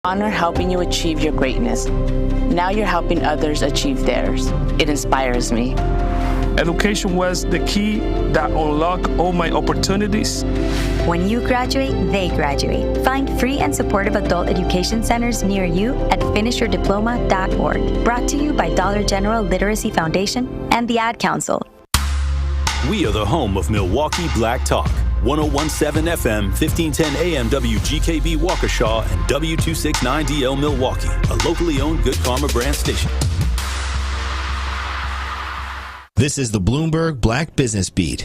honor helping you achieve your greatness. Now you're helping others achieve theirs. It inspires me. Education was the key that unlocked all my opportunities. When you graduate, they graduate. Find free and supportive adult education centers near you at finishyourdiploma.org. Brought to you by Dollar General Literacy Foundation and the Ad Council. We are the home of Milwaukee Black Talk. 1017 FM, 1510 AM WGKB Waukesha and W269DL Milwaukee, a locally owned Good Karma brand station. This is the Bloomberg Black Business Beat.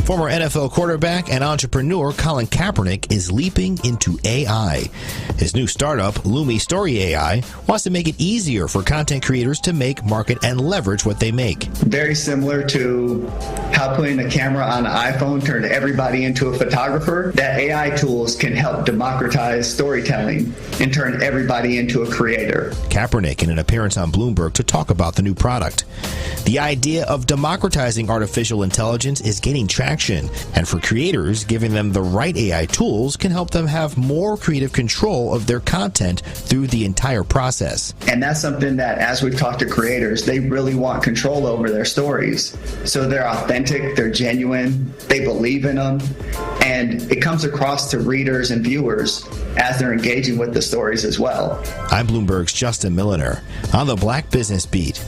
Former NFL quarterback and entrepreneur Colin Kaepernick is leaping into AI. His new startup, Lumi Story AI, wants to make it easier for content creators to make, market, and leverage what they make. Very similar to how putting a camera on an iPhone turned everybody into a photographer, that AI tools can help democratize storytelling and turn everybody into a creator. Kaepernick in an appearance on Bloomberg to talk about the new product. The idea of democratizing artificial intelligence is gaining traction, and for creators, giving them the right AI tools can help them have more creative control of their content through the entire process. And that's something that, as we've talked to creators, they really want control over their stories. So they're authentic, they're genuine, they believe in them, and it comes across to readers and viewers as they're engaging with the stories as well. I'm Bloomberg's Justin Milliner on the Black Business Beat.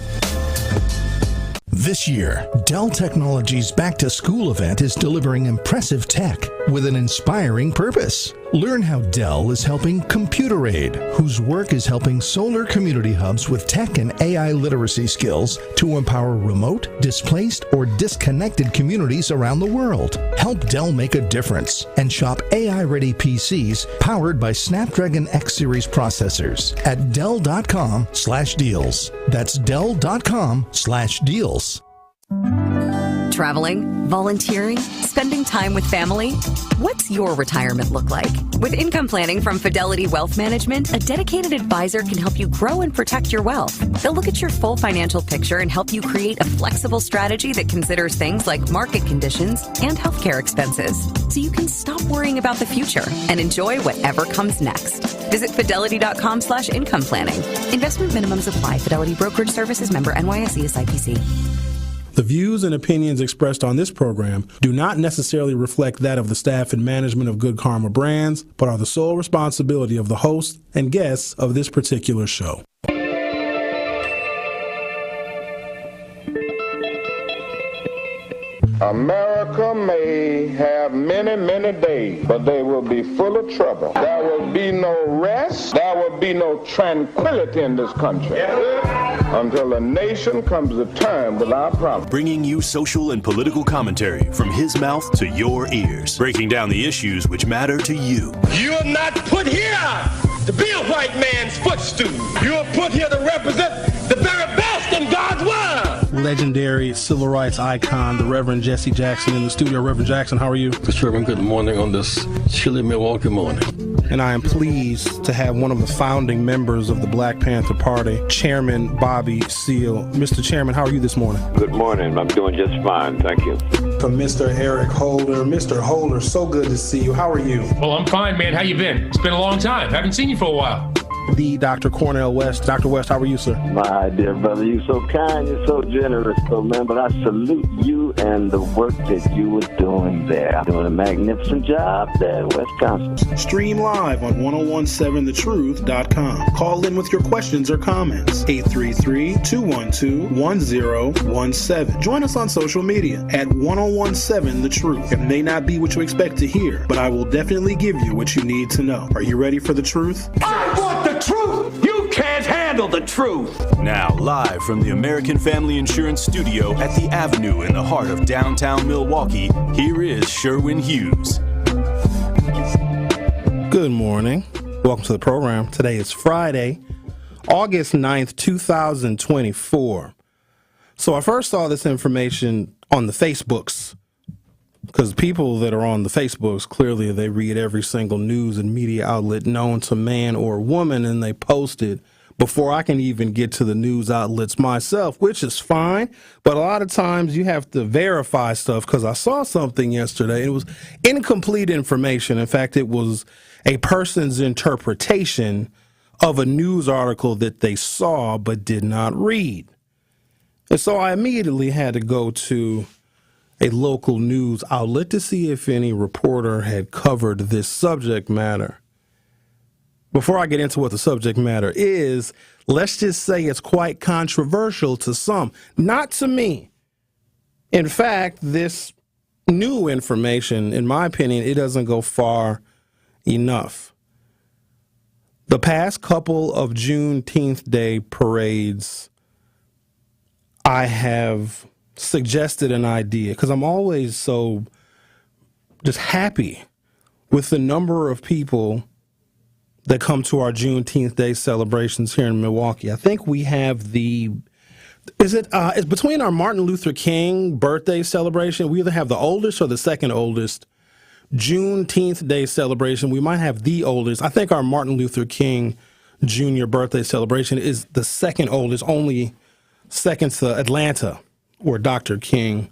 This year, Dell Technologies' Back to School event is delivering impressive tech with an inspiring purpose. Learn how Dell is helping Computer Aid, whose work is helping solar community hubs with tech and AI literacy skills to empower remote, displaced, or disconnected communities around the world. Help Dell make a difference and shop AI-ready PCs powered by Snapdragon X Series processors at Dell.com/deals. That's Dell.com/deals. Traveling, volunteering, spending time with family. What's your retirement look like? With income planning from Fidelity Wealth Management, a dedicated advisor can help you grow and protect your wealth. They'll look at your full financial picture and help you create a flexible strategy that considers things like market conditions and healthcare expenses, so you can stop worrying about the future and enjoy whatever comes next. Visit fidelity.com/income planning. Investment minimums apply. Fidelity Brokerage Services, member NYSE SIPC. The views and opinions expressed on this program do not necessarily reflect that of the staff and management of Good Karma Brands, but are the sole responsibility of the host and guests of this particular show. America may have many, many days, but they will be full of trouble. There will be no rest. There will be no tranquility in this country until the nation comes to terms with our problems. Bringing you social and political commentary from his mouth to your ears, breaking down the issues which matter to you. You are not put here to be a white man's footstool. You are put here to represent the very best in God's word. Legendary civil rights icon, the Reverend Jesse Jackson in the studio. Reverend Jackson, how are you? Mr. Sherwin, good morning on this chilly Milwaukee morning. And I am pleased to have one of the founding members of the Black Panther Party, Chairman Bobby Seale. Mr. Chairman, how are you this morning? Good morning. I'm doing just fine. Thank you. To Mr. Eric Holder. Mr. Holder, so good to see you. How are you? Well, I'm fine, man. How you been? It's been a long time. Haven't seen you for a while. The Dr. Cornell West. Dr. West, how are you, sir? My dear brother, you're so kind, you're so generous, man. But I salute you and the work that you were doing there. Doing a magnificent job there in Wisconsin. Stream live on 1017thetruth.com. Call in with your questions or comments. 833-212-1017. Join us on social media at 1017thetruth. It may not be what you expect to hear, but I will definitely give you what you need to know. Are you ready for the truth? I want the truth! You can't handle the truth! Now, live from the American Family Insurance Studio at the Avenue in the heart of downtown Milwaukee, here is Sherwin Hughes. Good morning. Welcome to the program. Today is Friday, August 9th, 2024. So I first saw this information on the Facebooks, because people that are on the Facebooks, clearly they read every single news and media outlet known to man or woman, and they post it before I can even get to the news outlets myself, which is fine. But a lot of times you have to verify stuff, because I saw something yesterday. It was incomplete information. In fact, it was a person's interpretation of a news article that they saw but did not read. And so I immediately had to go to a local news outlet to see if any reporter had covered this subject matter. Before I get into what the subject matter is, let's just say it's quite controversial to some, not to me. In fact, this new information, in my opinion, it doesn't go far enough. The past couple of Juneteenth Day parades, I have suggested an idea because I'm always so just happy with the number of people that come to our Juneteenth Day celebrations here in Milwaukee. I think we have it's between our Martin Luther King birthday celebration, we either have the oldest or the second oldest Juneteenth Day celebration. We might have the oldest. I think our Martin Luther King Jr. birthday celebration is the second oldest, only second to Atlanta, where Dr. King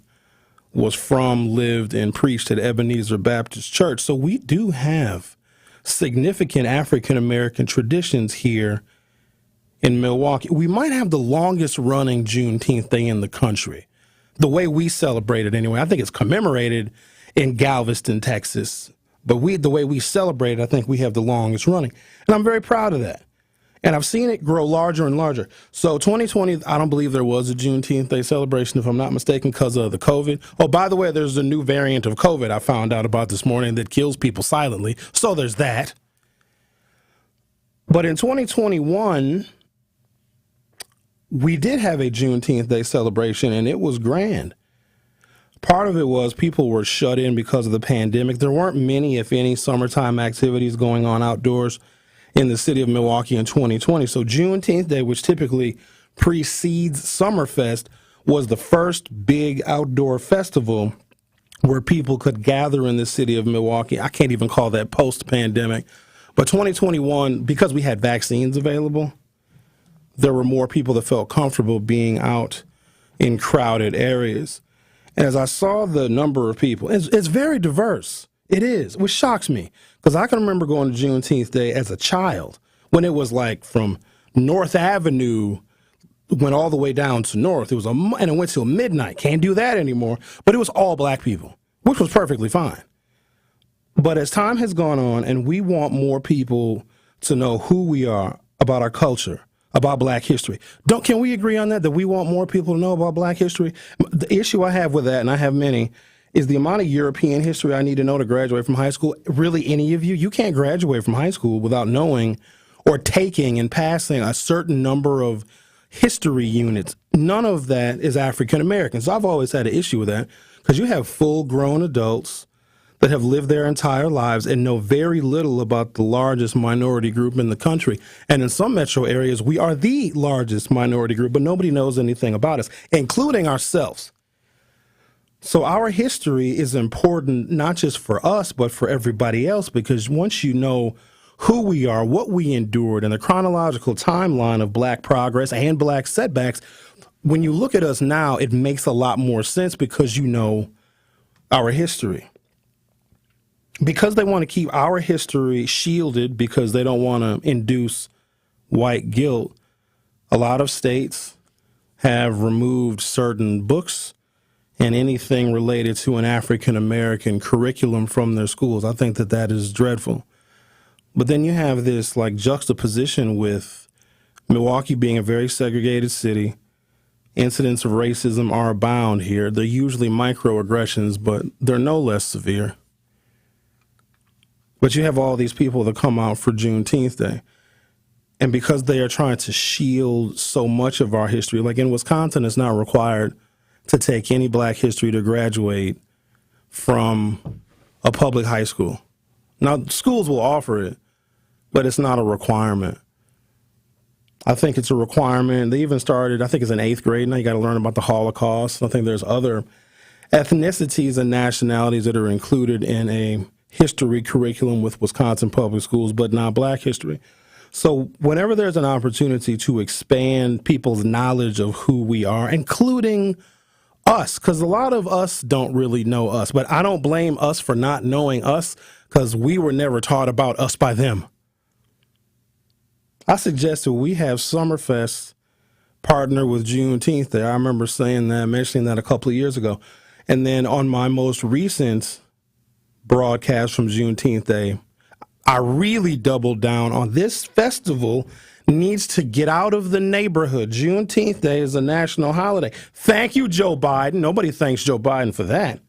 was from, lived, and preached at Ebenezer Baptist Church. So we do have significant African-American traditions here in Milwaukee. We might have the longest running Juneteenth Day in the country, the way we celebrate it anyway. I think it's commemorated in Galveston, Texas, but the way we celebrate it, I think we have the longest running. And I'm very proud of that. And I've seen it grow larger and larger. So 2020, I don't believe there was a Juneteenth Day celebration, if I'm not mistaken, because of the COVID. Oh, by the way, there's a new variant of COVID I found out about this morning that kills people silently. So there's that. But in 2021, we did have a Juneteenth Day celebration, and it was grand. Part of it was people were shut in because of the pandemic. There weren't many, if any, summertime activities going on outdoors in the city of Milwaukee in 2020. So Juneteenth Day, which typically precedes Summerfest, was the first big outdoor festival where people could gather in the city of Milwaukee. I can't even call that post-pandemic. But 2021, because we had vaccines available, there were more people that felt comfortable being out in crowded areas. And as I saw the number of people, it's very diverse. It is, which shocks me, because I can remember going to Juneteenth Day as a child when it was like from North Avenue, went all the way down to North. And it went till midnight. Can't do that anymore. But it was all black people, which was perfectly fine. But as time has gone on and we want more people to know who we are, about our culture, about black history. Can we agree on that we want more people to know about black history? The issue I have with that, and I have many, is the amount of European history I need to know to graduate from high school. Really, any of you can't graduate from high school without knowing or taking and passing a certain number of history units. None of that is African American. So I've always had an issue with that because you have full-grown adults that have lived their entire lives and know very little about the largest minority group in the country. And in some metro areas, we are the largest minority group, but nobody knows anything about us, including ourselves. So our history is important, not just for us, but for everybody else, because once you know who we are, what we endured, and the chronological timeline of black progress and black setbacks, when you look at us now, it makes a lot more sense because you know our history. Because they want to keep our history shielded because they don't want to induce white guilt, a lot of states have removed certain books and anything related to an African-American curriculum from their schools. I think that is dreadful. But then you have this like juxtaposition with Milwaukee being a very segregated city. Incidents of racism are abound here. They're usually microaggressions, but they're no less severe. But you have all these people that come out for Juneteenth Day. And because they are trying to shield so much of our history, like in Wisconsin, it's not required to take any black history to graduate from a public high school. Now, schools will offer it, but it's not a requirement. I think it's a requirement. They even started, I think it's in 8th grade now, you got to learn about the Holocaust. I think there's other ethnicities and nationalities that are included in a history curriculum with Wisconsin public schools, but not black history. So whenever there's an opportunity to expand people's knowledge of who we are, including us, because a lot of us don't really know us, but I don't blame us for not knowing us, because we were never taught about us by them. I suggested we have Summerfest partner with Juneteenth there. I remember mentioning that a couple of years ago. And then on my most recent broadcast from Juneteenth Day, I really doubled down on this festival needs to get out of the neighborhood. Juneteenth Day is a national holiday. Thank you, Joe Biden. Nobody thanks Joe Biden for that.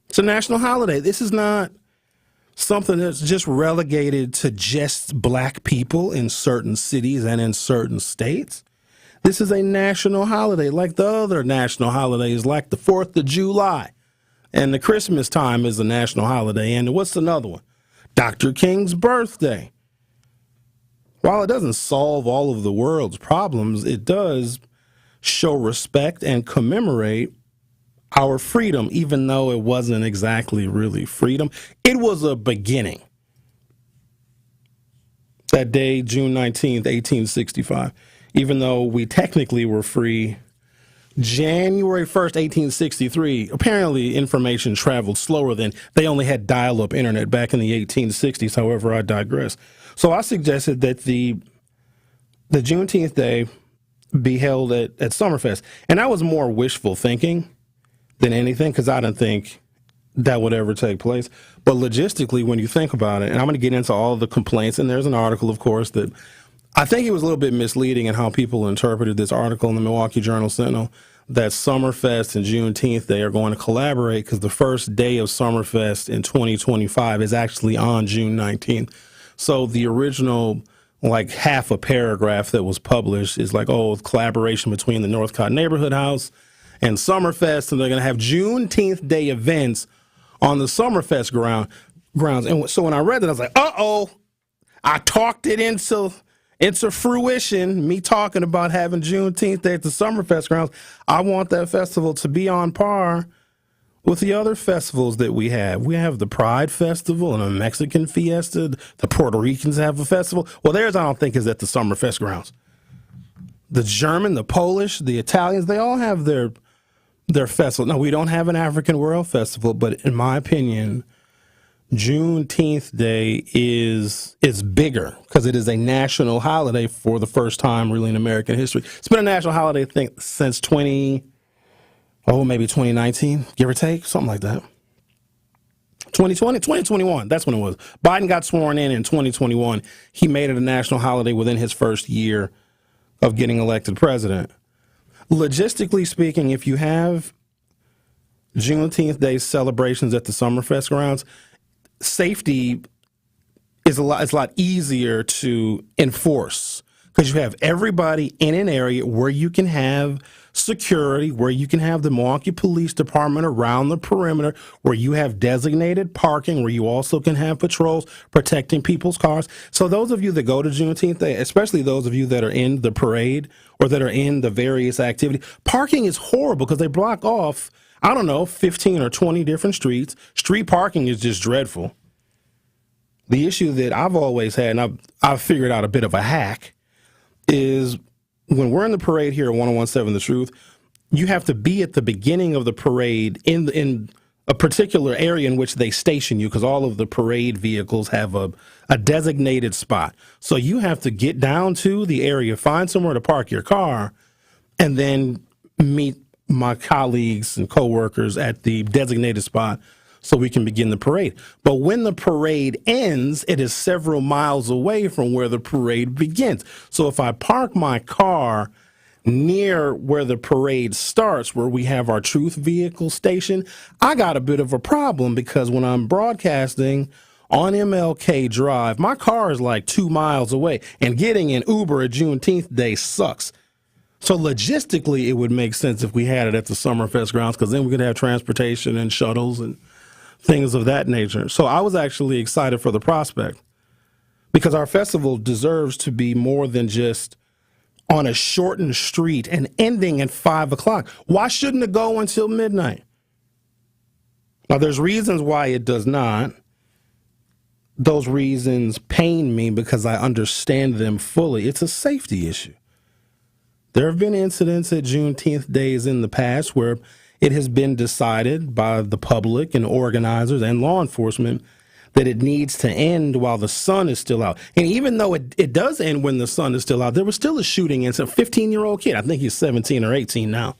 It's a national holiday. This is not something that's just relegated to just black people in certain cities and in certain states. This is a national holiday like the other national holidays, like the 4th of July. And the Christmas time is a national holiday. And what's another one? Dr. King's birthday. While it doesn't solve all of the world's problems, it does show respect and commemorate our freedom, even though it wasn't exactly really freedom. It was a beginning. That day, June 19th, 1865, even though we technically were free, January 1st, 1863, apparently information traveled slower than they only had dial-up internet back in the 1860s. However, I digress. So I suggested that the Juneteenth Day be held at Summerfest. And that was more wishful thinking than anything, because I didn't think that would ever take place. But logistically, when you think about it, and I'm going to get into all the complaints, and there's an article, of course, that I think it was a little bit misleading in how people interpreted this article in the Milwaukee Journal-Sentinel, that Summerfest and Juneteenth Day are going to collaborate because the first day of Summerfest in 2025 is actually on June 19th. So the original, like, half a paragraph that was published is like, oh, collaboration between the Northcott Neighborhood House and Summerfest, and they're going to have Juneteenth Day events on the Summerfest grounds. And so when I read that, I was like, uh-oh, I talked it into fruition, me talking about having Juneteenth Day at the Summerfest grounds. I want that festival to be on par with the other festivals that we have. We have the Pride Festival and a Mexican Fiesta. The Puerto Ricans have a festival. Well, theirs I don't think is at the Summerfest grounds. The German, the Polish, the Italians, they all have their festival. Now, we don't have an African World Festival, but in my opinion, Juneteenth Day is bigger because it is a national holiday for the first time really in American history. It's been a national holiday, I think, since maybe 2019, give or take, something like that. 2021, that's when it was. Biden got sworn in 2021. He made it a national holiday within his first year of getting elected president. Logistically speaking, if you have Juneteenth Day celebrations at the Summerfest grounds, safety is a lot easier to enforce because you have everybody in an area where you can have security, where you can have the Milwaukee Police Department around the perimeter, where you have designated parking, where you also can have patrols protecting people's cars. So those of you that go to Juneteenth Day, especially those of you that are in the parade or that are in the various activities, parking is horrible because they block off, 15 or 20 different streets. Street parking is just dreadful. The issue that I've always had, and I've figured out a bit of a hack, is when we're in the parade here at 101.7 The Truth, you have to be at the beginning of the parade in a particular area in which they station you, because all of the parade vehicles have a designated spot. So you have to get down to the area, find somewhere to park your car, and then meet my colleagues and coworkers at the designated spot so we can begin the parade. But when the parade ends, it is several miles away from where the parade begins. So if I park my car near where the parade starts, where we have our Truth vehicle station, I got a bit of a problem because when I'm broadcasting on MLK Drive, my car is like 2 miles away, and getting an Uber at Juneteenth Day sucks. So logistically, it would make sense if we had it at the Summerfest grounds, because then we could have transportation and shuttles and things of that nature. So I was actually excited for the prospect, because our festival deserves to be more than just on a shortened street and ending at 5 o'clock. Why shouldn't it go until midnight? Now, there's reasons why it does not. Those reasons pain me because I understand them fully. It's a safety issue. There have been incidents at Juneteenth days in the past where it has been decided by the public and organizers and law enforcement that it needs to end while the sun is still out. And even though it does end when the sun is still out, there was still a shooting in some 15-year-old kid, I think he's 17 or 18 now,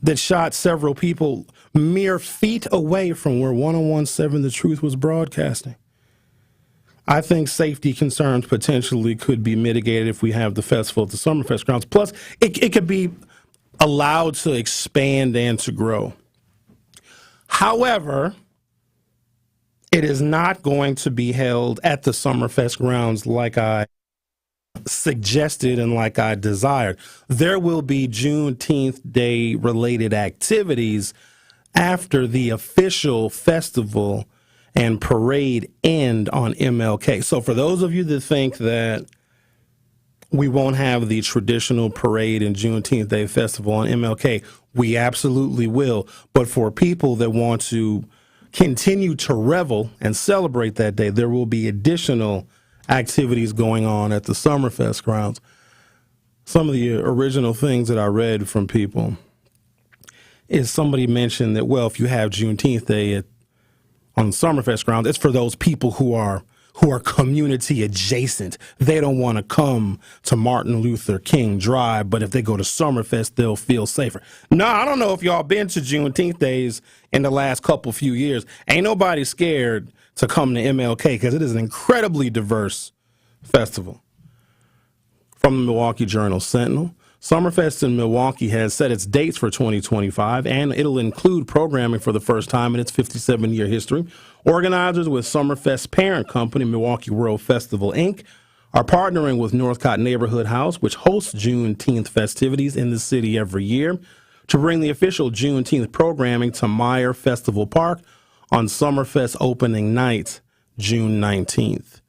that shot several people mere feet away from where 1017 The Truth was broadcasting. I think safety concerns potentially could be mitigated if we have the festival at the Summerfest grounds. Plus, it could be allowed to expand and to grow. However, it is not going to be held at the Summerfest grounds like I suggested and like I desired. There will be Juneteenth Day related activities after the official festival and parade end on MLK. So for those of you that think that we won't have the traditional parade and Juneteenth Day festival on MLK, we absolutely will. But for people that want to continue to revel and celebrate that day, there will be additional activities going on at the Summerfest grounds. Some of the original things that I read from people is somebody mentioned that, well, if you have Juneteenth Day on the Summerfest grounds, it's for those people who are community adjacent. They don't want to come to Martin Luther King Drive, but if they go to Summerfest, they'll feel safer. No, I don't know if y'all been to Juneteenth Days in the last few years. Ain't nobody scared to come to MLK because it is an incredibly diverse festival. From the Milwaukee Journal-Sentinel, Summerfest in Milwaukee has set its dates for 2025, and it'll include programming for the first time in its 57-year history. Organizers with Summerfest's parent company, Milwaukee World Festival, Inc., are partnering with Northcott Neighborhood House, which hosts Juneteenth festivities in the city every year, to bring the official Juneteenth programming to Meyer Festival Park on Summerfest opening night, June 19th.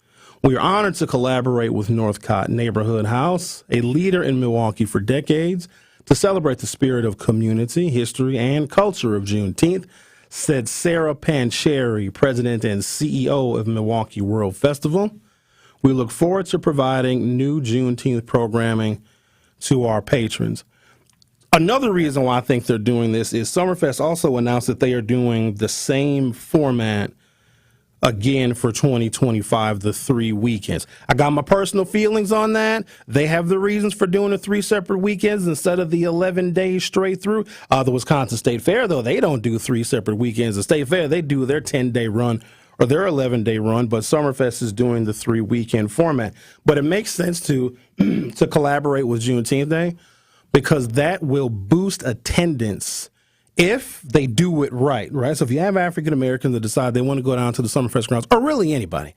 We are honored to collaborate with Northcott Neighborhood House, a leader in Milwaukee for decades, to celebrate the spirit of community, history, and culture of Juneteenth, said Sarah Pancheri, president and CEO of Milwaukee World Festival. We look forward to providing new Juneteenth programming to our patrons. Another reason why I think they're doing this is Summerfest also announced that they are doing the same format again for 2025, the 3 weekends. I got my personal feelings on that. They have the reasons for doing the 3 separate weekends instead of the 11 days straight through. The Wisconsin State Fair, though, they don't do 3 separate weekends. The State Fair, they do their 10-day run or their 11-day run, but Summerfest is doing the 3-weekend format. But it makes sense to collaborate with Juneteenth Day because that will boost attendance if they do it right? So if you have African Americans that decide they want to go down to the Summerfest grounds, or really anybody,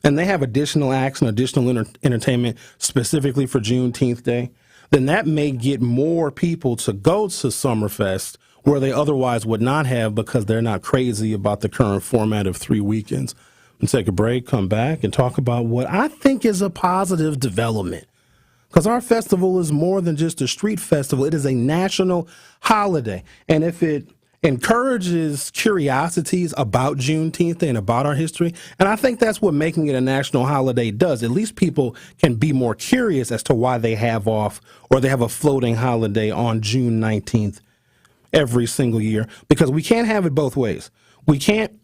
and they have additional acts and additional entertainment specifically for Juneteenth Day, then that may get more people to go to Summerfest where they otherwise would not have because they're not crazy about the current format of 3 weekends. And take a break, come back, and talk about what I think is a positive development. Because our festival is more than just a street festival. It is a national holiday. And if it encourages curiosities about Juneteenth and about our history, and I think that's what making it a national holiday does. At least people can be more curious as to why they have off or they have a floating holiday on June 19th every single year. Because we can't have it both ways. We can't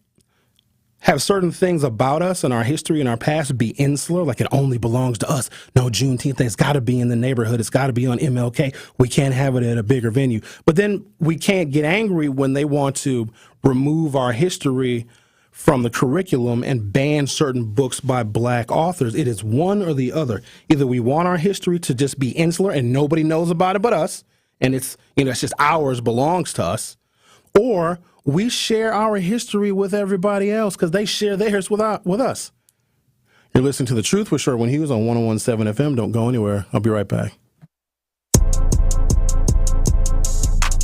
have certain things about us and our history and our past be insular, like it only belongs to us. No, Juneteenth Day, it's got to be in the neighborhood. It's got to be on MLK. We can't have it at a bigger venue. But then we can't get angry when they want to remove our history from the curriculum and ban certain books by black authors. It is one or the other. Either we want our history to just be insular and nobody knows about it but us, and it's just ours, belongs to us, or we share our history with everybody else because they share theirs with us. You're listening to The Truth with Sherwin Hughes on 1017 FM. Don't go anywhere. I'll be right back.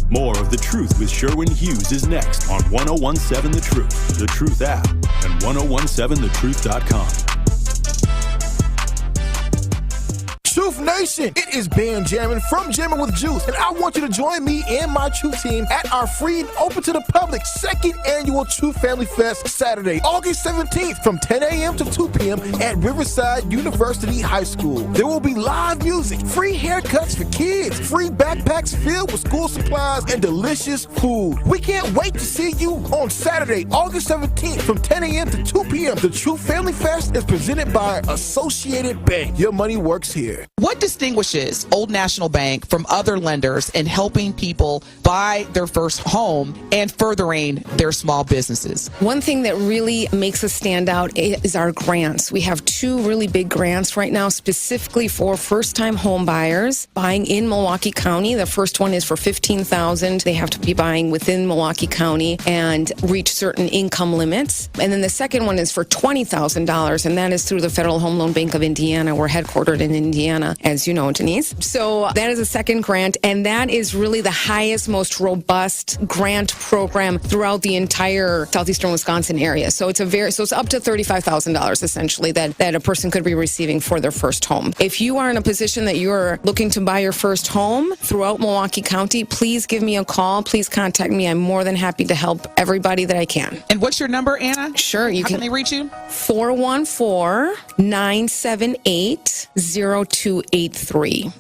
More of The Truth with Sherwin Hughes is next on 1017 The Truth, The Truth app, and 1017thetruth.com. Truth Nation, it is Ben Jammin from Jammin' with Juice, and I want you to join me and my Truth team at our free and open to the public second annual Truth Family Fest Saturday, August 17th from 10 a.m. to 2 p.m. at Riverside University High School. There will be live music, free haircuts for kids, free backpacks filled with school supplies, and delicious food. We can't wait to see you on Saturday, August 17th from 10 a.m. to 2 p.m. The Truth Family Fest is presented by Associated Bank. Your money works here. What distinguishes Old National Bank from other lenders in helping people buy their first home and furthering their small businesses? One thing that really makes us stand out is our grants. We have 2 really big grants right now specifically for first-time home buyers buying in Milwaukee County. The first one is for $15,000. They have to be buying within Milwaukee County and reach certain income limits. And then the second one is for $20,000, and that is through the Federal Home Loan Bank of Indiana. We're headquartered in Indiana, as you know, Denise. So that is a second grant, and that is really the highest, most robust grant program throughout the entire southeastern Wisconsin area. So it's up to $35,000 essentially that a person could be receiving for their first home. If you are in a position that you're looking to buy your first home throughout Milwaukee County, please give me a call. Please contact me. I'm more than happy to help everybody that I can. And what's your number, Anna? Sure. How can they reach you? 414-978-0283.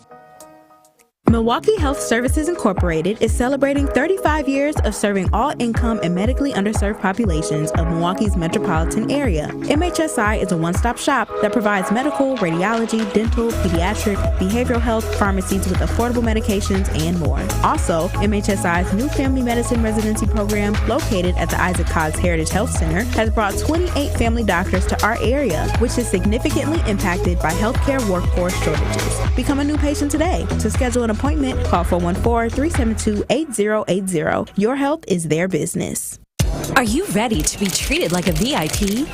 Milwaukee Health Services Incorporated is celebrating 35 years of serving all income and medically underserved populations of Milwaukee's metropolitan area. MHSI is a one-stop shop that provides medical, radiology, dental, pediatric, behavioral health, pharmacies with affordable medications, and more. Also, MHSI's new family medicine residency program, located at the Isaac Cogg's Heritage Health Center, has brought 28 family doctors to our area, which is significantly impacted by healthcare workforce shortages. Become a new patient today. To schedule an appointment, call 414-372-8080. Your health is their business. Are you ready to be treated like a VIP?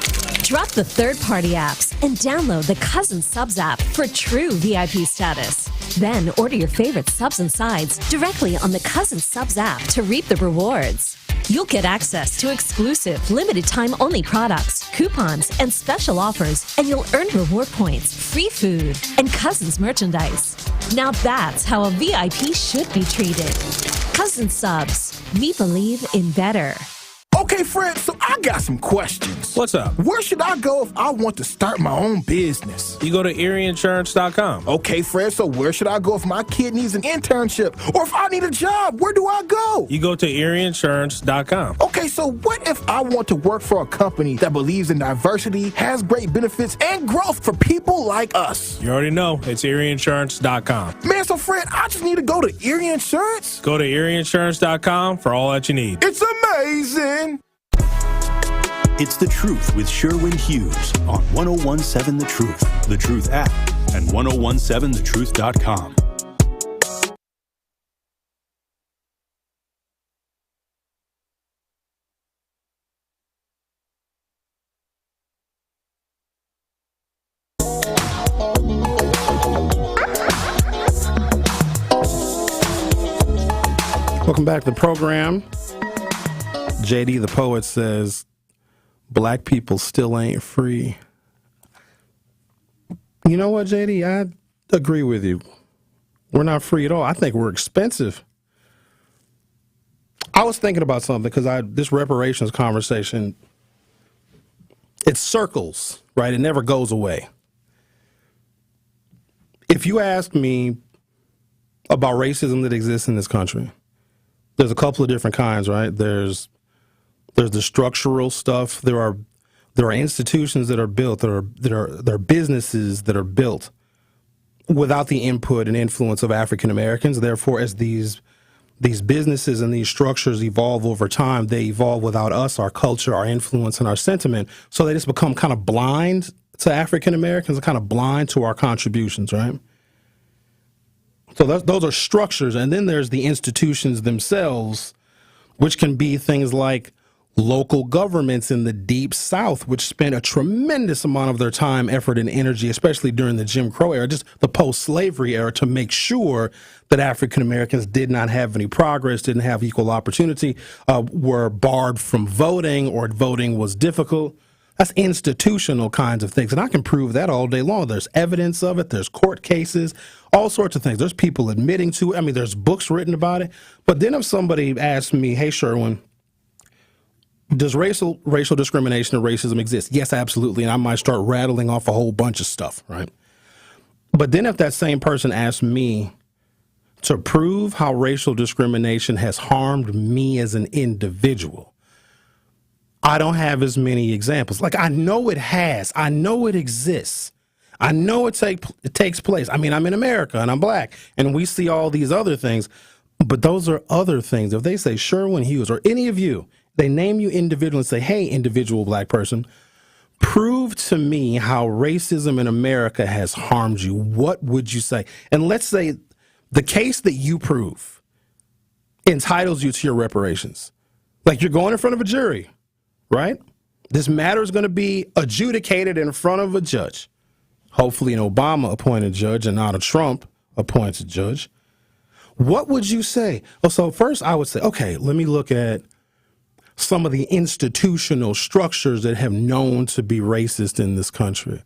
Drop the third-party apps and download the Cousin Subs app for true VIP status. Then order your favorite subs and sides directly on the Cousin Subs app to reap the rewards. You'll get access to exclusive, limited-time only products, coupons, and special offers, and you'll earn reward points, free food, and Cousins merchandise. Now that's how a VIP should be treated. Cousin Subs. We believe in better. Okay, Fred, so I got some questions. What's up? Where should I go if I want to start my own business? You go to EerieInsurance.com. Okay, Fred, so where should I go if my kid needs an internship? Or if I need a job, where do I go? You go to EerieInsurance.com. Okay, so what if I want to work for a company that believes in diversity, has great benefits, and growth for people like us? You already know. It's EerieInsurance.com. Man, so Fred, I just need to go to Erie Insurance? Go to EerieInsurance.com for all that you need. It's amazing! It's The Truth with Sherwin Hughes on 1017 The Truth, The Truth app, and 1017thetruth.com. Welcome back to the program. JD the Poet says, black people still ain't free. You know what, JD? I agree with you. We're not free at all. I think we're expensive. I was thinking about something because this reparations conversation, it circles, right? It never goes away. If you ask me about racism that exists in this country, there's a couple of different kinds, right? There's the structural stuff. There are institutions that are built, there are businesses that are built without the input and influence of African Americans. Therefore, as these businesses and these structures evolve over time, they evolve without us, our culture, our influence, and our sentiment. So they just become kind of blind to African Americans and kind of blind to our contributions, right? So those are structures. And then there's the institutions themselves, which can be things like local governments in the Deep South, which spent a tremendous amount of their time, effort, and energy, especially during the Jim Crow era, just the post-slavery era, to make sure that African Americans did not have any progress, didn't have equal opportunity, were barred from voting, or voting was difficult. That's institutional kinds of things. And I can prove that all day long. There's evidence of it. There's court cases, all sorts of things. There's people admitting to it. I mean, there's books written about it. But then if somebody asks me, hey, Sherwin, does racial discrimination or racism exist? Yes, absolutely. And I might start rattling off a whole bunch of stuff, right? But then if that same person asks me to prove how racial discrimination has harmed me as an individual, I don't have as many examples. Like, I know it has. I know it exists. I know it takes place. I mean, I'm in America and I'm black and we see all these other things, but those are other things. If they say Sherwin Hughes or any of you, they name you individual and say, hey, individual black person, prove to me how racism in America has harmed you. What would you say? And let's say the case that you prove entitles you to your reparations. Like, you're going in front of a jury, right? This matter is going to be adjudicated in front of a judge, hopefully an Obama-appointed judge and not a Trump-appointed judge. What would you say? Well, so first I would say, okay, let me look at some of the institutional structures that have known to be racist in this country,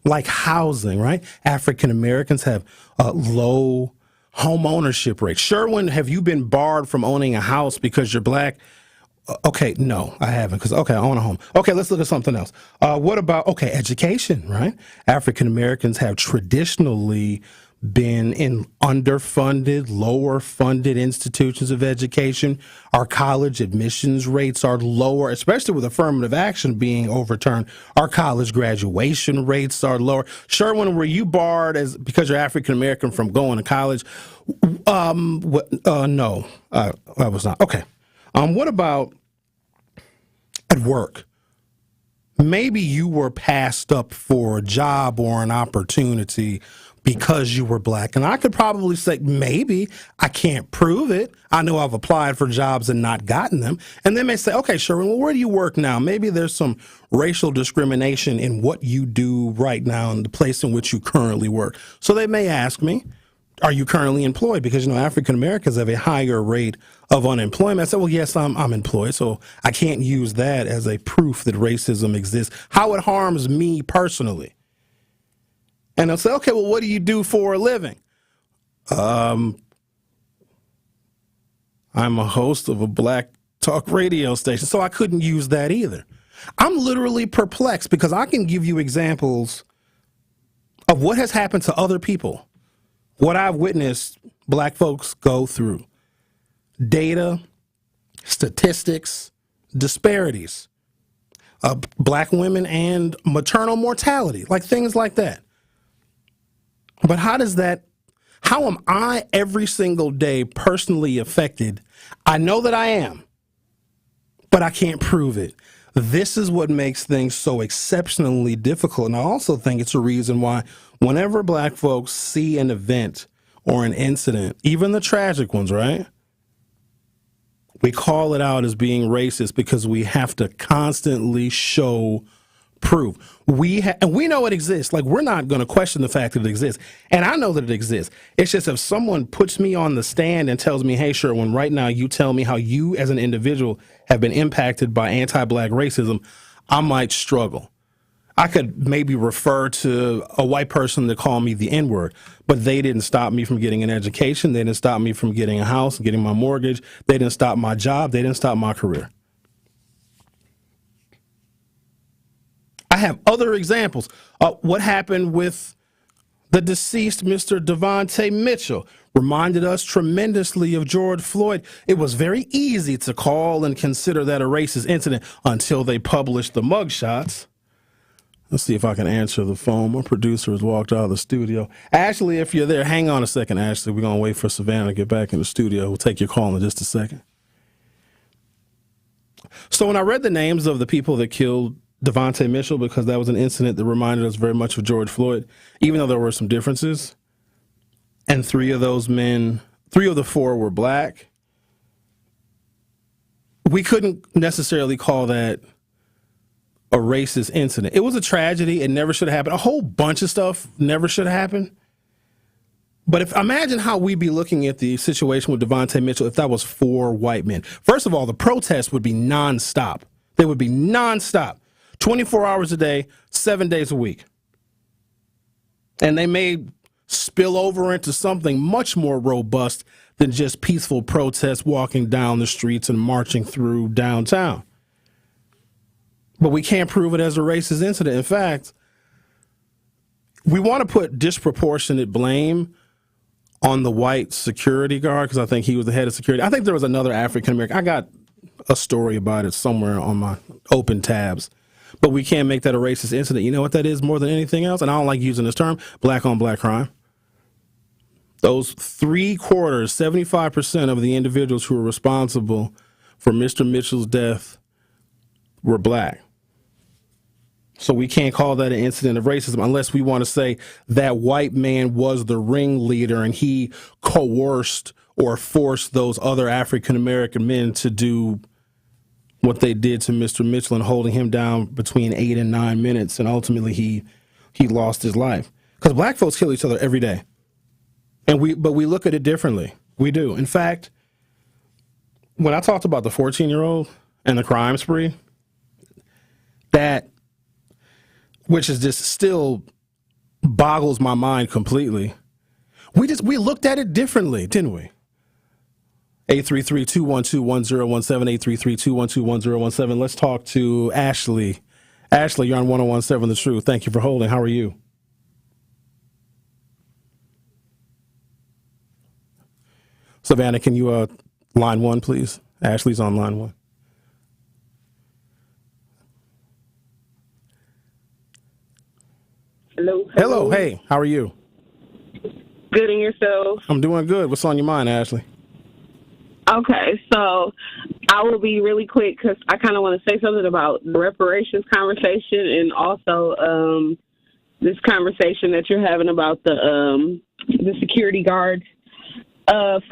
like housing, right? African Americans have low home ownership rates. Sherwin, have you been barred from owning a house because you're black? Okay, no, I haven't, because, okay, I own a home. Okay, let's look at something else. What about, okay, education, right? African Americans have traditionally been in underfunded, lower funded institutions of education. Our college admissions rates are lower, especially with affirmative action being overturned. Our college graduation rates are lower. Sherwin, were you barred because you're African American from going to college? No, I was not. Okay. What about at work? Maybe you were passed up for a job or an opportunity because you were black. And I could probably say, maybe. I can't prove it. I know I've applied for jobs and not gotten them. And they may say, okay, Sherwin, well, where do you work now? Maybe there's some racial discrimination in what you do right now in the place in which you currently work. So they may ask me, are you currently employed? Because, you know, African Americans have a higher rate of unemployment. I said, well, yes, I'm employed, so I can't use that as a proof that racism exists, how it harms me personally. And they'll say, okay, well, what do you do for a living? I'm a host of a black talk radio station, so I couldn't use that either. I'm literally perplexed because I can give you examples of what has happened to other people, what I've witnessed black folks go through. Data, statistics, disparities, black women and maternal mortality, like things like that. But how am I every single day personally affected? I know that I am, but I can't prove it. This is what makes things so exceptionally difficult. And I also think it's a reason why whenever black folks see an event or an incident, even the tragic ones, right? We call it out as being racist because we have to constantly show proof. And we know it exists. Like, we're not going to question the fact that it exists. And I know that it exists. It's just if someone puts me on the stand and tells me, hey, Sherwin, right now you tell me how you as an individual have been impacted by anti-black racism, I might struggle. I could maybe refer to a white person to call me the N-word, but they didn't stop me from getting an education. They didn't stop me from getting a house, getting my mortgage. They didn't stop my job. They didn't stop my career. I have other examples. What happened with the deceased Mr. Devontae Mitchell reminded us tremendously of George Floyd. It was very easy to call and consider that a racist incident until they published the mugshots. Let's see if I can answer the phone. My producer has walked out of the studio. Ashley, if you're there, hang on a second, Ashley. We're going to wait for Savanna to get back in the studio. We'll take your call in just a second. So when I read the names of the people that killed Devontae Mitchell, because that was an incident that reminded us very much of George Floyd, even though there were some differences, and three of the four were black, we couldn't necessarily call that a racist incident. It was a tragedy. It never should have happened. A whole bunch of stuff never should have happened. But imagine how we'd be looking at the situation with Devontae Mitchell if that was 4 white men. First of all, the protests would be nonstop. They would be nonstop. 24 hours a day, 7 days a week. And they may spill over into something much more robust than just peaceful protests walking down the streets and marching through downtown. But we can't prove it as a racist incident. In fact, we want to put disproportionate blame on the white security guard because I think he was the head of security. I think there was another African American. I got a story about it somewhere on my open tabs. But we can't make that a racist incident. You know what that is more than anything else? And I don't like using this term, black on black crime. Those 3/4, 75% of the individuals who were responsible for Mr. Mitchell's death were black. So we can't call that an incident of racism unless we want to say that white man was the ringleader and he coerced or forced those other African-American men to do what they did to Mr. Mitchell and holding him down between 8 and 9 minutes. And ultimately he lost his life. Because black folks kill each other every day. But we look at it differently. We do. In fact, when I talked about the 14-year-old and the crime spree, which is just still boggles my mind completely. We looked at it differently, didn't we? 833-212-1017, 833-212-1017. Let's talk to Ashley. Ashley, you're on 101.7 The Truth. Thank you for holding. How are you? Savanna, can you line one, please? Ashley's on line one. Hello. Hello. Hey, how are you? Good, and yourself? I'm doing good. What's on your mind, Ashley? Okay, so I will be really quick because I kind of want to say something about the reparations conversation and also this conversation that you're having about the security guards.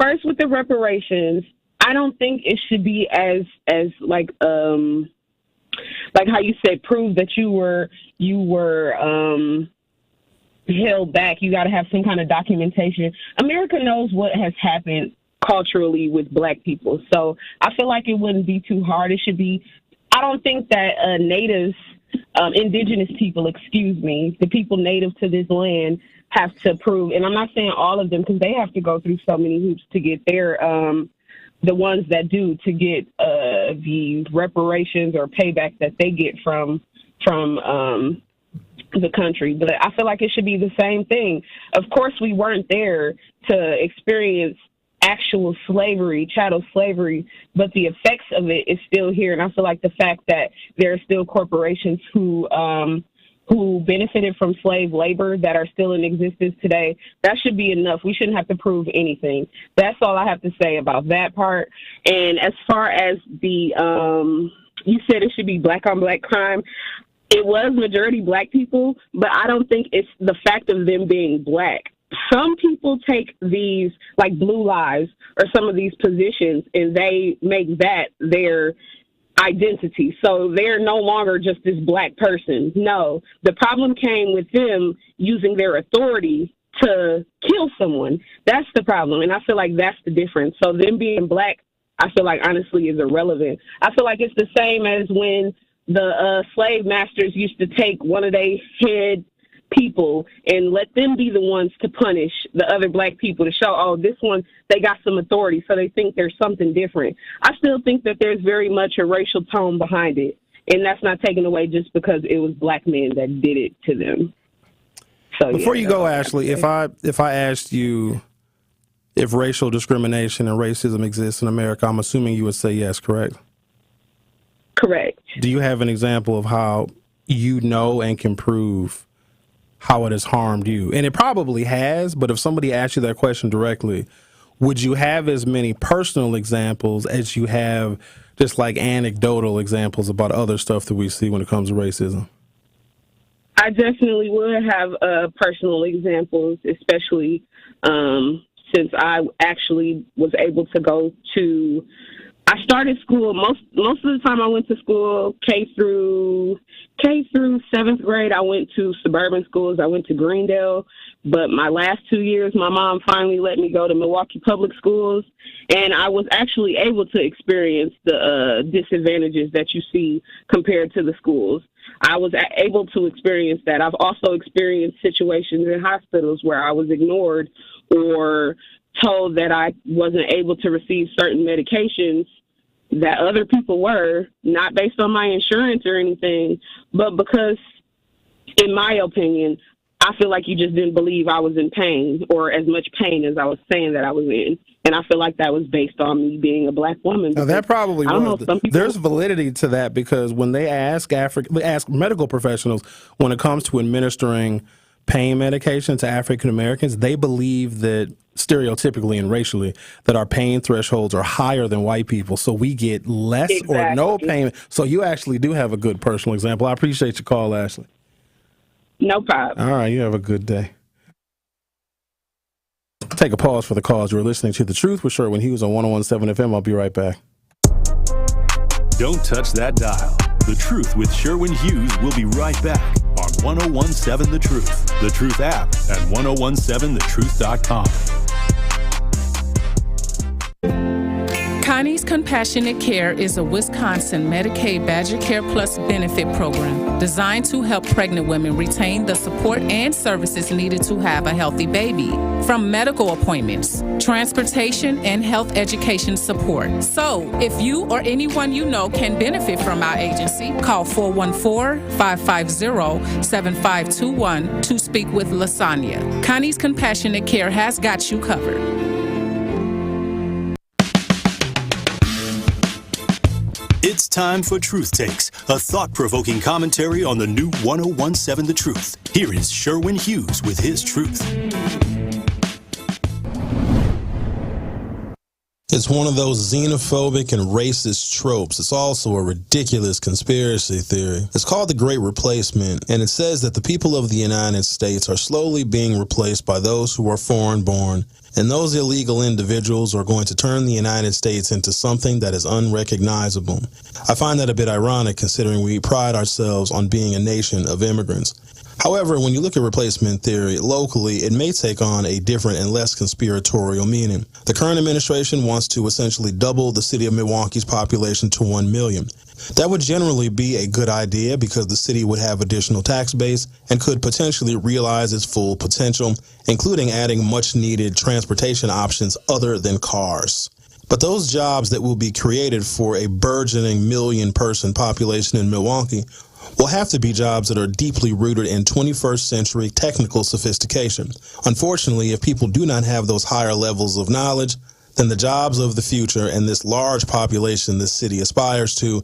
First, with the reparations, I don't think it should be as like how you said, prove that you were held back. You got to have some kind of documentation. America knows what has happened culturally with black people. So I feel like it wouldn't be too hard. It should be, I don't think that natives, indigenous people, the people native to this land have to prove, and I'm not saying all of them because they have to go through so many hoops to get their, the ones that do to get the reparations or payback that they get from the country. But I feel like it should be the same thing. Of course, we weren't there to experience actual slavery, chattel slavery, but the effects of it is still here. And I feel like the fact that there are still corporations who benefited from slave labor that are still in existence today, that should be enough. We shouldn't have to prove anything. That's all I have to say about that part. And as far as the, you said it should be black on black crime. It was majority black people, but I don't think it's the fact of them being black. Some people take these, like Blue Lives, or some of these positions, and they make that their identity. So they're no longer just this black person. No, the problem came with them using their authority to kill someone. That's the problem, and I feel like that's the difference. So them being black, I feel like honestly is irrelevant. I feel like it's the same as when the slave masters used to take one of their head people and let them be the ones to punish the other black people to show, oh, this one, they got some authority, so they think there's something different. I still think that there's very much a racial tone behind it, and that's not taken away just because it was black men that did it to them. So before you go, Ashley, if I asked you if racial discrimination and racism exists in America, I'm assuming you would say yes, correct? Correct. Do you have an example of how you know and can prove how it has harmed you? And it probably has, but if somebody asked you that question directly, would you have as many personal examples as you have just like anecdotal examples about other stuff that we see when it comes to racism? I definitely would have personal examples, especially since I actually was able to go to, I started school, most of the time I went to school K through 7th grade. I went to suburban schools. I went to Greendale, but my last 2 years, my mom finally let me go to Milwaukee public schools, and I was actually able to experience the disadvantages that you see compared to the schools. I was able to experience that. I've also experienced situations in hospitals where I was ignored or told that I wasn't able to receive certain medications that other people were, not based on my insurance or anything, but because, in my opinion, I feel like you just didn't believe I was in pain or as much pain as I was saying that I was in. And I feel like that was based on me being a black woman. Now, that probably I don't was. know, some people, there's validity to that because when they ask medical professionals when it comes to administering pain medication to African Americans, they believe that stereotypically and racially that our pain thresholds are higher than white people, so we get less or no pain. So you actually do have a good personal example. I appreciate your call, Ashley. No problem. All right, you have a good day. Take a pause for the cause. You're listening to The Truth with Sherwin Hughes on 101.7 FM. I'll be right back. Don't touch that dial. The Truth with Sherwin Hughes will be right back on 101.7 The Truth, The Truth app, and 1017thetruth.com. Connie's Compassionate Care is a Wisconsin Medicaid Badger Care Plus benefit program designed to help pregnant women retain the support and services needed to have a healthy baby, from medical appointments, transportation, and health education support. So, if you or anyone you know can benefit from our agency, call 414-550-7521 to speak with Lasagna. Connie's Compassionate Care has got you covered. It's time for Truth Takes, a thought-provoking commentary on the new 101.7 The Truth. Here is Sherwin Hughes with his truth. It's one of those xenophobic and racist tropes. It's also a ridiculous conspiracy theory. It's called the Great Replacement, and it says that the people of the United States are slowly being replaced by those who are foreign-born, and those illegal individuals are going to turn the United States into something that is unrecognizable. I find that a bit ironic considering we pride ourselves on being a nation of immigrants. However, when you look at replacement theory locally, it may take on a different and less conspiratorial meaning. The current administration wants to essentially double the city of Milwaukee's population to 1 million. That would generally be a good idea because the city would have additional tax base and could potentially realize its full potential, including adding much-needed transportation options other than cars. But those jobs that will be created for a burgeoning million-person population in Milwaukee will have to be jobs that are deeply rooted in 21st century technical sophistication. Unfortunately, if people do not have those higher levels of knowledge, then the jobs of the future and this large population this city aspires to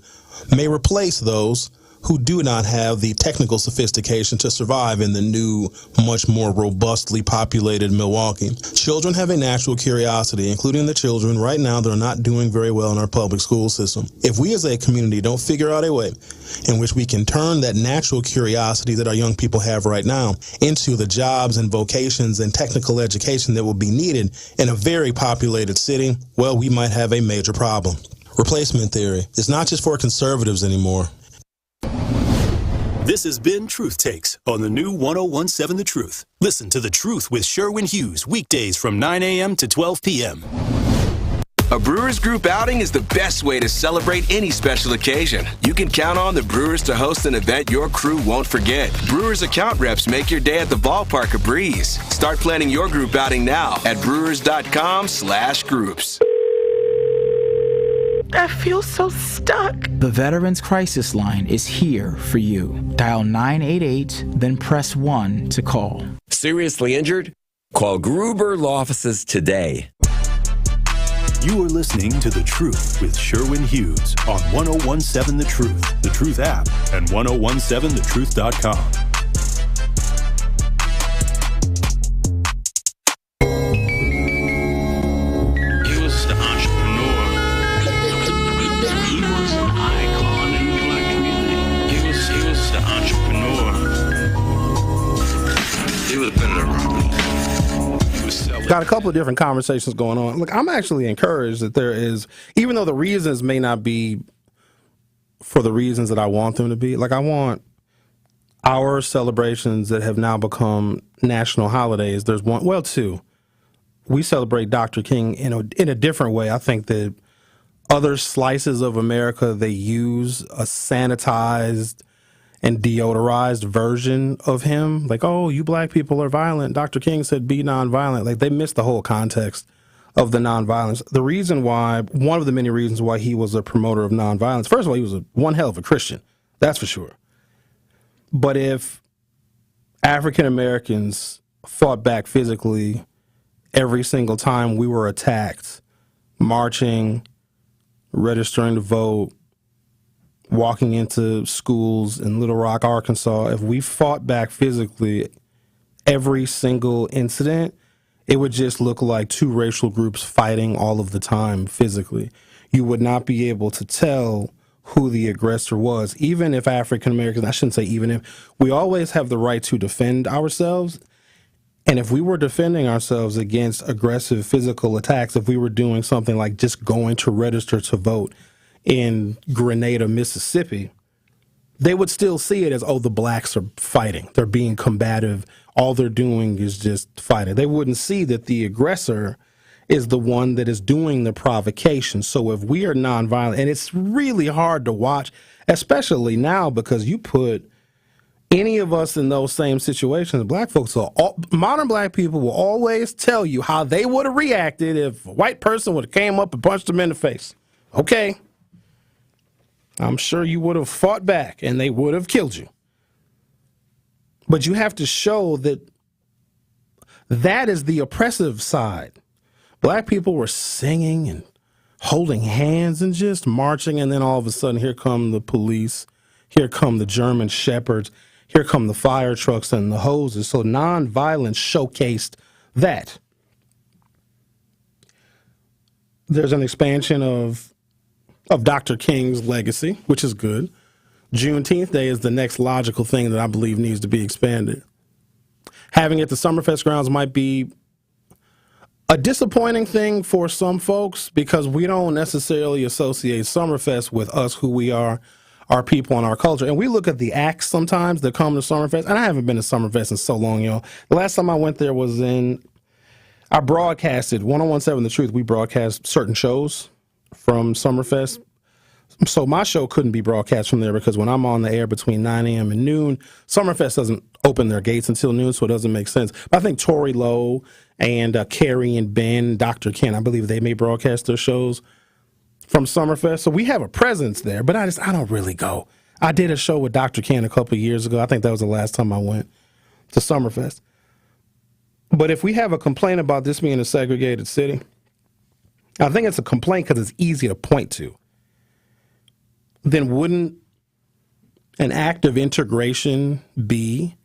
may replace those who do not have the technical sophistication to survive in the new, much more robustly populated Milwaukee. Children have a natural curiosity, including the children right now that are not doing very well in our public school system. If we as a community don't figure out a way in which we can turn that natural curiosity that our young people have right now into the jobs and vocations and technical education that will be needed in a very populated city, well, we might have a major problem. Replacement theory is not just for conservatives anymore. This has been Truth Takes on the new 101.7 The Truth. Listen to The Truth with Sherwin Hughes weekdays from 9 a.m. to 12 p.m. A Brewers Group outing is the best way to celebrate any special occasion. You can count on the Brewers to host an event your crew won't forget. Brewers account reps make your day at the ballpark a breeze. Start planning your group outing now at brewers.com/groups. I feel so stuck. The Veterans Crisis Line is here for you. Dial 988, then press 1 to call. Seriously injured? Call Gruber Law Offices today. You are listening to The Truth with Sherwin Hughes on 101.7 The Truth, The Truth app, and 1017thetruth.com. Got a couple of different conversations going on. Look, I'm actually encouraged that there is, even though the reasons may not be for the reasons that I want them to be, like I want our celebrations that have now become national holidays. There's one, well, two. We celebrate Dr. King in a different way. I think that other slices of America, they use a sanitized and deodorized version of him. Like, oh, you black people are violent. Dr. King said be nonviolent. Like, they missed the whole context of the nonviolence. The reason why, one of the many reasons why he was a promoter of nonviolence, first of all, he was one hell of a Christian. That's for sure. But if African Americans fought back physically every single time we were attacked, marching, registering to vote, walking into schools in Little Rock, Arkansas, if we fought back physically every single incident, it would just look like two racial groups fighting all of the time physically. You would not be able to tell who the aggressor was, even if African Americans, I shouldn't say even if, we always have the right to defend ourselves. And if we were defending ourselves against aggressive physical attacks, if we were doing something like just going to register to vote in Grenada, Mississippi, they would still see it as, oh, the blacks are fighting. They're being combative. All they're doing is just fighting. They wouldn't see that the aggressor is the one that is doing the provocation. So if we are nonviolent, and it's really hard to watch, especially now because you put any of us in those same situations, black folks, modern black people will always tell you how they would have reacted if a white person would have came up and punched them in the face. Okay. I'm sure you would have fought back and they would have killed you. But you have to show that that is the oppressive side. Black people were singing and holding hands and just marching, and then all of a sudden, here come the police, here come the German shepherds, here come the fire trucks and the hoses. So nonviolence showcased that. There's an expansion of Dr. King's legacy, which is good. Juneteenth Day is the next logical thing that I believe needs to be expanded. Having it at the Summerfest grounds might be a disappointing thing for some folks because we don't necessarily associate Summerfest with us, who we are, our people, and our culture. And we look at the acts sometimes that come to Summerfest, and I haven't been to Summerfest in so long, y'all. The last time I went there was I broadcasted 1017 The Truth. We broadcast certain shows from Summerfest. So my show couldn't be broadcast from there because when I'm on the air between 9 a.m. and noon, Summerfest doesn't open their gates until noon, so it doesn't make sense. But I think Tori Lowe and Carrie and Ben, Dr. Ken, I believe they may broadcast their shows from Summerfest. So we have a presence there, but I don't really go. I did a show with Dr. Ken a couple of years ago. I think that was the last time I went to Summerfest. But if we have a complaint about this being a segregated city, I think it's a complaint because it's easy to point to. Then wouldn't an act of integration be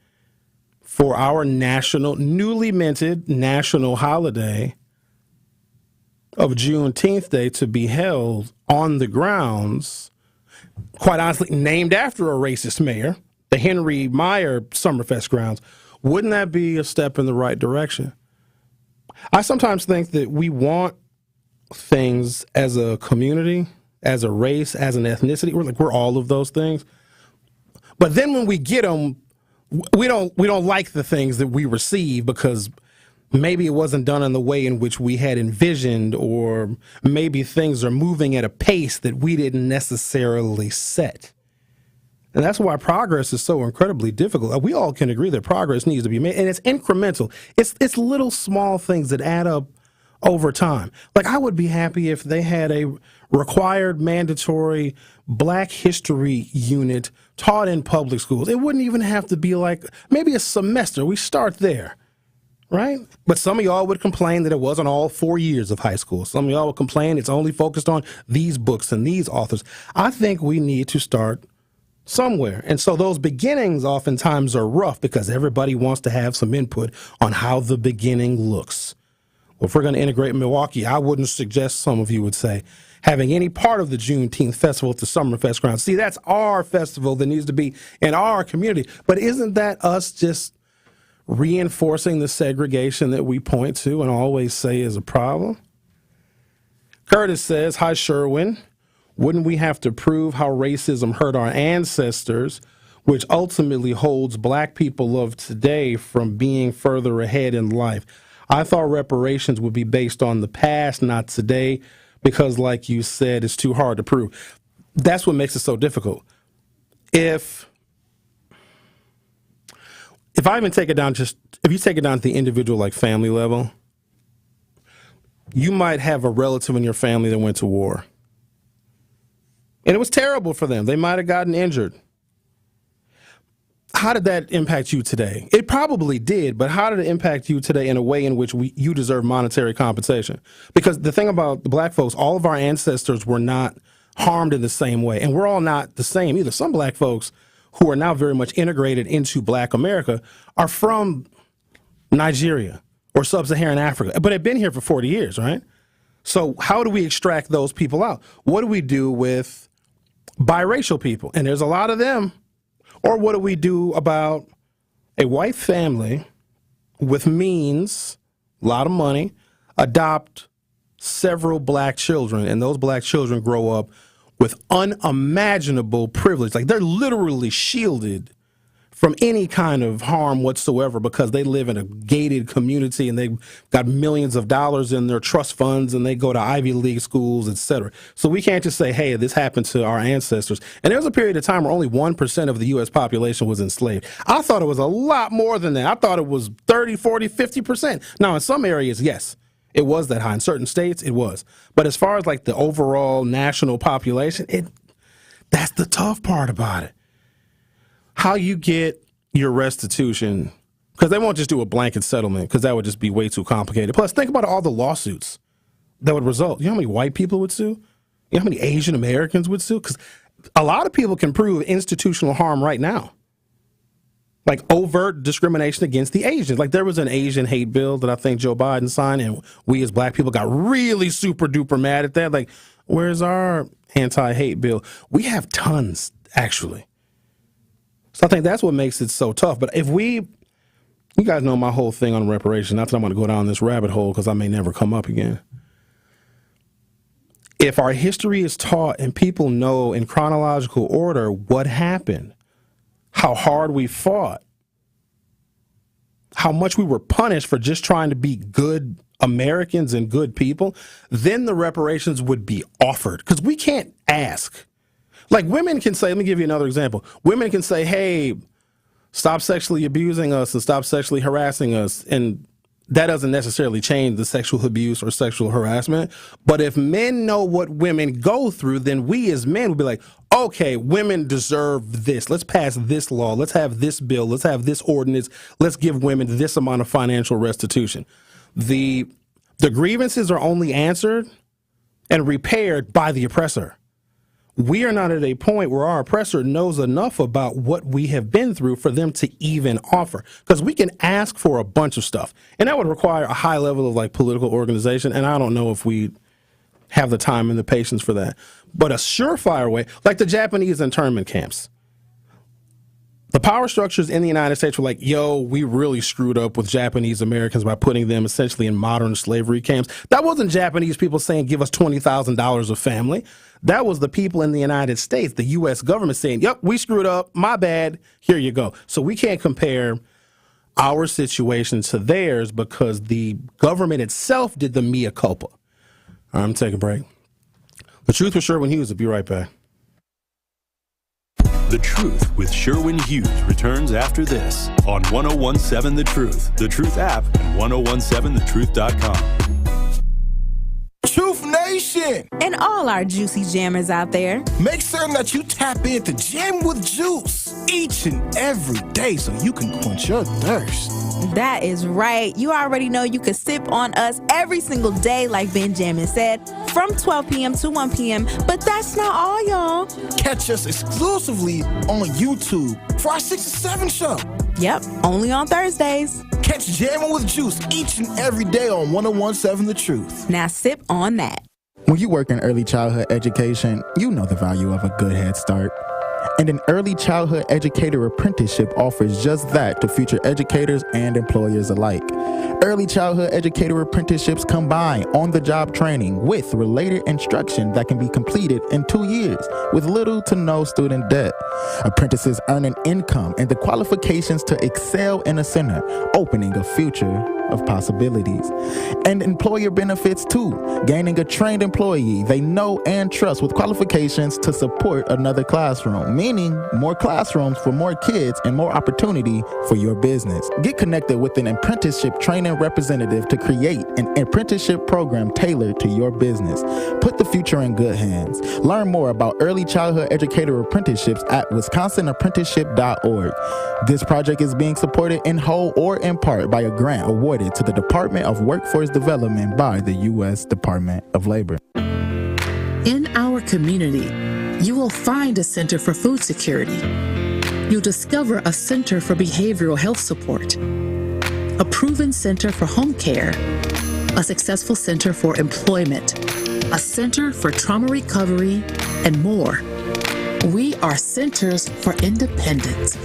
for our newly minted national holiday of Juneteenth Day to be held on the grounds, quite honestly, named after a racist mayor, the Henry Meyer Summerfest grounds? Wouldn't that be a step in the right direction? I sometimes think that we want things as a community, as a race, as an ethnicity. We're all of those things. But then when we get them, we don't like the things that we receive because maybe it wasn't done in the way in which we had envisioned, or maybe things are moving at a pace that we didn't necessarily set. And that's why progress is so incredibly difficult. We all can agree that progress needs to be made, and it's incremental. It's little small things that add up over time. Like, I would be happy if they had a required mandatory Black History unit taught in public schools. It wouldn't even have to be like maybe a semester. We start there, right? But some of y'all would complain that it wasn't all 4 years of high school. Some of y'all would complain it's only focused on these books and these authors. I think we need to start somewhere. And so those beginnings oftentimes are rough because everybody wants to have some input on how the beginning looks. Well, if we're going to integrate Milwaukee, I wouldn't suggest, some of you would say, having any part of the Juneteenth festival at the Summerfest grounds. See, that's our festival that needs to be in our community. But isn't that us just reinforcing the segregation that we point to and always say is a problem? Curtis says, hi, Sherwin. Wouldn't we have to prove how racism hurt our ancestors, which ultimately holds Black people of today from being further ahead in life? I thought reparations would be based on the past, not today, because like you said, it's too hard to prove. That's what makes it so difficult. If if you take it down to the individual, like family level, you might have a relative in your family that went to war. And it was terrible for them. They might have gotten injured. How did that impact you today? It probably did, but how did it impact you today in a way in which you deserve monetary compensation? Because the thing about the black folks, all of our ancestors were not harmed in the same way. And we're all not the same either. Some black folks who are now very much integrated into black America are from Nigeria or sub-Saharan Africa, but have been here for 40 years, right? So how do we extract those people out? What do we do with biracial people? And there's a lot of them. Or what do we do about a white family with means, a lot of money, adopt several black children, and those black children grow up with unimaginable privilege? Like, they're literally shielded from any kind of harm whatsoever because they live in a gated community and they've got millions of dollars in their trust funds and they go to Ivy League schools, etc. So we can't just say, hey, this happened to our ancestors. And there was a period of time where only 1% of the U.S. population was enslaved. I thought it was a lot more than that. I thought it was 30, 40, 50%. Now, in some areas, yes, it was that high. In certain states, it was. But as far as like the overall national population, that's the tough part about it. How you get your restitution, because they won't just do a blanket settlement, because that would just be way too complicated. Plus, think about all the lawsuits that would result. You know how many white people would sue? You know how many Asian Americans would sue? Because a lot of people can prove institutional harm right now. Like overt discrimination against the Asians. Like there was an Asian hate bill that I think Joe Biden signed, and we as black people got really super duper mad at that. Like, where's our anti-hate bill? We have tons, actually. So I think that's what makes it so tough. But you guys know my whole thing on reparations. Not that I'm going to go down this rabbit hole because I may never come up again. If our history is taught and people know in chronological order what happened, how hard we fought, how much we were punished for just trying to be good Americans and good people, then the reparations would be offered. Because we can't ask. Like women can say, let me give you another example. Women can say, hey, stop sexually abusing us and stop sexually harassing us. And that doesn't necessarily change the sexual abuse or sexual harassment. But if men know what women go through, then we as men would be like, okay, women deserve this. Let's pass this law. Let's have this bill. Let's have this ordinance. Let's give women this amount of financial restitution. The grievances are only answered and repaired by the oppressor. We are not at a point where our oppressor knows enough about what we have been through for them to even offer. Because we can ask for a bunch of stuff, and that would require a high level of like political organization, and I don't know if we have the time and the patience for that. But a surefire way, like the Japanese internment camps. The power structures in the United States were like, yo, we really screwed up with Japanese Americans by putting them essentially in modern slavery camps. That wasn't Japanese people saying, give us $20,000 of family. That was the people in the United States, the U.S. government saying, yep, we screwed up. My bad. Here you go. So we can't compare our situation to theirs because the government itself did the mea culpa. All right, I'm going to take a break. The Truth with Sherwin Hughes will be right back. The Truth with Sherwin Hughes returns after this on 1017 The Truth, The Truth app, and 1017thetruth.com. Truth Nation! And all our juicy jammers out there. Make certain that you tap into Jam with Juice each and every day so you can quench your thirst. That is right. You already know you can sip on us every single day, like Benjamin said, from 12 p.m. to 1 p.m. But that's not all, y'all. Catch us exclusively on YouTube for our 6 to 7 show. Yep, only on Thursdays. Catch Jamming with Juice each and every day on 1017 The Truth. Now sip on that. When you work in early childhood education, you know the value of a good head start. And an early childhood educator apprenticeship offers just that to future educators and employers alike. Early childhood educator apprenticeships combine on-the-job training with related instruction that can be completed in 2 years with little to no student debt. Apprentices earn an income and the qualifications to excel in a center, opening a future of possibilities. And employer benefits too, gaining a trained employee they know and trust with qualifications to support another classroom, meaning more classrooms for more kids and more opportunity for your business. Get connected with an apprenticeship training representative to create an apprenticeship program tailored to your business. Put the future in good hands. Learn more about early childhood educator apprenticeships at wisconsinapprenticeship.org. This project is being supported in whole or in part by a grant awarded to the Department of Workforce Development by the U.S. Department of Labor. In our community, you will find a Center for Food Security. You'll discover a Center for Behavioral Health Support, a proven Center for Home Care, a successful Center for Employment, a Center for Trauma Recovery, and more. We are Centers for Independence.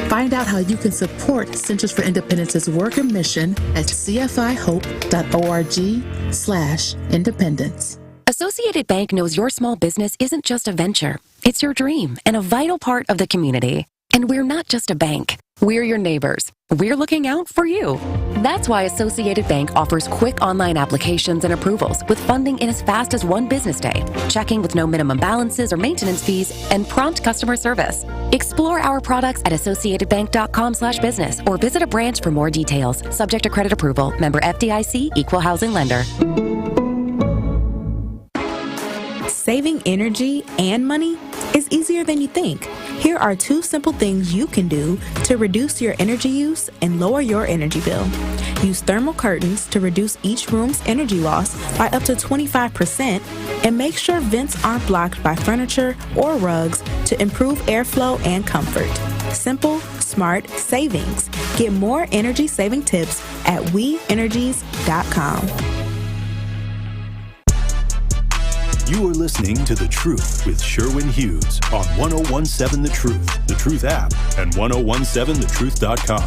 Find out how you can support Centers for Independence's work and mission at cfihope.org/independence. Associated Bank knows your small business isn't just a venture. It's your dream and a vital part of the community. And we're not just a bank. We're your neighbors. We're looking out for you. That's why Associated Bank offers quick online applications and approvals with funding in as fast as 1 business day, checking with no minimum balances or maintenance fees, and prompt customer service. Explore our products at associatedbank.com/business or visit a branch for more details. Subject to credit approval. Member FDIC, Equal Housing Lender. Saving energy and money is easier than you think. Here are 2 simple things you can do to reduce your energy use and lower your energy bill. Use thermal curtains to reduce each room's energy loss by up to 25%, and make sure vents aren't blocked by furniture or rugs to improve airflow and comfort. Simple, smart savings. Get more energy-saving tips at WeEnergies.com. You are listening to The Truth with Sherwin Hughes on 1017 The Truth, The Truth app, and 1017thetruth.com.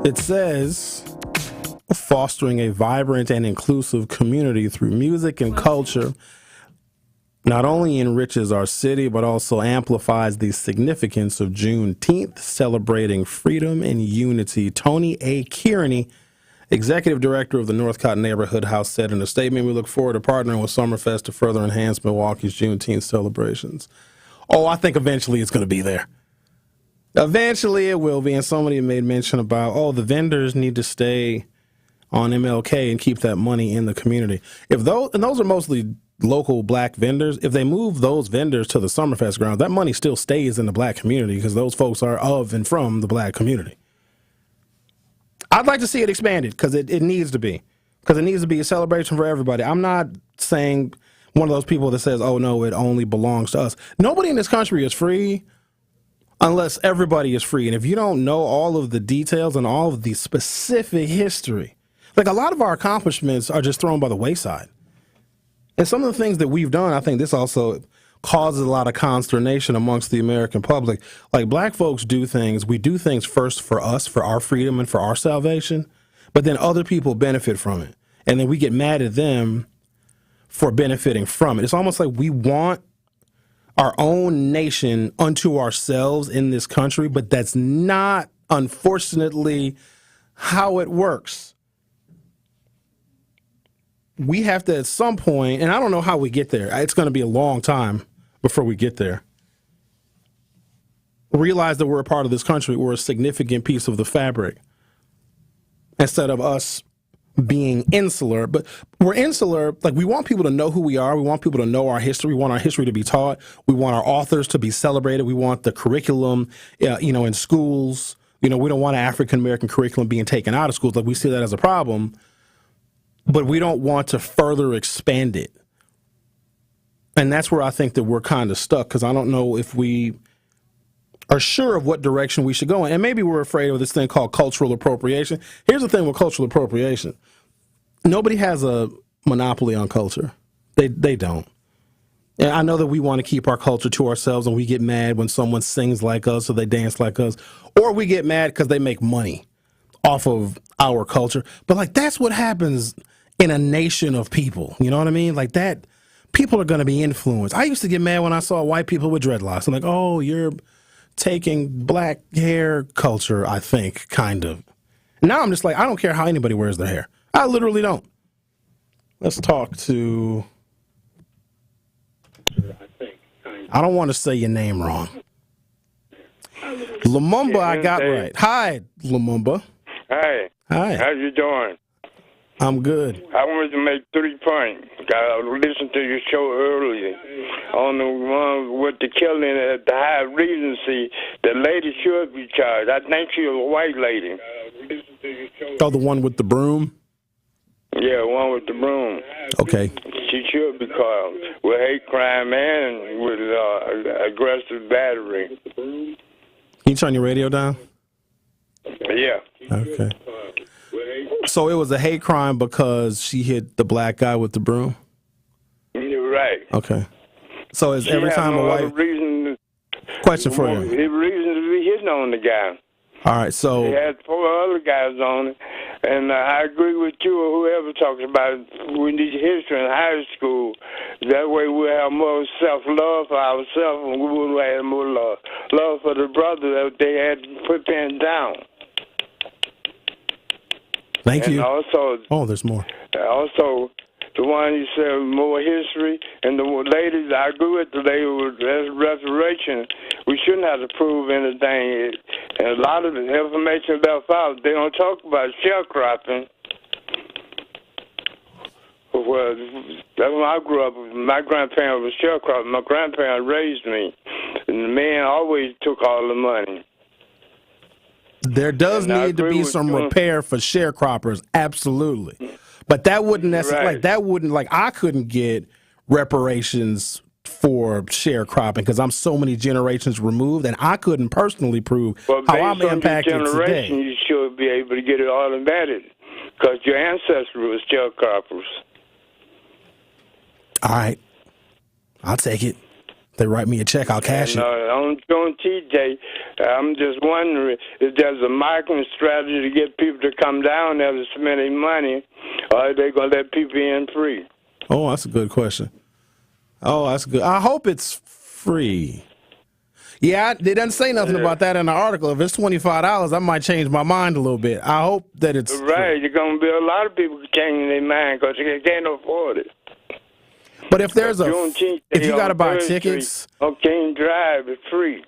It says, fostering a vibrant and inclusive community through music and culture not only enriches our city, but also amplifies the significance of Juneteenth, celebrating freedom and unity. Tony A. Kearney, Executive Director of the Northcott Neighborhood House, said in a statement, "We look forward to partnering with Summerfest to further enhance Milwaukee's Juneteenth celebrations." Oh, I think eventually it's going to be there. Eventually it will be. And somebody made mention about, the vendors need to stay on MLK and keep that money in the community. And those are mostly local black vendors. If they move those vendors to the Summerfest ground, that money still stays in the black community because those folks are of and from the black community. I'd like to see it expanded because it needs to be. Because it needs to be a celebration for everybody. I'm not saying one of those people that says, oh, no, it only belongs to us. Nobody in this country is free unless everybody is free. And if you don't know all of the details and all of the specific history, like a lot of our accomplishments are just thrown by the wayside. And some of the things that we've done, I think this also causes a lot of consternation amongst the American public. Like black folks do things, we do things first for us, for our freedom and for our salvation, but then other people benefit from it. And then we get mad at them for benefiting from it. It's almost like we want our own nation unto ourselves in this country, but that's not, unfortunately, how it works. We have to, at some point, and I don't know how we get there. It's going to be a long time before we get there. Realize that we're a part of this country. We're a significant piece of the fabric. Instead of us being insular, but we're insular. Like we want people to know who we are. We want people to know our history. We want our history to be taught. We want our authors to be celebrated. We want the curriculum, in schools. We don't want an African-American curriculum being taken out of schools. Like we see that as a problem. But we don't want to further expand it. And that's where I think that we're kind of stuck, because I don't know if we are sure of what direction we should go in. And maybe we're afraid of this thing called cultural appropriation. Here's the thing with cultural appropriation. Nobody has a monopoly on culture. They don't. And I know that we want to keep our culture to ourselves, and we get mad when someone sings like us or they dance like us, or we get mad because they make money off of our culture. But like, that's what happens in a nation of people. You know what I mean? Like that, people are going to be influenced. I used to get mad when I saw white people with dreadlocks. I'm like, oh, you're taking black hair culture, I think, kind of. Now I'm just like, I don't care how anybody wears their hair. I literally don't. Let's talk to... I don't want to say your name wrong. Lumumba, I got right. Hi, Lumumba. Hi. Hi. How you doing? I'm good. I wanted to make 3 points. I listened to your show earlier on the one with the killing at the High Regency. The lady should be charged. I think she was a white lady. Oh, the one with the broom? Yeah, one with the broom. Okay. She should be called with hate crime and with aggressive battery. Can you turn your radio down? Yeah. Okay. So it was a hate crime because she hit the black guy with the broom? You're right. Okay. So is every time a white... reason Question for you. The reason to be hitting on the guy. All right, so... He had 4 other guys on it. And I agree with you or whoever talks about it. We need history in high school. That way we'll have more self-love for ourselves, and we will have more love for the brother that they had put pinned down. Thank you. Also, there's more. Also, the one you said, more history, and the ladies, I agree with the lady with restoration. We shouldn't have to prove anything. And a lot of the information left out, they don't talk about sharecropping. Well, that's when I grew up. My grandparents was sharecropping. My grandparents raised me. And the man always took all the money. There does need to be some repair for sharecroppers, absolutely. But that wouldn't necessarily, I couldn't get reparations for sharecropping because I'm so many generations removed, and I couldn't personally prove how I'm impacted today. You should be able to get it automatic because your ancestors were sharecroppers. All right. I'll take it. They write me a check, I'll cash it. On TJ, I'm just wondering if there's a marketing strategy to get people to come down there to spend their money, or are they going to let people in free? Oh, that's a good question. Oh, that's good. I hope it's free. Yeah, they doesn't say nothing about that in the article. If it's $25, I might change my mind a little bit. I hope that it's right. There's going to be a lot of people changing their mind because they can't afford it. But if there's if you got to buy tickets, on King Drive, it's free.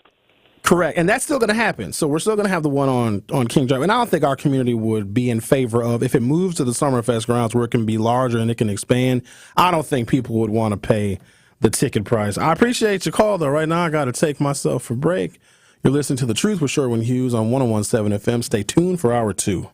Correct, and that's still going to happen. So we're still going to have the one on King Drive, and I don't think our community would be in favor of if it moves to the Summerfest grounds where it can be larger and it can expand. I don't think people would want to pay the ticket price. I appreciate your call, though. Right now, I got to take myself for a break. You're listening to The Truth with Sherwin Hughes on 101.7 FM. Stay tuned for Hour 2.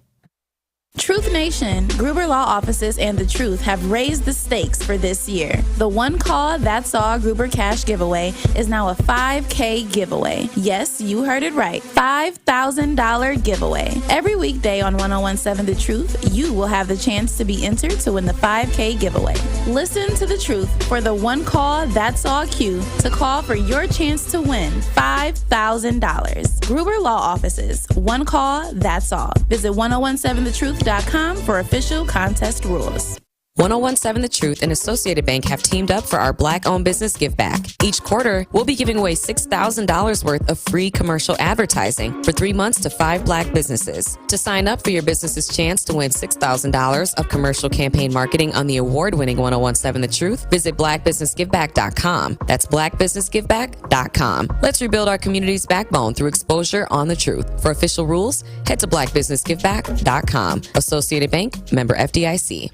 Truth Nation, Gruber Law Offices and The Truth have raised the stakes for this year. The One Call That's All Gruber Cash giveaway is now a $5K giveaway. Yes, you heard it right. $5,000 giveaway. Every weekday on 101.7 The Truth, you will have the chance to be entered to win the $5K giveaway. Listen to The Truth for the One Call That's All cue to call for your chance to win $5,000. Gruber Law Offices, One Call That's All. Visit 1017thetruth.com for official contest rules. 1017 The Truth and Associated Bank have teamed up for our Black-owned business give back. Each quarter, we'll be giving away $6,000 worth of free commercial advertising for 3 months to 5 Black businesses. To sign up for your business's chance to win $6,000 of commercial campaign marketing on the award-winning 1017 The Truth, visit blackbusinessgiveback.com. That's blackbusinessgiveback.com. Let's rebuild our community's backbone through exposure on the truth. For official rules, head to blackbusinessgiveback.com. Associated Bank, member FDIC.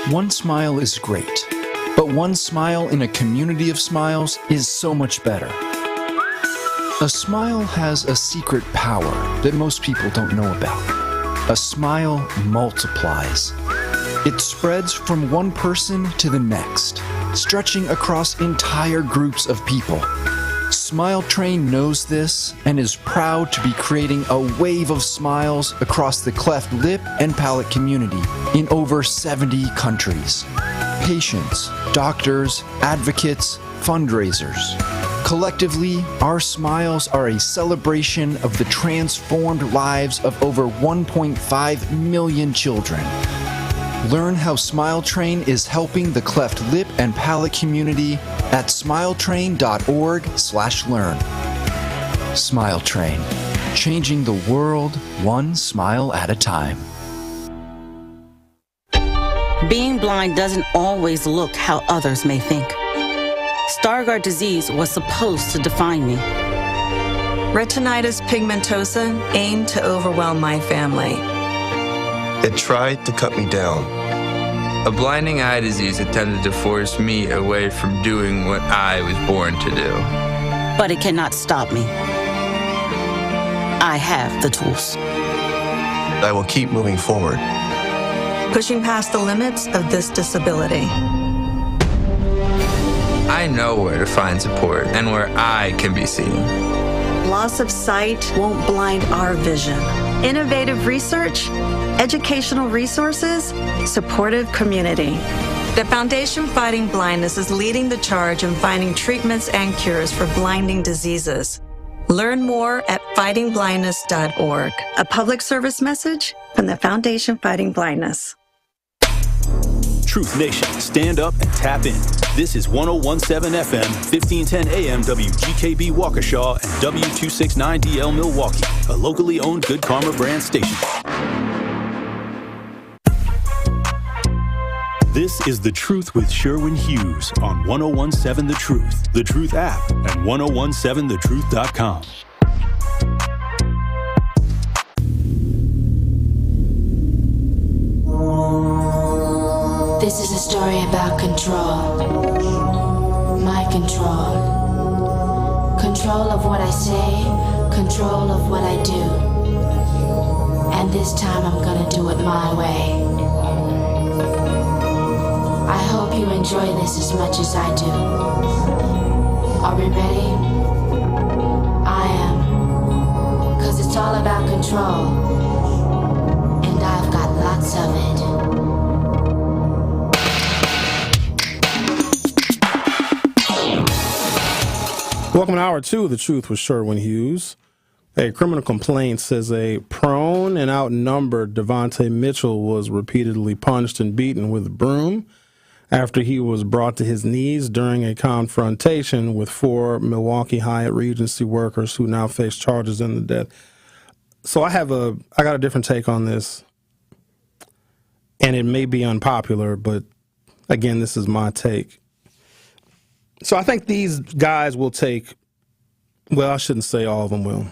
One smile is great, but one smile in a community of smiles is so much better. A smile has a secret power that most people don't know about. A smile multiplies. It spreads from one person to the next, stretching across entire groups of people. Smile Train knows this and is proud to be creating a wave of smiles across the cleft lip and palate community in over 70 countries. Patients, doctors, advocates, fundraisers. Collectively, our smiles are a celebration of the transformed lives of over 1.5 million children. Learn how Smile Train is helping the cleft lip and palate community at smiletrain.org/learn. Smile Train, changing the world one smile at a time. Being blind doesn't always look how others may think. Stargardt disease was supposed to define me. Retinitis pigmentosa aimed to overwhelm my family. It tried to cut me down. A blinding eye disease attempted to force me away from doing what I was born to do. But it cannot stop me. I have the tools. I will keep moving forward. Pushing past the limits of this disability. I know where to find support and where I can be seen. Loss of sight won't blind our vision. Innovative research, educational resources, supportive community. The Foundation Fighting Blindness is leading the charge in finding treatments and cures for blinding diseases. Learn more at fightingblindness.org. A public service message from the Foundation Fighting Blindness. Truth Nation, stand up and tap in. This is 101.7 FM, 1510 AM WGKB Waukesha and W269DL Milwaukee, a locally owned Good Karma brand station. This is The Truth with Sherwin Hughes on 101.7 The Truth app, and 1017thetruth.com. This is a story about control. My control. Control of what I say, control of what I do. And this time I'm gonna do it my way. I hope you enjoy this as much as I do. Are we ready? I am. 'Cause it's all about control. And I've got lots of it. Welcome to Hour 2 of The Truth with Sherwin Hughes. A criminal complaint says a prone and outnumbered Devontae Mitchell was repeatedly punched and beaten with a broom after he was brought to his knees during a confrontation with 4 Milwaukee Hyatt Regency workers who now face charges in the death. So I got a different take on this, and it may be unpopular, but again, this is my take. So I think these guys will take, well, I shouldn't say all of them will.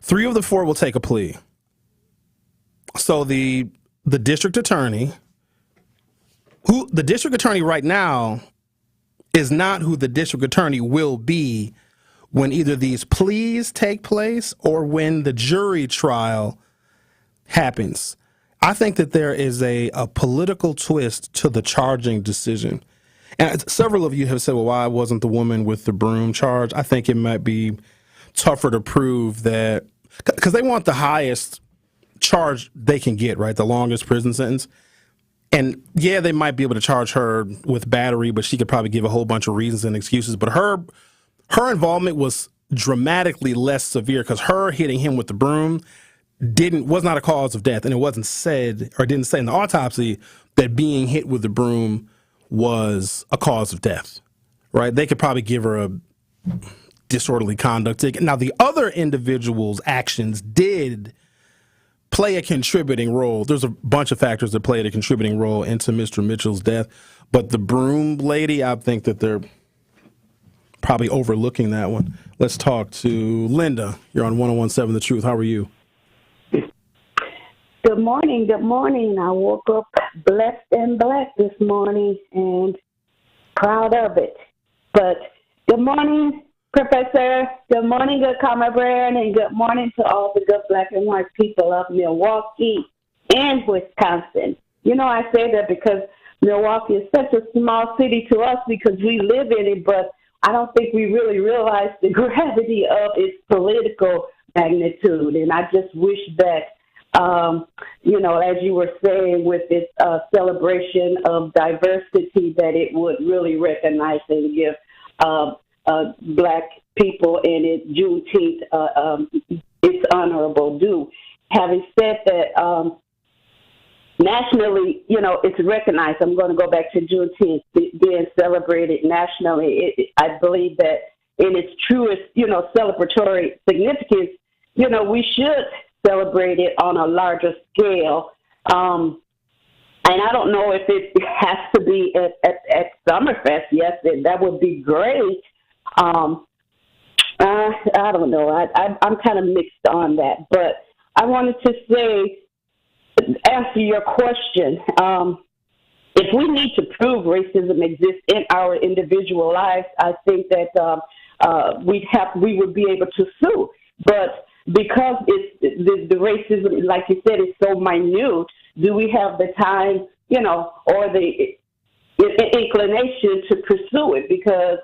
3 of the 4 will take a plea. So the district attorney, who the district attorney right now is not who the district attorney will be when either these pleas take place or when the jury trial happens. I think that there is a political twist to the charging decision. And several of you have said, well, why wasn't the woman with the broom charged? I think it might be tougher to prove that, because they want the highest charge they can get, right? The longest prison sentence. And yeah, they might be able to charge her with battery, but she could probably give a whole bunch of reasons and excuses. But her involvement was dramatically less severe, because her hitting him with the broom was not a cause of death, and it wasn't said, or didn't say in the autopsy, that being hit with the broom was a cause of death, right? They could probably give her a disorderly conduct ticket. Now, the other individual's actions did play a contributing role. There's a bunch of factors that played a contributing role into Mr. Mitchell's death, but the broom lady, I think that they're probably overlooking that one. Let's talk to Linda. You're on 101.7 The Truth. How are you? Good morning. Good morning. I woke up blessed and black this morning and proud of it. But good morning, Professor. Good morning, Good Karma Brand, and good morning to all the good black and white people of Milwaukee and Wisconsin. You know, I say that because Milwaukee is such a small city to us because we live in it, but I don't think we really realize the gravity of its political magnitude. And I just wish that, as you were saying, with this celebration of diversity, that it would really recognize and give Black people in it Juneteenth its honorable due. Having said that, nationally, it's recognized. I'm going to go back to Juneteenth being celebrated nationally. I believe that in its truest, celebratory significance, we should celebrate it on a larger scale. And I don't know if it has to be at Summerfest. Yes, that would be great. I don't know. I'm kind of mixed on that. But I wanted to say, answer your question. If we need to prove racism exists in our individual lives, I think that we would be able to sue. But because it's the racism, like you said, is so minute, do we have the time, or the inclination to pursue it? Because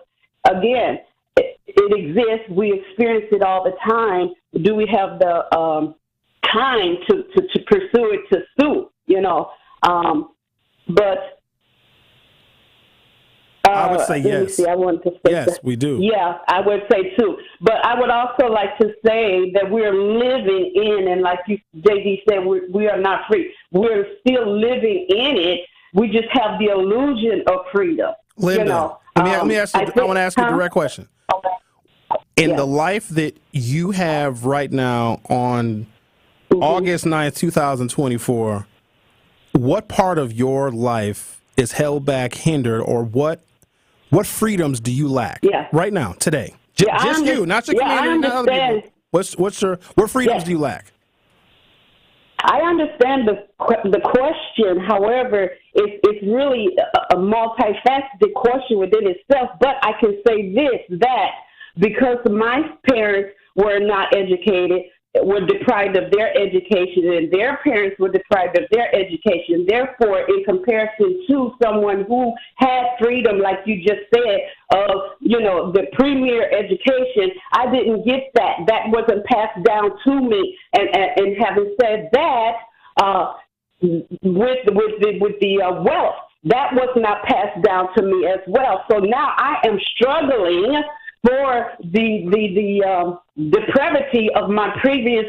again, it exists. We experience it all the time. Do we have the time to pursue it, to sue? But I would say yes. I wanted to say yes, we do. Yeah, I would say too. But I would also like to say that we're living in, and like JD said, we are not free. We're still living in it. We just have the illusion of freedom. Linda, let me ask you. I want to ask you a direct question. In the life that you have right now on August 9th, 2024, what part of your life is held back, hindered, or what freedoms do you lack right now, today? Just you, not your community, not other people. What freedoms do you lack? I understand the question. However, it's really a multifaceted question within itself. But I can say that because my parents were not educated, were deprived of their education, and their parents were deprived of their education. Therefore, in comparison to someone who had freedom, like you just said, of, the premier education, I didn't get that. That wasn't passed down to me. And having said that, with the wealth, that was not passed down to me as well. So now I am struggling for the depravity of my previous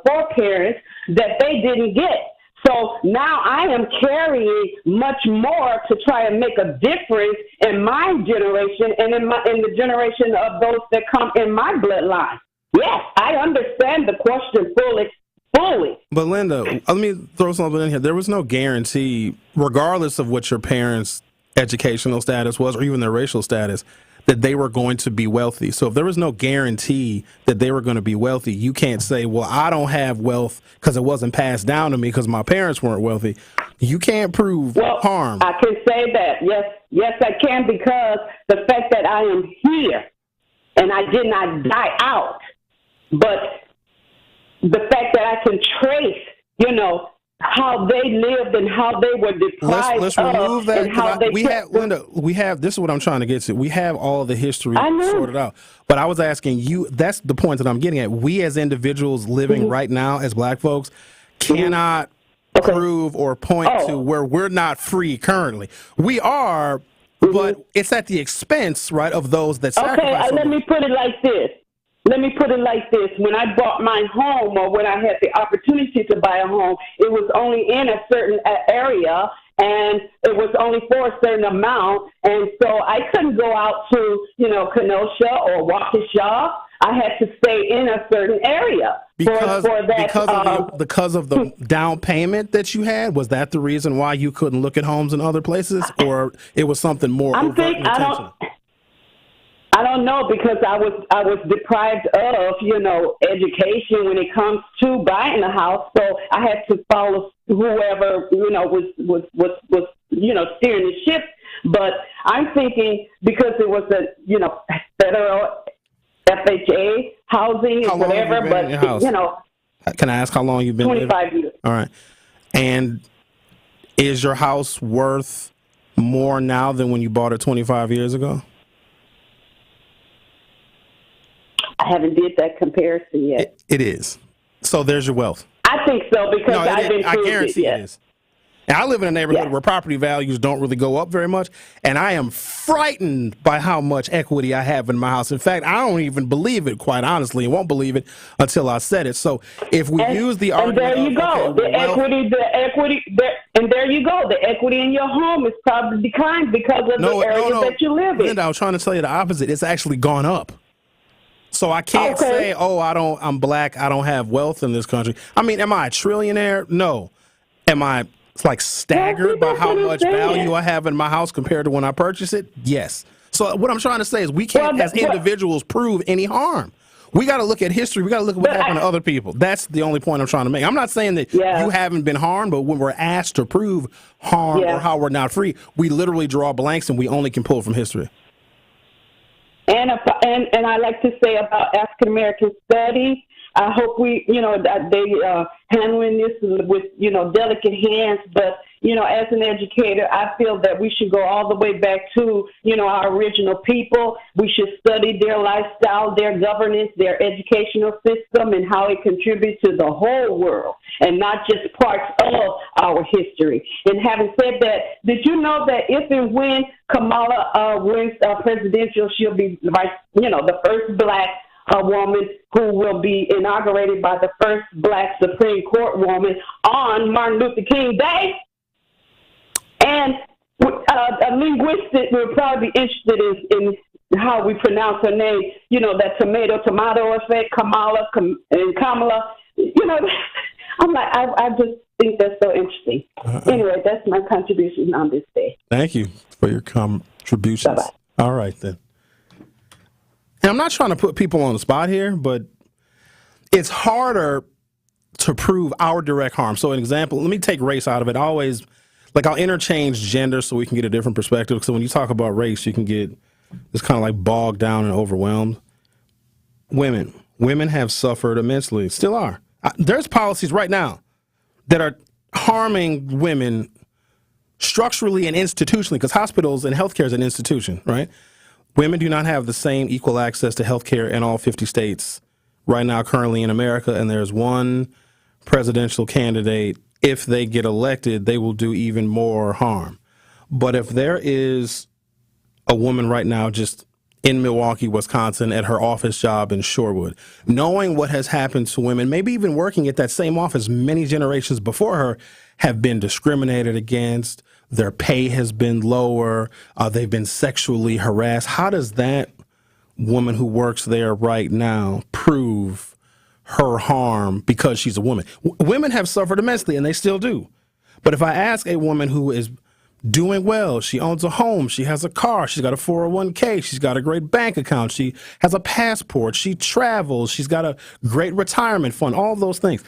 foreparents that they didn't get. So now I am carrying much more to try and make a difference in my generation and in the generation of those that come in my bloodline. Yes, I understand the question fully. But Linda, let me throw something in here. There was no guarantee, regardless of what your parents' educational status was or even their racial status, that they were going to be wealthy. So if there was no guarantee that they were going to be wealthy, you can't say, well, I don't have wealth because it wasn't passed down to me because my parents weren't wealthy. You can't prove harm. I can say that. Yes, I can, because the fact that I am here and I did not die out, but the fact that I can trace, how they lived and how they were deprived let's remove that. And how they Linda, this is what I'm trying to get to. We have all the history sorted out. But I was asking you, that's the point that I'm getting at. We as individuals living right now as Black folks cannot prove or point to where we're not free currently. We are, but it's at the expense, right, of those that sacrifice. Okay, let me put it like this. When I bought my home, or when I had the opportunity to buy a home, it was only in a certain area, and it was only for a certain amount. And so I couldn't go out to, Kenosha or Waukesha. I had to stay in a certain area. Because of the down payment that you had. Was that the reason why you couldn't look at homes in other places, or it was something more? I don't know, because I was deprived of, education when it comes to buying a house. So I had to follow whoever, was steering the ship. But I'm thinking, because it was a, federal FHA housing and whatever, but, Can I ask how long you've been 25 years. All right. And Is your house worth more now than when you bought it 25 years ago? I haven't did that comparison yet. It is. So there's your wealth. I think so because I've been I guarantee it is. And I live in a neighborhood where property values don't really go up very much, and I am frightened by how much equity I have in my house. In fact, I don't even believe it, quite honestly, and won't believe it until I said it. So if we use the argument, and there you go, the equity, and there you go, the equity in your home is probably declined because of the area that you live in. Linda, I was trying to tell you the opposite. It's actually gone up. So I can't say, I'm black, I don't have wealth in this country. I mean, am I a trillionaire? No. Am I staggered by how much value I have in my house compared to when I purchased it? Yes. So what I'm trying to say is we can't, as individuals, prove any harm. We got to look at history. We got to look at what happened to other people. That's the only point I'm trying to make. I'm not saying that you haven't been harmed, but when we're asked to prove harm or how we're not free, we literally draw blanks and we only can pull from history. And I like to say about African American studies, I hope that they handling this with, delicate hands. But, as an educator, I feel that we should go all the way back to, our original people. We should study their lifestyle, their governance, their educational system, and how it contributes to the whole world and not just parts of our history. And having said that, did you know that if and when Kamala wins presidential, she'll be the first black woman who will be inaugurated by the first black Supreme Court woman on Martin Luther King Day? And a linguistic will probably be interested in how we pronounce her name, that tomato effect, Kamala, and Kamala. I'm like, I just think that's so interesting. Anyway, that's my contribution on this day. Thank you for your contributions. Bye-bye. All right, then. And I'm not trying to put people on the spot here, but it's harder to prove our direct harm. So an example, let me take race out of it. I'll interchange gender so we can get a different perspective. So when you talk about race, you can get just kind of like bogged down and overwhelmed. Women have suffered immensely, still are. There's policies right now that are harming women structurally and institutionally, because hospitals and healthcare is an institution, right? Women do not have the same equal access to health care in all 50 states right now currently in America, and there's one presidential candidate. If they get elected, they will do even more harm. But if there is a woman right now just in Milwaukee, Wisconsin, at her office job in Shorewood, knowing what has happened to women, maybe even working at that same office many generations before her, have been discriminated against, their pay has been lower, they've been sexually harassed. How does that woman who works there right now prove her harm because she's a woman? Women have suffered immensely, and they still do. But if I ask a woman who is doing well, she owns a home, she has a car, she's got a 401k, she's got a great bank account, she has a passport, she travels, she's got a great retirement fund, all those things.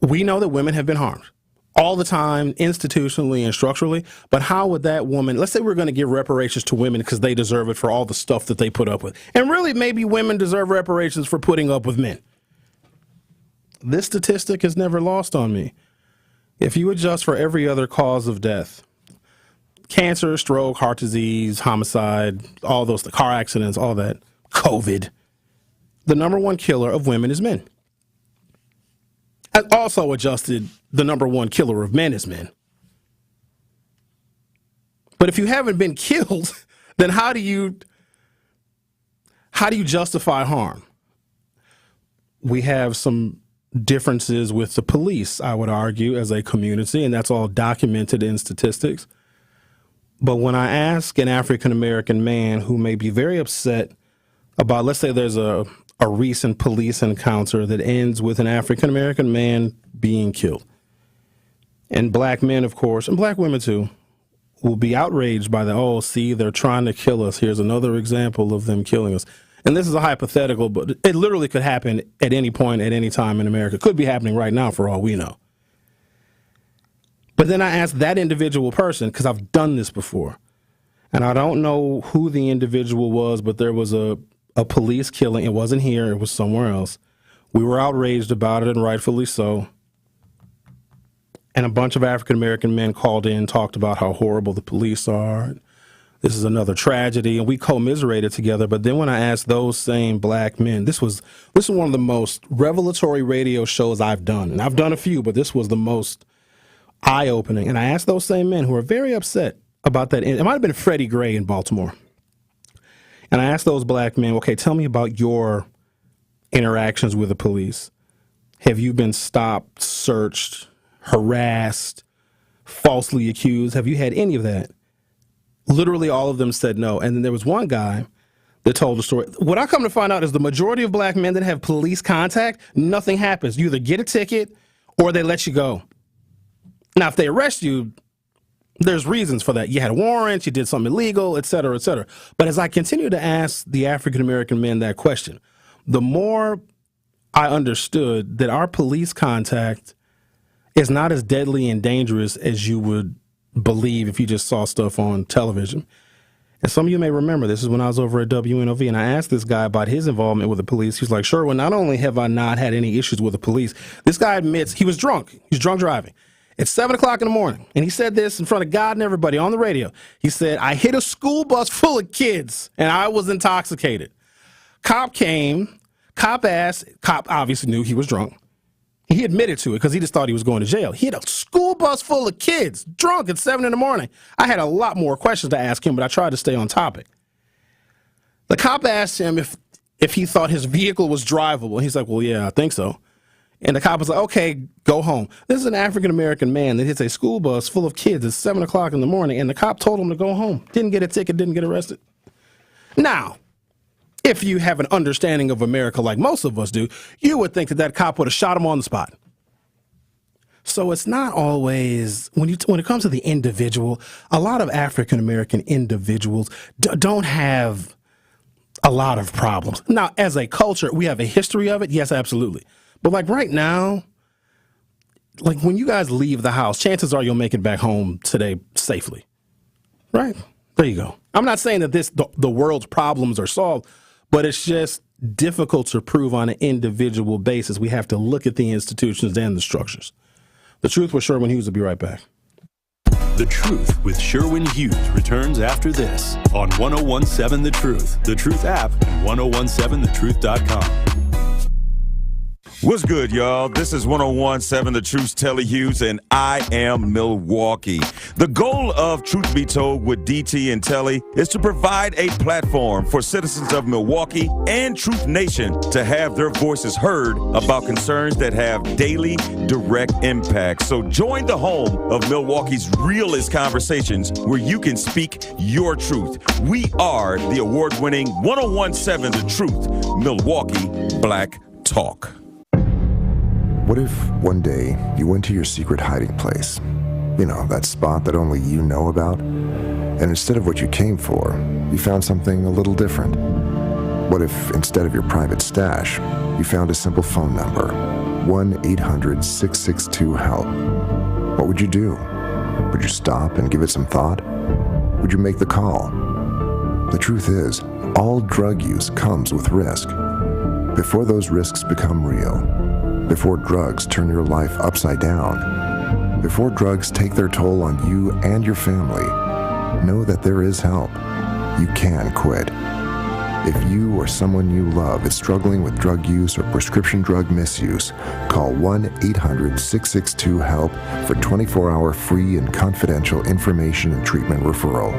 We know that women have been harmed all the time, institutionally and structurally. But how would that woman, let's say we're going to give reparations to women because they deserve it for all the stuff that they put up with. And really, maybe women deserve reparations for putting up with men. This statistic is never lost on me. If you adjust for every other cause of death, cancer, stroke, heart disease, homicide, all those, car accidents, all that, COVID, the number one killer of women is men. I also adjusted the number one killer of men is men. But if you haven't been killed, then how do you justify harm? We have some differences with the police, I would argue, as a community, and that's all documented in statistics. But when I ask an African-American man who may be very upset about, let's say there's a recent police encounter that ends with an African-American man being killed. And black men, of course, and black women too, will be outraged by see, they're trying to kill us. Here's another example of them killing us. And this is a hypothetical, but it literally could happen at any point, at any time in America. It could be happening right now for all we know. But then I ask that individual person, because I've done this before, and I don't know who the individual was, but there was a police killing. It wasn't here. It was somewhere else. We were outraged about it, and rightfully so. and a bunch of African-American men called in, talked about how horrible the police are. This is another tragedy, and we commiserated together. But then when I asked those same black men, this was one of the most revelatory radio shows I've done. And I've done a few, but this was the most eye-opening. And I asked those same men who were very upset about that. It might have been Freddie Gray in Baltimore. And I asked those black men, okay, tell me about your interactions with the police. Have you been stopped, searched, harassed, falsely accused? Have you had any of that? Literally all of them said no. And then there was one guy that told the story. What I come to find out is the majority of black men that have police contact, nothing happens. You either get a ticket or they let you go. Now, if they arrest you, there's reasons for that. You had a warrant, you did something illegal, et cetera, et cetera. But as I continue to ask the African-American men that question, the more I understood that our police contact is not as deadly and dangerous as you would believe if you just saw stuff on television. And some of you may remember, this is when I was over at WNOV, and I asked this guy about his involvement with the police. He's like, Sherwin, not only have I not had any issues with the police, this guy admits he was drunk. He was drunk driving. It's 7 o'clock in the morning, and he said this in front of God and everybody on the radio. He said, I hit a school bus full of kids, and I was intoxicated. Cop came, cop obviously knew he was drunk. He admitted to it because he just thought he was going to jail. He had a school bus full of kids, drunk at 7 in the morning. I had a lot more questions to ask him, but I tried to stay on topic. The cop asked him if he thought his vehicle was drivable. He's like, well, yeah, I think so. And the cop was like, okay, go home. This is an African-American man that hits a school bus full of kids at 7 o'clock in the morning, and the cop told him to go home. Didn't get a ticket, didn't get arrested. Now, if you have an understanding of America like most of us do, you would think that cop would have shot him on the spot. So it's not always, when it comes to the individual, a lot of African-American individuals don't have a lot of problems. Now, as a culture, we have a history of it. Yes, absolutely. But like right now, like when you guys leave the house, chances are you'll make it back home today safely. Right? There you go. I'm not saying that the world's problems are solved, but it's just difficult to prove on an individual basis. We have to look at the institutions and the structures. The Truth with Sherwin Hughes will be right back. The Truth with Sherwin Hughes returns after this on 1017 The Truth, The Truth app, and 1017thetruth.com. What's good, y'all? This is 1017 The Truth's Telly Hughes, and I am Milwaukee. The goal of Truth Be Told with DT and Telly is to provide a platform for citizens of Milwaukee and Truth Nation to have their voices heard about concerns that have daily, direct impact. So join the home of Milwaukee's realest conversations where you can speak your truth. We are the award-winning 1017 The Truth, Milwaukee Black Talk. What if one day you went to your secret hiding place? You know, that spot that only you know about? And instead of what you came for, you found something a little different. What if instead of your private stash, you found a simple phone number, 1-800-662-HELP? What would you do? Would you stop and give it some thought? Would you make the call? The truth is, all drug use comes with risk. Before those risks become real, before drugs turn your life upside down, before drugs take their toll on you and your family, know that there is help. You can quit. If you or someone you love is struggling with drug use or prescription drug misuse, call 1-800-662-HELP for 24-hour free and confidential information and treatment referral,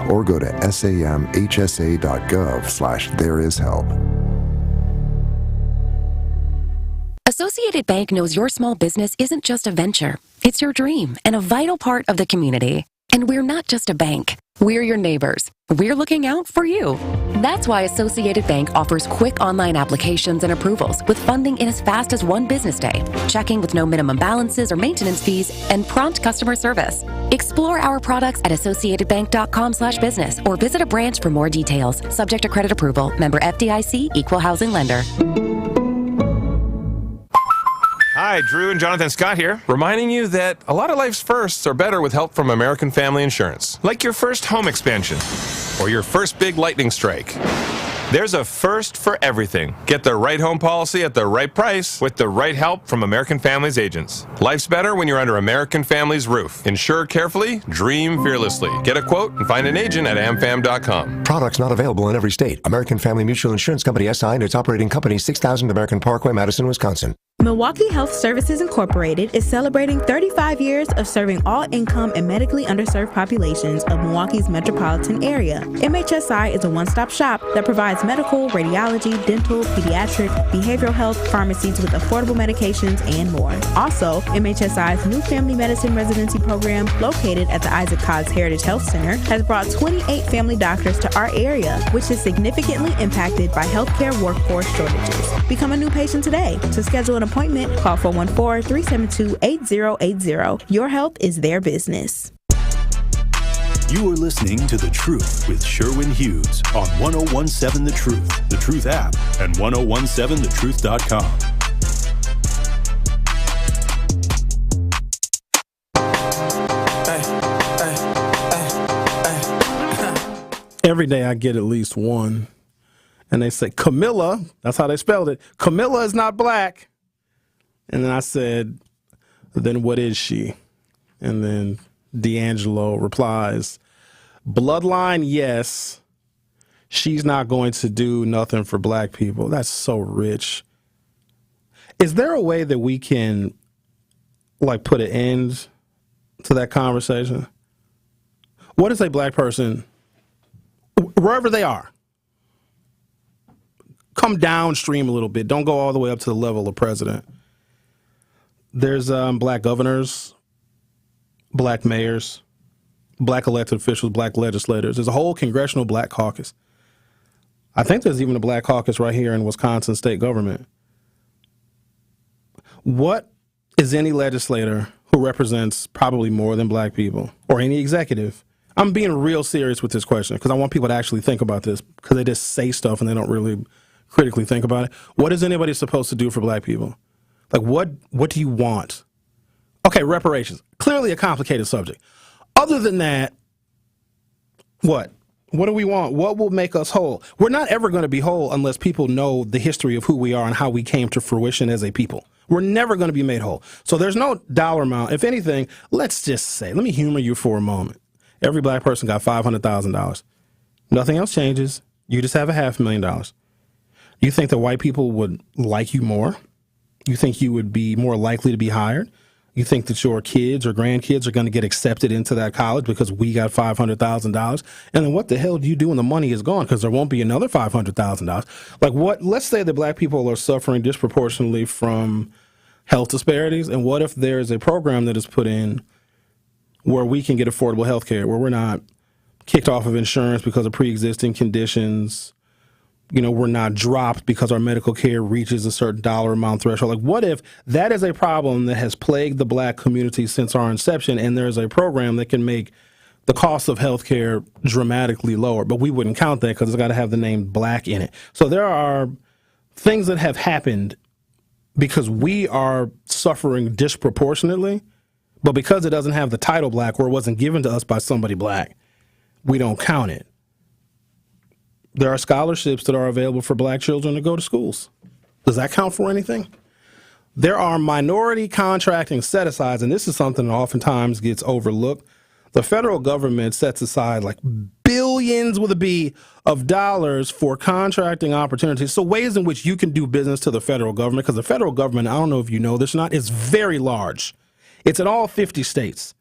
or go to samhsa.gov/thereishelp. Associated Bank knows your small business isn't just a venture. It's your dream and a vital part of the community. And we're not just a bank. We're your neighbors. We're looking out for you. That's why Associated Bank offers quick online applications and approvals with funding in as fast as one business day, checking with no minimum balances or maintenance fees, and prompt customer service. Explore our products at associatedbank.com/business or visit a branch for more details. Subject to credit approval. Member FDIC, Equal Housing Lender. Hi, Drew and Jonathan Scott here, reminding you that a lot of life's firsts are better with help from American Family Insurance. Like your first home expansion, or your first big lightning strike, There's a first for everything. Get the right home policy at the right price with the right help from American Families agents. Life's better when you're under American Families roof. Insure carefully, dream fearlessly. Get a quote and find an agent at amfam.com. Products not available in every state. American Family Mutual Insurance Company SI and its operating company 6000 American Parkway, Madison, Wisconsin. Milwaukee Health Services Incorporated is celebrating 35 years of serving all income and medically underserved populations of Milwaukee's metropolitan area. MHSI is a one-stop shop that provides medical, radiology, dental, pediatric, behavioral health, pharmacies with affordable medications, and more. Also, MHSI's new family medicine residency program, located at the Isaac Cobbs Heritage Health Center, has brought 28 family doctors to our area, which is significantly impacted by healthcare workforce shortages. Become a new patient today. To schedule an appointment, call 414-372-8080. Your health is their business. You are listening to The Truth with Sherwin Hughes on 1017 The Truth, The Truth app, and 1017thetruth.com. Every day I get at least one. And they say, Camilla, that's how they spelled it. Camilla is not black. And then I said, then what is she? And then D'Angelo replies, bloodline, yes. She's not going to do nothing for black people. That's so rich. Is there a way that we can, like, put an end to that conversation? What is a black person, wherever they are, come downstream a little bit. Don't go all the way up to the level of president. There's black governors, black mayors, black elected officials, black legislators. There's a whole congressional black caucus. I think there's even a black caucus right here in Wisconsin state government. What is any legislator who represents probably more than black people, or any executive? I'm being real serious with this question because I want people to actually think about this, because they just say stuff and they don't really critically think about it. What is anybody supposed to do for black people? Like, what do you want? Okay, reparations. Clearly a complicated subject. Other than that, what? What do we want? What will make us whole? We're not ever going to be whole unless people know the history of who we are and how we came to fruition as a people. We're never going to be made whole. So there's no dollar amount. If anything, let's just say, let me humor you for a moment. Every black person got $500,000. Nothing else changes. You just have $500,000. You think that white people would like you more? You think you would be more likely to be hired? You think that your kids or grandkids are going to get accepted into that college because we got $500,000? And then what the hell do you do when the money is gone? Because there won't be another $500,000. Like, what? Let's say that black people are suffering disproportionately from health disparities. And what if there is a program that is put in where we can get affordable health care, where we're not kicked off of insurance because of pre-existing conditions? You know, we're not dropped because our medical care reaches a certain dollar amount threshold. Like, what if that is a problem that has plagued the black community since our inception, and there's a program that can make the cost of health care dramatically lower? But we wouldn't count that because it's got to have the name black in it. So there are things that have happened because we are suffering disproportionately, but because it doesn't have the title black, or it wasn't given to us by somebody black, we don't count it. There are scholarships that are available for black children to go to schools. Does that count for anything? There are minority contracting set-asides, and this is something that oftentimes gets overlooked. The federal government sets aside like billions with a B of dollars for contracting opportunities. So ways in which you can do business to the federal government, because the federal government, I don't know if you know this or not, is very large. It's in all 50 states.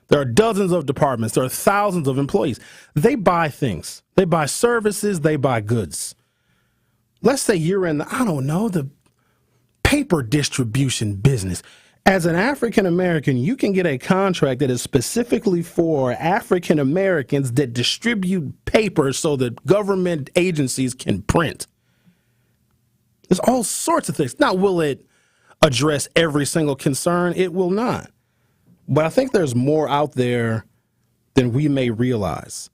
There are dozens of departments. There are thousands of employees. They buy things. They buy services. They buy goods. Let's say you're in the paper distribution business. As an African American, you can get a contract that is specifically for African Americans that distribute paper so that government agencies can print. There's all sorts of things. Now, will it address every single concern? It will not. But I think there's more out there than we may realize.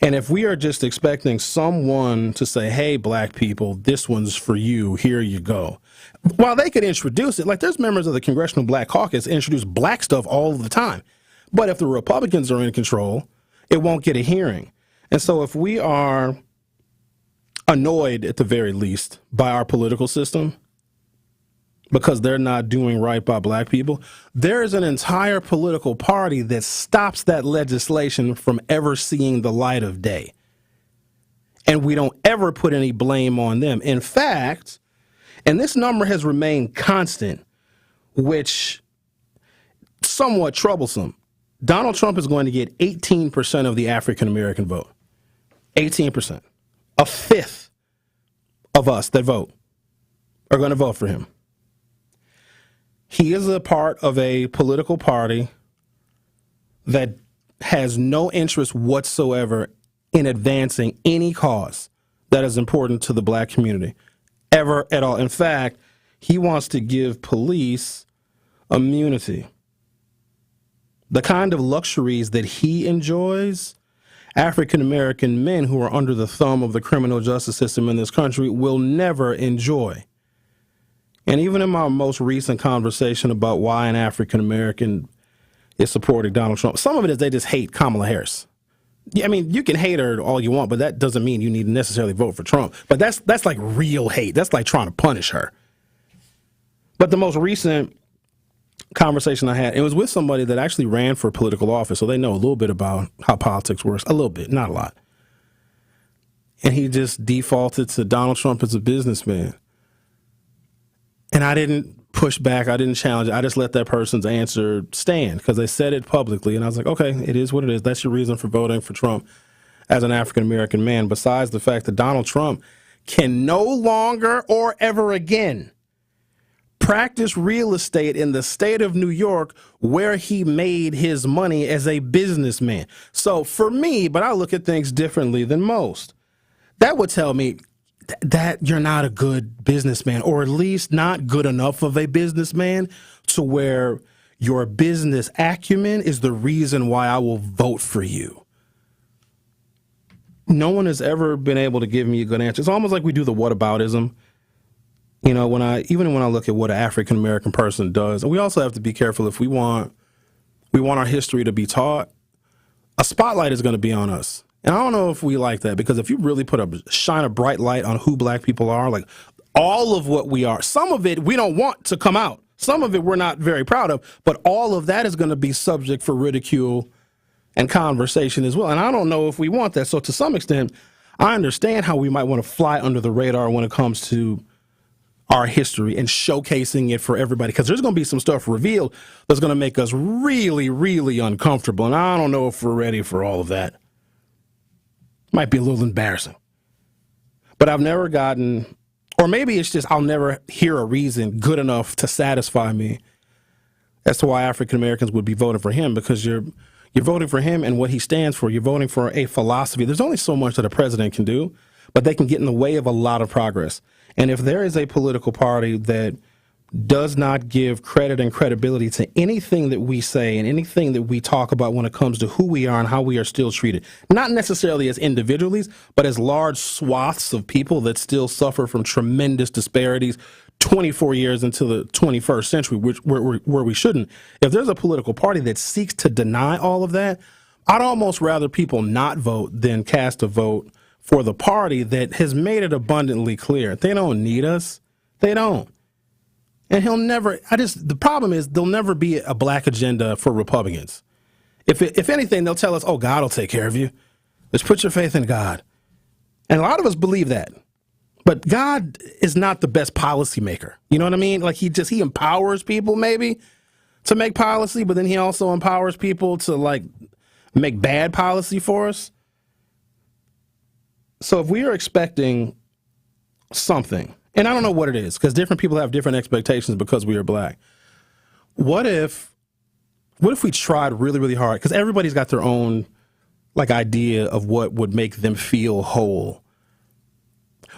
And if we are just expecting someone to say, hey, black people, this one's for you, here you go. While they could introduce it, like there's members of the Congressional Black Caucus introduce black stuff all the time. But if the Republicans are in control, it won't get a hearing. And so if we are annoyed at the very least by our political system because they're not doing right by black people. There is an entire political party that stops that legislation from ever seeing the light of day. And we don't ever put any blame on them. In fact, and this number has remained constant, which somewhat troublesome. Donald Trump is going to get 18% of the African American vote. 18%. A fifth of us that vote are going to vote for him. He is a part of a political party that has no interest whatsoever in advancing any cause that is important to the black community, ever at all. In fact, he wants to give police immunity. The kind of luxuries that he enjoys, African American men who are under the thumb of the criminal justice system in this country will never enjoy. And even in my most recent conversation about why an African American is supporting Donald Trump, some of it is they just hate Kamala Harris. Yeah, I mean, you can hate her all you want, but that doesn't mean you need to necessarily vote for Trump. But that's like real hate. That's like trying to punish her. But the most recent conversation I had, it was with somebody that actually ran for political office, so they know a little bit about how politics works. A little bit, not a lot. And he just defaulted to Donald Trump as a businessman. And I didn't push back. I didn't challenge it. I just let that person's answer stand because they said it publicly. And I was like, okay, it is what it is. That's your reason for voting for Trump as an African-American man, besides the fact that Donald Trump can no longer or ever again practice real estate in the state of New York where he made his money as a businessman. So for me, but I look at things differently than most, that would tell me that you're not a good businessman, or at least not good enough of a businessman to where your business acumen is the reason why I will vote for you. No one has ever been able to give me a good answer. It's almost like we do the whataboutism. You know, when I look at what an African American person does, and we also have to be careful if we want our history to be taught, a spotlight is going to be on us. And I don't know if we like that, because if you really shine a bright light on who black people are, like all of what we are, some of it we don't want to come out. Some of it we're not very proud of, but all of that is going to be subject for ridicule and conversation as well. And I don't know if we want that. So to some extent, I understand how we might want to fly under the radar when it comes to our history and showcasing it for everybody, because there's going to be some stuff revealed that's going to make us really, really uncomfortable. And I don't know if we're ready for all of that. Might be a little embarrassing. But I've never gotten, or maybe it's just I'll never hear a reason good enough to satisfy me as to why African Americans would be voting for him, because you're voting for him and what he stands for. You're voting for a philosophy. There's only so much that a president can do, but they can get in the way of a lot of progress. And if there is a political party that does not give credit and credibility to anything that we say and anything that we talk about when it comes to who we are and how we are still treated, not necessarily as individuals, but as large swaths of people that still suffer from tremendous disparities 24 years into the 21st century, where we shouldn't. If there's a political party that seeks to deny all of that, I'd almost rather people not vote than cast a vote for the party that has made it abundantly clear they don't need us. They don't. And the problem is there'll never be a black agenda for Republicans. If anything, they'll tell us, oh, God will take care of you. Just put your faith in God. And a lot of us believe that. But God is not the best policymaker. You know what I mean? Like he empowers people maybe to make policy, but then he also empowers people to like make bad policy for us. So if we are expecting something, and I don't know what it is, because different people have different expectations because we are black. What if we tried really, really hard? Because everybody's got their own like idea of what would make them feel whole.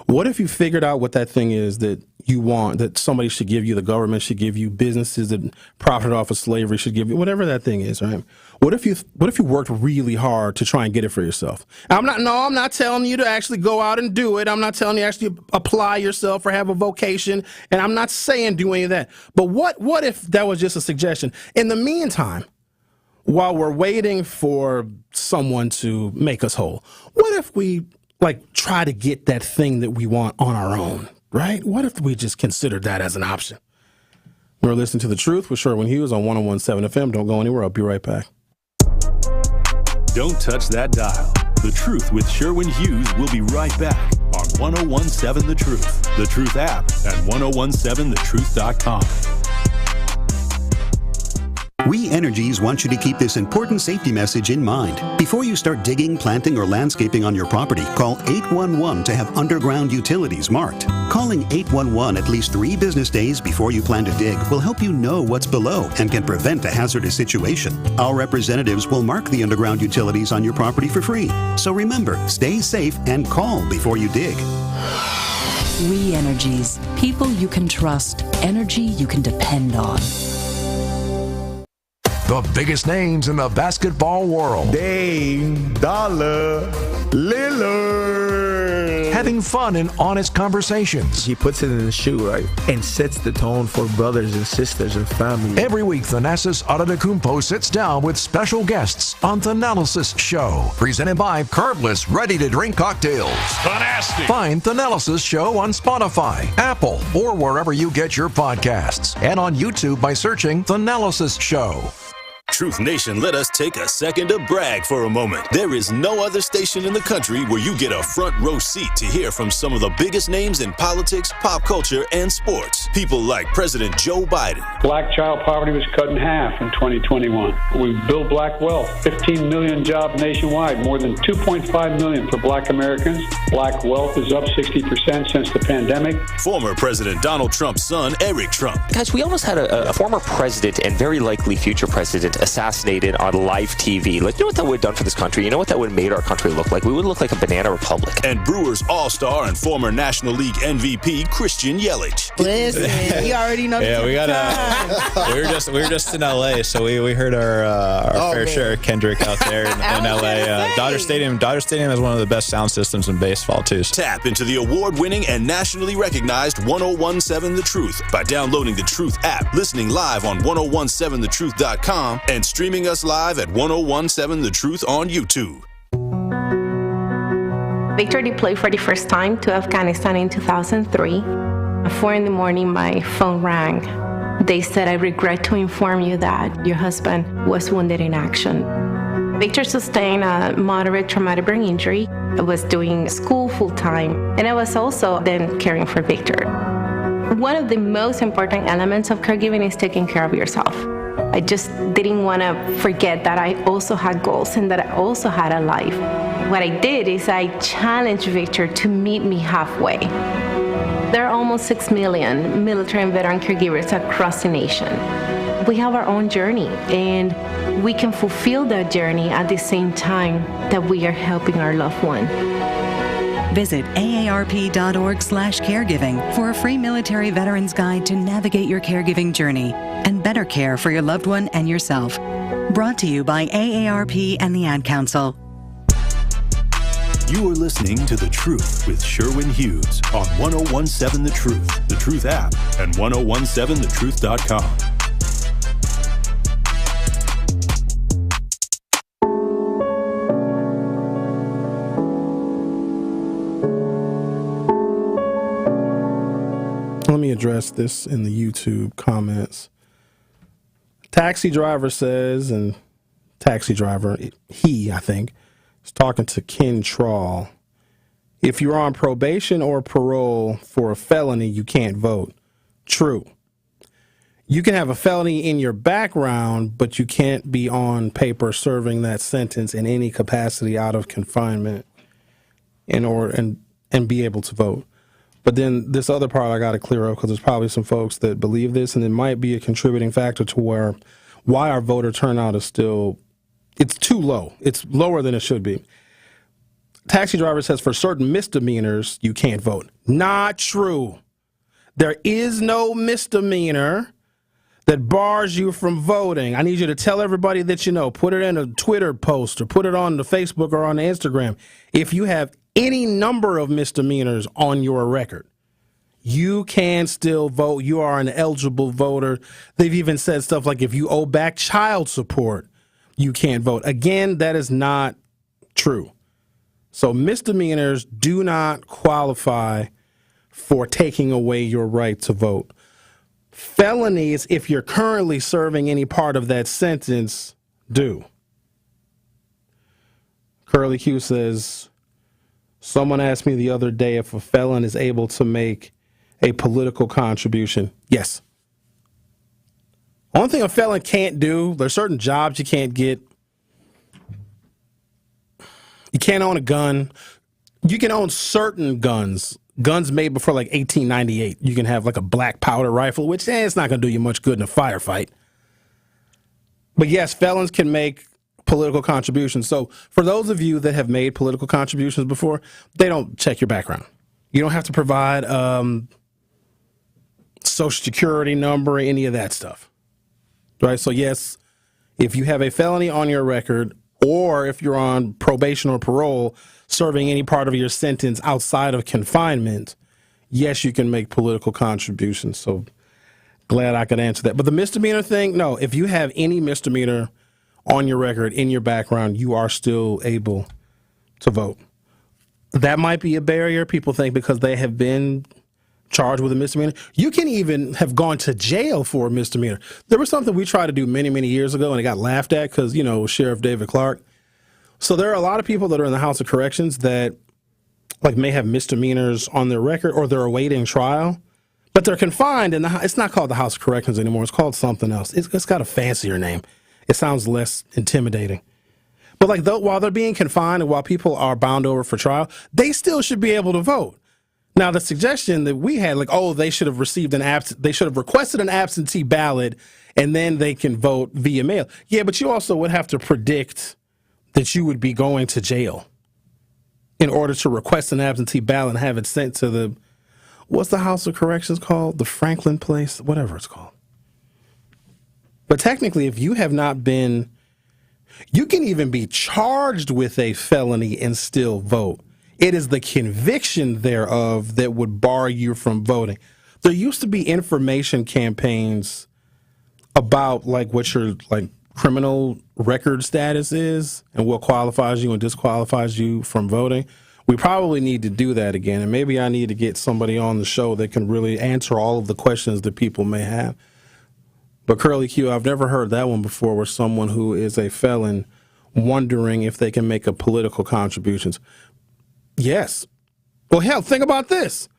What if you figured out what that thing is that you want, that somebody should give you, the government should give you, businesses that profit off of slavery should give you, whatever that thing is, right? What if you worked really hard to try and get it for yourself? I'm not telling you to actually go out and do it. I'm not telling you to actually apply yourself or have a vocation. And I'm not saying do any of that. But what if that was just a suggestion? In the meantime, while we're waiting for someone to make us whole, what if we try to get that thing that we want on our own, right? What if we just considered that as an option? We're listening to The Truth with Sherwin Hughes on 101.7 FM. Don't go anywhere. I'll be right back. Don't touch that dial. The Truth with Sherwin Hughes will be right back on 101.7 The Truth, The Truth app, and 1017thetruth.com. We Energies want you to keep this important safety message in mind. Before you start digging, planting, or landscaping on your property, call 811 to have underground utilities marked. Calling 811 at least 3 business days before you plan to dig will help you know what's below and can prevent a hazardous situation. Our representatives will mark the underground utilities on your property for free. So remember, stay safe and call before you dig. We Energies. People you can trust. Energy you can depend on. The biggest names in the basketball world. Dame Dollar Lillard. Having fun and honest conversations. He puts it in the shoe, right? And sets the tone for brothers and sisters and family. Every week, Thanasis Adetokounmpo sits down with special guests on Thanalysis Show. Presented by Carbless ready-to-drink cocktails. Fantastic. Find Thanalysis Show on Spotify, Apple, or wherever you get your podcasts. And on YouTube by searching Thanalysis Show. Truth Nation, let us take a second to brag for a moment. There is no other station in the country where you get a front row seat to hear from some of the biggest names in politics, pop culture, and sports. People like President Joe Biden. Black child poverty was cut in half in 2021. We built black wealth, 15 million jobs nationwide, more than 2.5 million for black Americans. Black wealth is up 60% since the pandemic. Former President Donald Trump's son, Eric Trump. Guys, we almost had a former president and very likely future president assassinated on live TV. Like, you know what that would have done for this country? You know what that would have made our country look like? We would look like a banana republic. And Brewers all-star and former National League MVP Christian Yelich. Listen, you already know. Yeah, we got we were just in LA, so we heard our fair share of Kendrick out there in LA. Dodger Stadium has one of the best sound systems in baseball too. Tap into the award-winning and nationally recognized 1017 The Truth by downloading the Truth app, listening live on 1017thetruth.com, and streaming us live at 1017 The Truth on YouTube. Victor deployed for the first time to Afghanistan in 2003. At 4 a.m, my phone rang. They said, "I regret to inform you that your husband was wounded in action." Victor sustained a moderate traumatic brain injury. I was doing school full-time, and I was also then caring for Victor. One of the most important elements of caregiving is taking care of yourself. I just didn't want to forget that I also had goals and that I also had a life. What I did is I challenged Victor to meet me halfway. There are almost 6 million military and veteran caregivers across the nation. We have our own journey, and we can fulfill that journey at the same time that we are helping our loved one. Visit aarp.org/caregiving for a free military veterans guide to navigate your caregiving journey and better care for your loved one and yourself. Brought to you by AARP and the Ad Council. You are listening to The Truth with Sherwin Hughes on 1017 The Truth app, and 1017thetruth.com. Let me address this in the YouTube comments. Taxi driver says, and taxi driver, I think, is talking to Ken Trawl. If you're on probation or parole for a felony, you can't vote. True. You can have a felony in your background, but you can't be on paper serving that sentence in any capacity out of confinement and be able to vote. But then this other part I got to clear up, because there's probably some folks that believe this, and it might be a contributing factor to why our voter turnout is still, it's too low. It's lower than it should be. Taxi driver says for certain misdemeanors, you can't vote. Not true. There is no misdemeanor that bars you from voting. I need you to tell everybody that you know. Put it in a Twitter post or put it on the Facebook or on the Instagram. If you have any number of misdemeanors on your record, you can still vote. You are an eligible voter. They've even said stuff like if you owe back child support, you can't vote. Again, that is not true. So misdemeanors do not qualify for taking away your right to vote. Felonies, if you're currently serving any part of that sentence, do. Curly Q says, someone asked me the other day if a felon is able to make a political contribution. Yes. Only thing a felon can't do, there's certain jobs you can't get. You can't own a gun. You can own certain guns. Guns made before like 1898. You can have like a black powder rifle, which it's not going to do you much good in a firefight. But yes, felons can make political contributions. So for those of you that have made political contributions before, they don't check your background. You don't have to provide social security number or any of that stuff. Right? So yes, if you have a felony on your record, or if you're on probation or parole, serving any part of your sentence outside of confinement, yes, you can make political contributions. So glad I could answer that. But the misdemeanor thing, no, if you have any misdemeanor on your record, in your background, you are still able to vote. That might be a barrier. People think because they have been charged with a misdemeanor. You can even have gone to jail for a misdemeanor. There was something we tried to do many, many years ago, and it got laughed at because, Sheriff David Clark. So there are a lot of people that are in the House of Corrections that may have misdemeanors on their record or they're awaiting trial, but they're confined in it's not called the House of Corrections anymore. It's called something else. It's got a fancier name. It sounds less intimidating. But while they're being confined and while people are bound over for trial, they still should be able to vote. Now, the suggestion that we had, they should have received they should have requested an absentee ballot and then they can vote via mail. Yeah, but you also would have to predict that you would be going to jail in order to request an absentee ballot and have it sent to what's the House of Corrections called? The Franklin place, whatever it's called. But technically, if you have not been, you can even be charged with a felony and still vote. It is the conviction thereof that would bar you from voting. There used to be information campaigns about what your criminal record status is and what qualifies you and disqualifies you from voting. We probably need to do that again, and maybe I need to get somebody on the show that can really answer all of the questions that people may have. But Curly Q, I've never heard that one before, where someone who is a felon wondering if they can make a political contributions. Yes. Well, hell, think about this.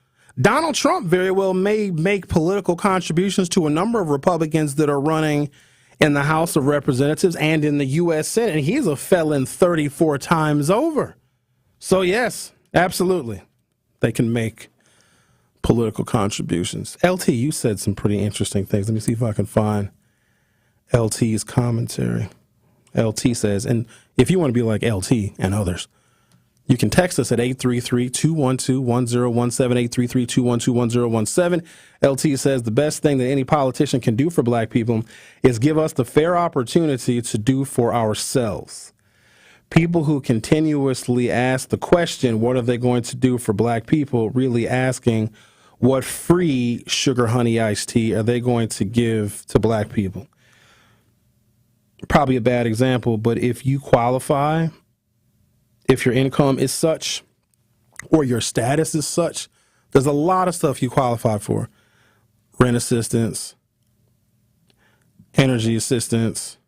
Donald Trump very well may make political contributions to a number of Republicans that are running in the House of Representatives and in the U.S. Senate, and he's a felon 34 times over. So, yes, absolutely, they can make political contributions. LT, you said some pretty interesting things. Let me see if I can find LT's commentary. LT says, and if you want to be like LT and others, you can text us at 833-212-1017, 833-212-1017. LT says the best thing that any politician can do for black people is give us the fair opportunity to do for ourselves. People who continuously ask the question, what are they going to do for black people, really asking what free sugar honey iced tea are they going to give to black people? Probably a bad example, but if you qualify, if your income is such or your status is such, there's a lot of stuff you qualify for. Rent assistance, energy assistance,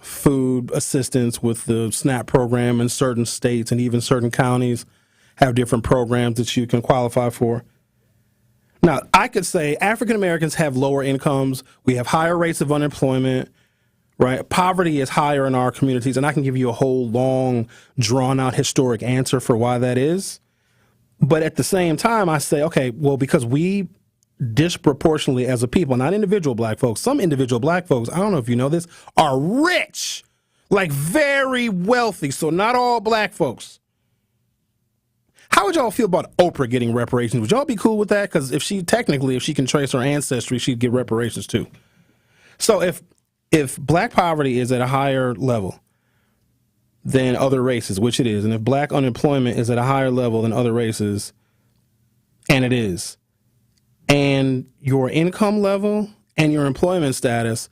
food assistance with the SNAP program in certain states and even certain counties have different programs that you can qualify for. Now, I could say African Americans have lower incomes. We have higher rates of unemployment. Right? Poverty is higher in our communities, and I can give you a whole long, drawn-out historic answer for why that is. But at the same time, I say, okay, well, because we disproportionately as a people, not individual black folks, some individual black folks, I don't know if you know this, are rich, very wealthy. So not all black folks. How would y'all feel about Oprah getting reparations? Would y'all be cool with that? Because if she can trace her ancestry, she'd get reparations too. So if black poverty is at a higher level than other races, which it is, and if black unemployment is at a higher level than other races, and it is, and your income level and your employment status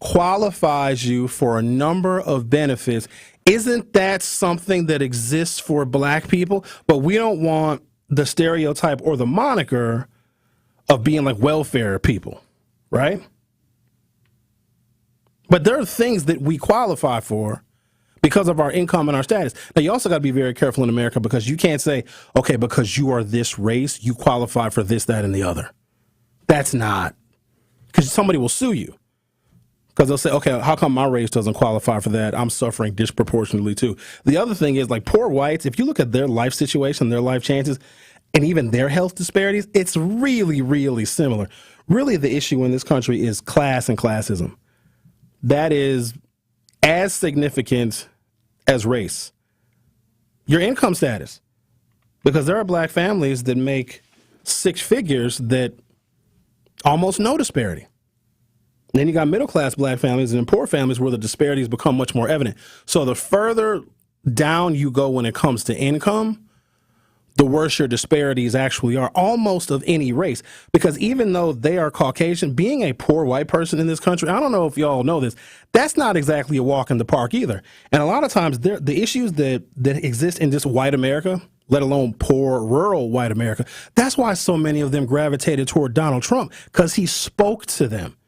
qualifies you for a number of benefits, Isn't that something that exists for black people? But we don't want the stereotype or the moniker of being like welfare people, right? But there are things that we qualify for because of our income and our status. Now, you also got to be very careful in America because you can't say, okay, because you are this race, you qualify for this, that, and the other. That's not, because somebody will sue you. Because they'll say, okay, how come my race doesn't qualify for that? I'm suffering disproportionately too. The other thing is, like, poor whites, if you look at their life situation, their life chances, and even their health disparities, it's really, really similar. Really, the issue in this country is class and classism. That is as significant as race. Your income status. Because there are black families that make six figures that almost no disparity. Then you got middle-class black families and poor families where the disparities become much more evident. So the further down you go when it comes to income, the worse your disparities actually are, almost of any race. Because even though they are Caucasian, being a poor white person in this country, I don't know if y'all know this, that's not exactly a walk in the park either. And a lot of times the issues that exist in this white America, let alone poor rural white America, that's why so many of them gravitated toward Donald Trump, because he spoke to them.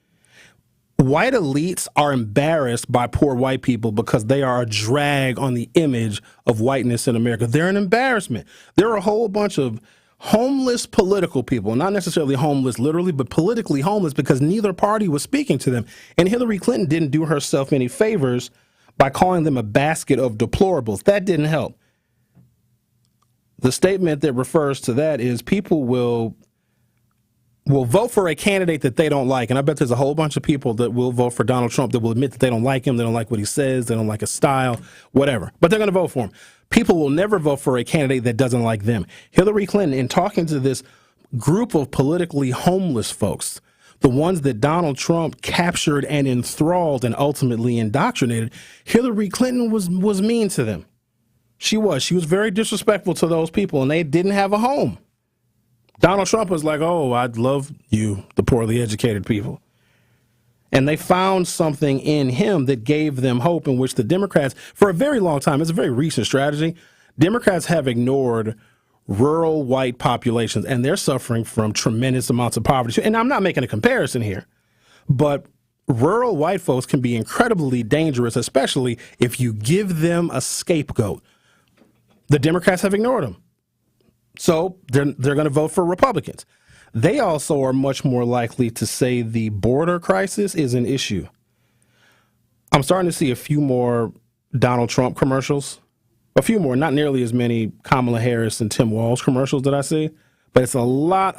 White elites are embarrassed by poor white people because they are a drag on the image of whiteness in America. They're an embarrassment. There are a whole bunch of homeless political people, not necessarily homeless literally, but politically homeless because neither party was speaking to them. And Hillary Clinton didn't do herself any favors by calling them a basket of deplorables. That didn't help. The statement that refers to that is people will vote for a candidate that they don't like. And I bet there's a whole bunch of people that will vote for Donald Trump that will admit that they don't like him, they don't like what he says, they don't like his style, whatever. But they're going to vote for him. People will never vote for a candidate that doesn't like them. Hillary Clinton, in talking to this group of politically homeless folks, the ones that Donald Trump captured and enthralled and ultimately indoctrinated, Hillary Clinton was mean to them. She was very disrespectful to those people, and they didn't have a home. Donald Trump was like, oh, I'd love you, the poorly educated people. And they found something in him that gave them hope, in which the Democrats, for a very long time, it's a very recent strategy, Democrats have ignored rural white populations, and they're suffering from tremendous amounts of poverty. And I'm not making a comparison here, but rural white folks can be incredibly dangerous, especially if you give them a scapegoat. The Democrats have ignored them. So they're going to vote for Republicans. They also are much more likely to say the border crisis is an issue. I'm starting to see a few more Donald Trump commercials. A few more, not nearly as many Kamala Harris and Tim Walz commercials that I see, but it's a lot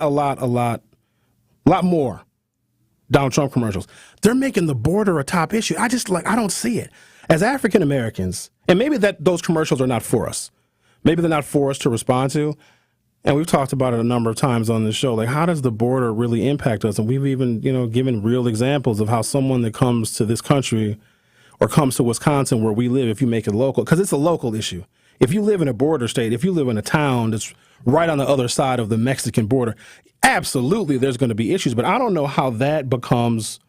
more Donald Trump commercials. They're making the border a top issue. I don't see it. As African Americans, and maybe those commercials are not for us. Maybe they're not for us to respond to. And we've talked about it a number of times on this show. Like, how does the border really impact us? And we've even, given real examples of how someone that comes to this country or comes to Wisconsin where we live, if you make it local, because it's a local issue. If you live in a border state, if you live in a town that's right on the other side of the Mexican border, absolutely there's going to be issues. But I don't know how that becomes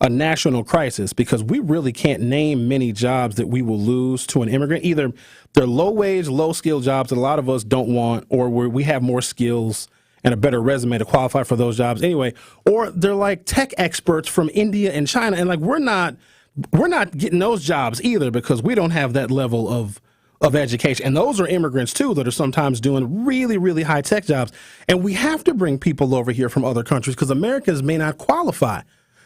a national crisis, because we really can't name many jobs that we will lose to an immigrant. Either they're low-wage, low-skill jobs that a lot of us don't want, or where we have more skills and a better resume to qualify for those jobs anyway, or they're like tech experts from India and China, and like we're not getting those jobs either because we don't have that level of education. And those are immigrants too that are sometimes doing really, really high-tech jobs. And we have to bring people over here from other countries because Americans may not qualify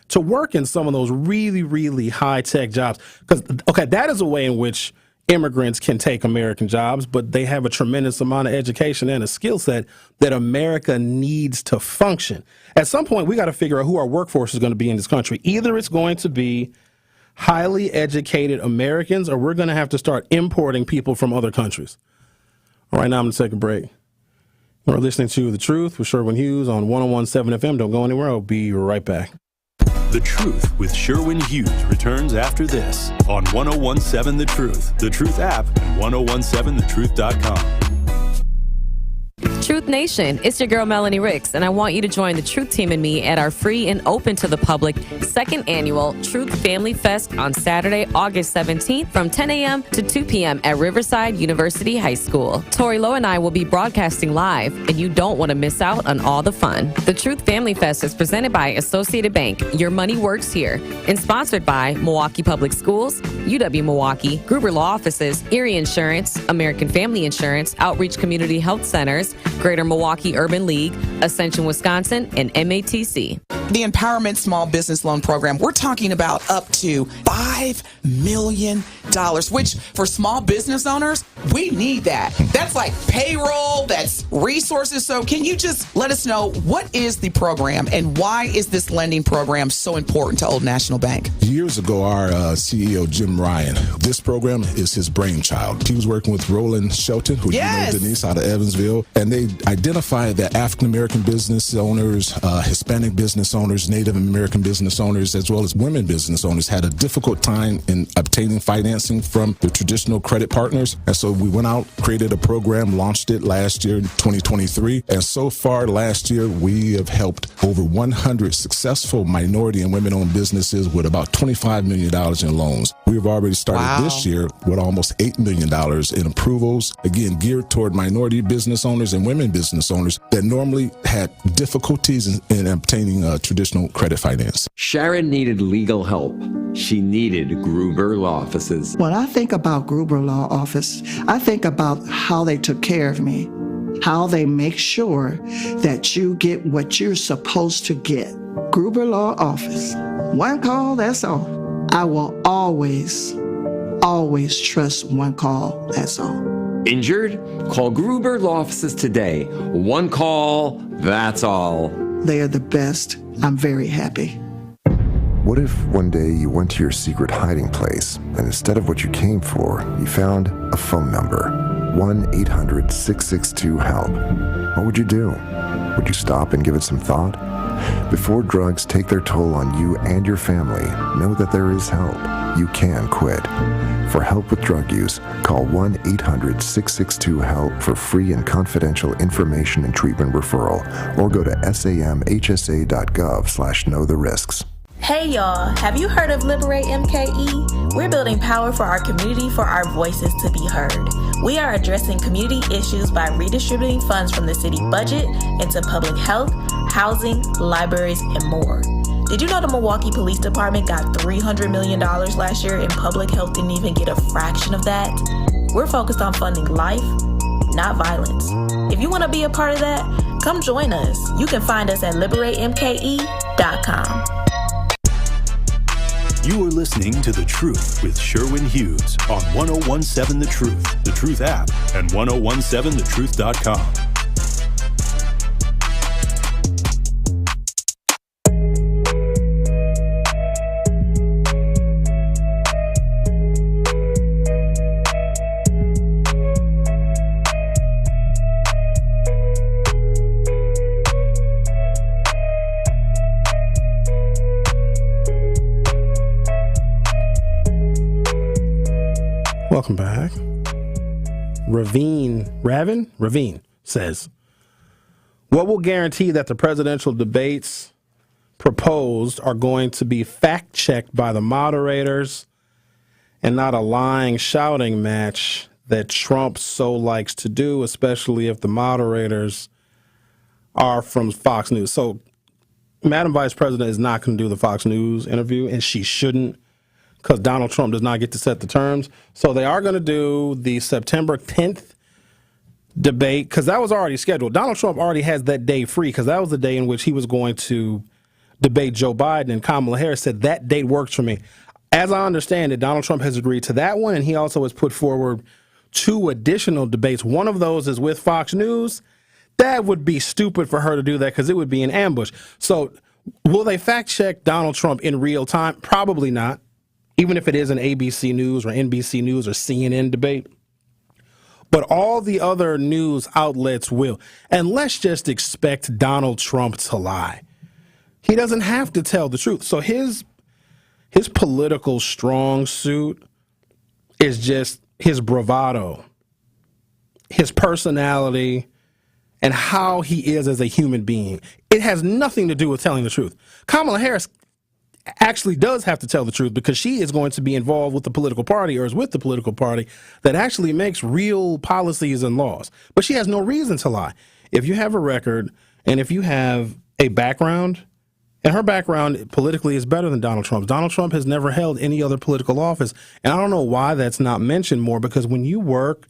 to work in some of those really, really high-tech jobs. Because, okay, that is a way in which immigrants can take American jobs, but they have a tremendous amount of education and a skill set that America needs to function. At some point, we got to figure out who our workforce is going to be in this country. Either it's going to be highly educated Americans, or we're going to have to start importing people from other countries. All right, now I'm going to take a break. We're listening to The Truth with Sherwin Hughes on 101.7 FM. Don't go anywhere. I'll be right back. The Truth with Sherwin Hughes returns after this on 101.7 The Truth, The Truth app, and 1017thetruth.com. Truth Nation, it's your girl Melanie Ricks, and I want you to join the Truth Team and me at our free and open to the public second annual Truth Family Fest on Saturday, August 17th from 10 a.m. to 2 p.m. at Riverside University High School. Tori Lowe and I will be broadcasting live, and you don't want to miss out on all the fun. The Truth Family Fest is presented by Associated Bank, Your Money Works Here, and sponsored by Milwaukee Public Schools, UW-Milwaukee, Gruber Law Offices, Erie Insurance, American Family Insurance, Outreach Community Health Centers, Greater Milwaukee Urban League, Ascension, Wisconsin, and MATC. The Empowerment Small Business Loan Program, we're talking about up to $5 million, which for small business owners, we need that. That's like payroll, that's resources. So can you just let us know, what is the program and why is this lending program so important to Old National Bank? Years ago, our CEO, Jim Ryan, this program is his brainchild. He was working with Roland Shelton, who you know, Denise, out of Evansville, and they identified that African-American business owners, Hispanic business owners, Native American business owners, as well as women business owners had a difficult time in obtaining financing from the traditional credit partners. And so we went out, created a program, launched it last year, 2023. And so far last year, we have helped over 100 successful minority and women-owned businesses with about $25 million in loans. We've already started this year with almost $8 million in approvals, again, geared toward minority business owners and women business owners that normally had difficulties in obtaining traditional credit finance. Sharon needed legal help. She needed Gruber Law Offices. When I think about Gruber Law Office, I think about how they took care of me, how they make sure that you get what you're supposed to get. Gruber Law Office. One call, that's all. I will always trust one call, that's all. Injured? Call Gruber Law Offices today. One call, that's all. They are the best. I'm very happy. What if one day you went to your secret hiding place and instead of what you came for, you found a phone number, 1-800-662-HELP? What would you do? Would you stop and give it some thought? Before drugs take their toll on you and your family, know that there is help. You can quit. For help with drug use, call 1-800-662-HELP for free and confidential information and treatment referral, or go to samhsa.gov/knowtherisks. Hey y'all, have you heard of Liberate MKE? We're building power for our community for our voices to be heard. We are addressing community issues by redistributing funds from the city budget into public health, housing, libraries, and more. Did you know the Milwaukee Police Department got $300 million last year and public health didn't even get a fraction of that? We're focused on funding life, not violence. If you want to be a part of that, come join us. You can find us at liberatemke.com. You are listening to The Truth with Sherwin Hughes on 1017 The Truth, The Truth app, and 1017thetruth.com. Welcome back. Ravin says, what will guarantee that the presidential debates proposed are going to be fact-checked by the moderators and not a lying, shouting match that Trump so likes to do, especially if the moderators are from Fox News? So Madam Vice President is not going to do the Fox News interview, and she shouldn't, because Donald Trump does not get to set the terms. So they are going to do the September 10th debate, because that was already scheduled. Donald Trump already has that day free, because that was the day in which he was going to debate Joe Biden, and Kamala Harris said that date works for me. As I understand it, Donald Trump has agreed to that one, and he also has put forward 2 additional debates. One of those is with Fox News. That would be stupid for her to do that, because it would be an ambush. So will they fact check Donald Trump in real time? Probably not. Even if it is an ABC News or NBC News or CNN debate. But all the other news outlets will. And let's just expect Donald Trump to lie. He doesn't have to tell the truth. So his political strong suit is just his bravado, his personality, and how he is as a human being. It has nothing to do with telling the truth. Kamala Harris actually does have to tell the truth because she is going to be involved with the political party or is with the political party that actually makes real policies and laws. But she has no reason to lie. If you have a record and if you have a background, and her background politically is better than Donald Trump's. Donald Trump has never held any other political office. And I don't know why that's not mentioned more, because when you work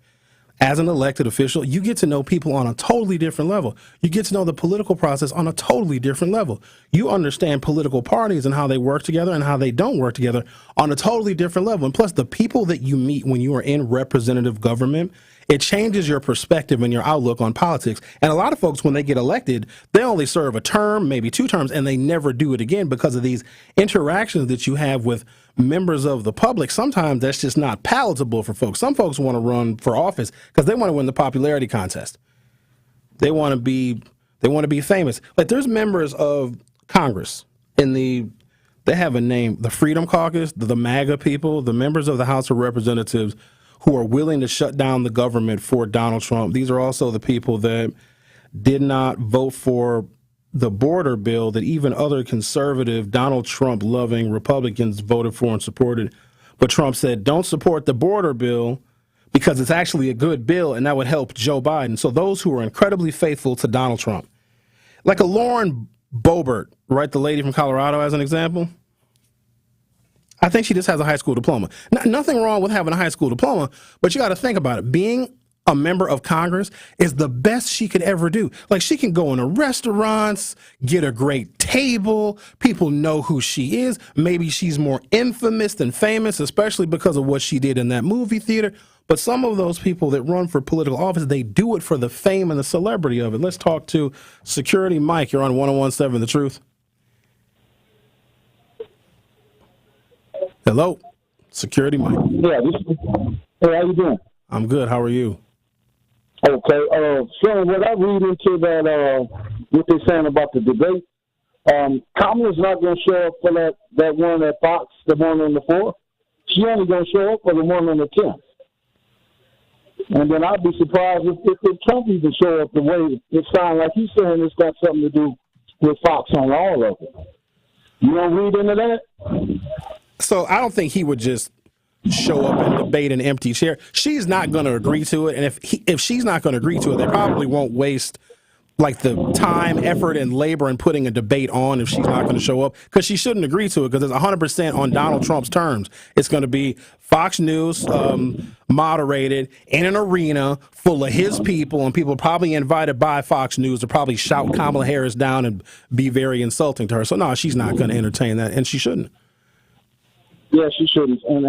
as an elected official, you get to know people on a totally different level. You get to know the political process on a totally different level. You understand political parties and how they work together and how they don't work together on a totally different level. And plus, the people that you meet when you are in representative government, it changes your perspective and your outlook on politics. And a lot of folks, when they get elected, they only serve a term, maybe 2 terms, and they never do it again because of these interactions that you have with members of the public. Sometimes that's just not palatable for folks. Some folks want to run for office because they want to win the popularity contest. They want to be famous. Like, there's members of Congress they have a name, the Freedom Caucus, the MAGA people, the members of the House of Representatives who are willing to shut down the government for Donald Trump. These are also the people that did not vote for the border bill that even other conservative, Donald Trump-loving Republicans voted for and supported. But Trump said, don't support the border bill because it's actually a good bill and that would help Joe Biden. So those who are incredibly faithful to Donald Trump, like a Lauren Boebert, right, the lady from Colorado as an example, I think she just has a high school diploma. Nothing wrong with having a high school diploma, but you got to think about it. Being a member of Congress is the best she could ever do. Like, she can go into restaurants, get a great table. People know who she is. Maybe she's more infamous than famous, especially because of what she did in that movie theater. But some of those people that run for political office, they do it for the fame and the celebrity of it. Let's talk to Security Mike. You're on 101.7 The Truth. Hello, Security Mike. Yeah, hey, how you doing? I'm good. How are you? Okay, so what I read into that, what they're saying about the debate, Kamala's not going to show up for that one at Fox, the one on the 4th. She only going to show up for the one on the 10th. And then I'd be surprised if Trump even show up the way it sounds like he's saying it's got something to do with Fox on all of it. You don't read into that? So I don't think he would just show up and debate an empty chair. She's not going to agree to it. And if she's not going to agree to it, they probably won't waste like the time, effort, and labor in putting a debate on if she's not going to show up, because she shouldn't agree to it, because it's 100% on Donald Trump's terms. It's going to be Fox News moderated in an arena full of his people, and people probably invited by Fox News to probably shout Kamala Harris down and be very insulting to her. So no, she's not going to entertain that, and she shouldn't. Yeah, she shouldn't, and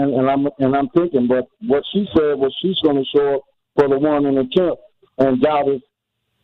I'm thinking, but what she said was she's going to show up for the one in the 10th, and doubt if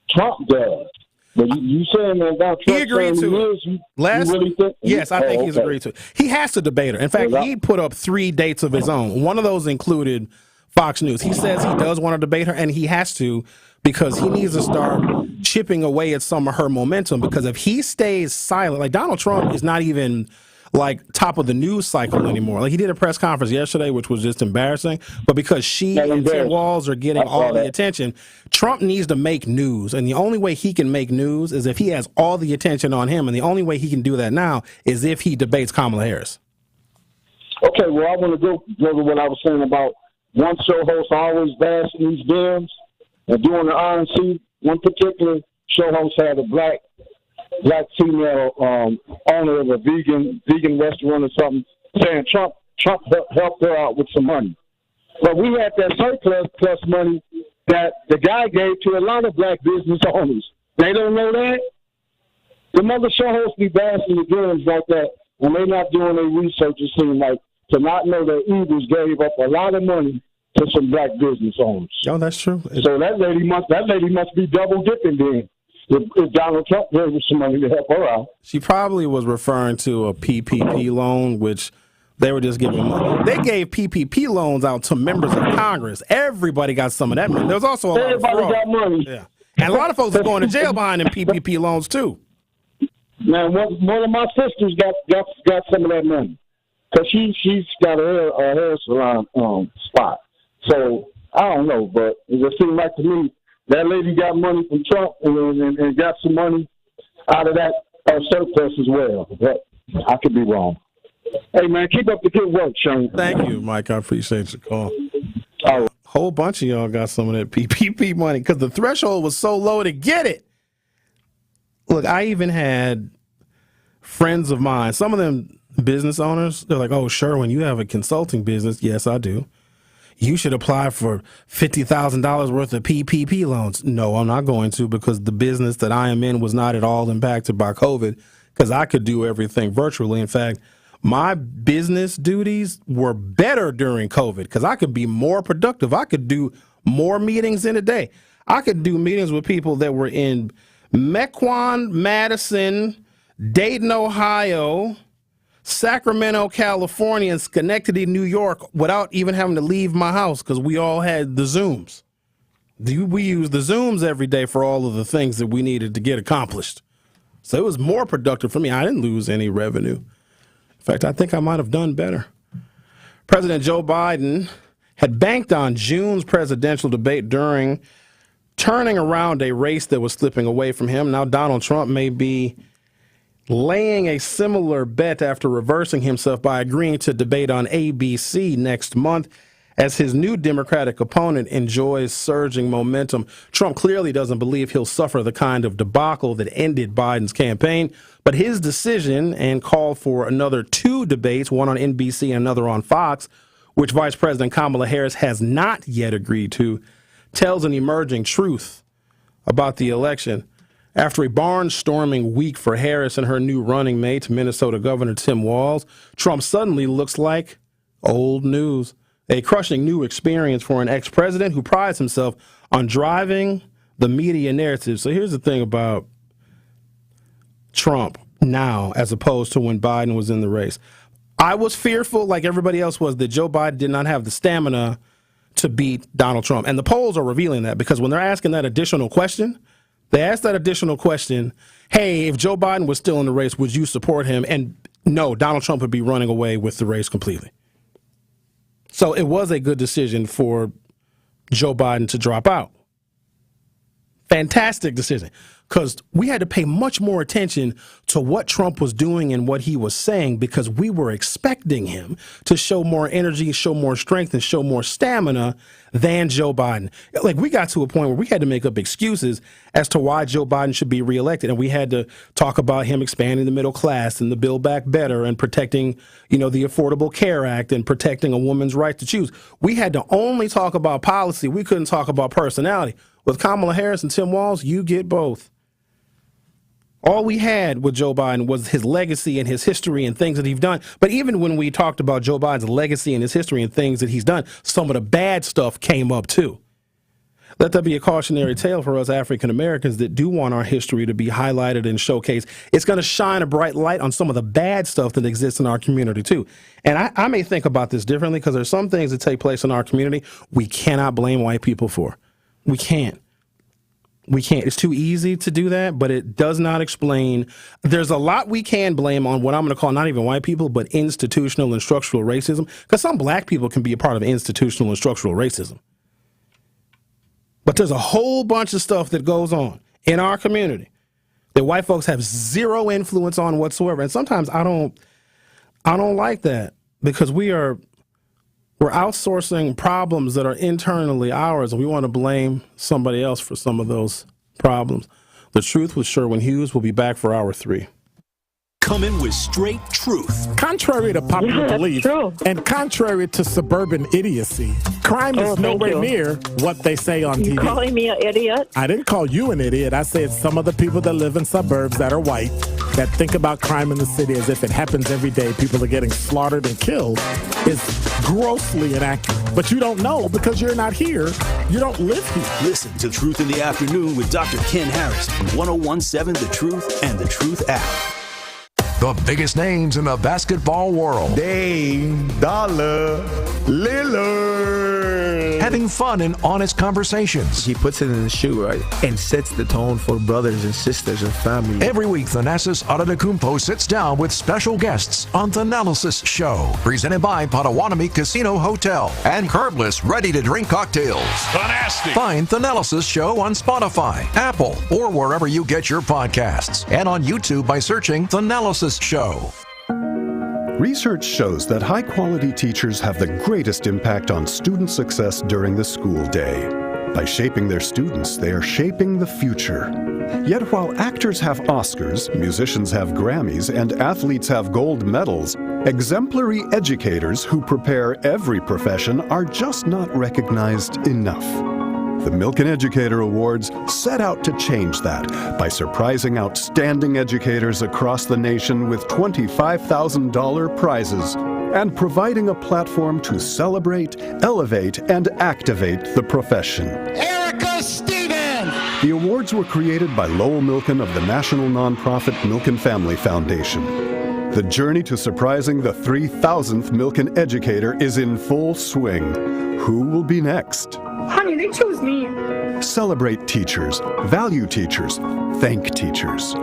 Trump does. But you saying that about Trump? He agreed to it. You really think? Yes, I think he's agreed to it. He has to debate her. In fact, he put up 3 dates of his own. One of those included Fox News. He says he does want to debate her, and he has to, because he needs to start chipping away at some of her momentum. Because if he stays silent, like Donald Trump is not even like top of the news cycle anymore. Like, he did a press conference yesterday, which was just embarrassing. But because she and Tim Walz are getting all the attention, Trump needs to make news. And the only way he can make news is if he has all the attention on him. And the only way he can do that now is if he debates Kamala Harris. Okay, well, I want to go to what I was saying about one show host always bashing these Dems. And during the RNC, one particular show host had a black female owner of a vegan restaurant or something, saying Trump helped her out with some money. But we had that surplus plus money that the guy gave to a lot of black business owners. They don't know that. The mother show hosts be bashing the Dems like that, and they're not doing their research, it seems like, to not know that Eagles gave up a lot of money to some black business owners. Oh, that's true. So that lady must be double dipping then. If Donald Trump gave her some money to help her out. She probably was referring to a PPP loan, which they were just giving money. They gave PPP loans out to members of Congress. Everybody got some of that money. There was also a lot of fraud. Got money. Yeah. And a lot of folks are going to jail behind them PPP loans, too. Now, one of my sisters got some of that money, because she's got a hair salon spot. So, I don't know, but it just seemed like to me that lady got money from Trump and got some money out of that surplus as well. But I could be wrong. Hey, man, keep up the good work, Shane. Thank you, Mike. I appreciate your call. A whole bunch of y'all got some of that PPP money because the threshold was so low to get it. Look, I even had friends of mine, some of them business owners, they're like, oh, Sherwin, you have a consulting business. Yes, I do. You should apply for $50,000 worth of PPP loans. No, I'm not going to, because the business that I am in was not at all impacted by COVID because I could do everything virtually. In fact, my business duties were better during COVID because I could be more productive. I could do more meetings in a day. I could do meetings with people that were in Mequon, Madison, Dayton, Ohio, Sacramento, California, and Schenectady, New York, without even having to leave my house because we all had the Zooms. We used the Zooms every day for all of the things that we needed to get accomplished. So it was more productive for me. I didn't lose any revenue. In fact, I think I might have done better. President Joe Biden had banked on June's presidential debate during turning around a race that was slipping away from him. Now Donald Trump may be laying a similar bet after reversing himself by agreeing to debate on ABC next month as his new Democratic opponent enjoys surging momentum. Trump clearly doesn't believe he'll suffer the kind of debacle that ended Biden's campaign, but his decision and call for another 2 debates, one on NBC and another on Fox, which Vice President Kamala Harris has not yet agreed to, tells an emerging truth about the election. After a barnstorming week for Harris and her new running mate, Minnesota Governor Tim Walz, Trump suddenly looks like old news. A crushing new experience for an ex-president who prides himself on driving the media narrative. So here's the thing about Trump now as opposed to when Biden was in the race. I was fearful, like everybody else was, that Joe Biden did not have the stamina to beat Donald Trump. And the polls are revealing that because when they're asking that additional question, they asked that additional question, hey, if Joe Biden was still in the race, would you support him? And no, Donald Trump would be running away with the race completely. So it was a good decision for Joe Biden to drop out. Fantastic decision, because we had to pay much more attention to what Trump was doing and what he was saying because we were expecting him to show more energy, show more strength, and show more stamina than Joe Biden. Like, we got to a point where we had to make up excuses as to why Joe Biden should be reelected, and we had to talk about him expanding the middle class and the Build Back Better and protecting, the Affordable Care Act and protecting a woman's right to choose. We had to only talk about policy. We couldn't talk about personality. With Kamala Harris and Tim Walz, you get both. All we had with Joe Biden was his legacy and his history and things that he's done. But even when we talked about Joe Biden's legacy and his history and things that he's done, some of the bad stuff came up too. Let that be a cautionary tale for us African Americans that do want our history to be highlighted and showcased. It's going to shine a bright light on some of the bad stuff that exists in our community too. And I may think about this differently because there's some things that take place in our community we cannot blame white people for. We can't. It's too easy to do that, but it does not explain. There's a lot we can blame on what I'm going to call not even white people, but institutional and structural racism, because some black people can be a part of institutional and structural racism. But there's a whole bunch of stuff that goes on in our community that white folks have zero influence on whatsoever. And sometimes I don't like that because we're outsourcing problems that are internally ours, and we want to blame somebody else for some of those problems. The Truth with Sherwin Hughes will be back for Hour 3. Coming with straight truth. Contrary to popular belief and contrary to suburban idiocy, crime is nowhere near what they say on TV. You calling me an idiot? I didn't call you an idiot. I said some of the people that live in suburbs that are white that think about crime in the city as if it happens every day, people are getting slaughtered and killed, is grossly inaccurate. But you don't know because you're not here. You don't live here. Listen to Truth in the Afternoon with Dr. Ken Harris on 101.7 The Truth and The Truth app. The biggest names in the basketball world. Dame, Dollar, Lillard. Having fun and honest conversations. He puts it in the shoe, right? And sets the tone for brothers and sisters and family. Every week, Thanasis Adetokounmpo sits down with special guests on Thanalysis Show. Presented by Potawatomi Casino Hotel and Curbless ready-to-drink cocktails. Fantastic. Find Thanalysis Show on Spotify, Apple, or wherever you get your podcasts. And on YouTube by searching Thanalysis Show. Research shows that high-quality teachers have the greatest impact on student success during the school day. By shaping their students, they are shaping the future. Yet while actors have Oscars, musicians have Grammys, and athletes have gold medals, exemplary educators who prepare every profession are just not recognized enough. The Milken Educator Awards set out to change that by surprising outstanding educators across the nation with $25,000 prizes and providing a platform to celebrate, elevate, and activate the profession. Erica Stevens! The awards were created by Lowell Milken of the national nonprofit Milken Family Foundation. The journey to surprising the 3,000th Milken Educator is in full swing. Who will be next? Honey, they chose me. Celebrate teachers, value teachers, thank teachers.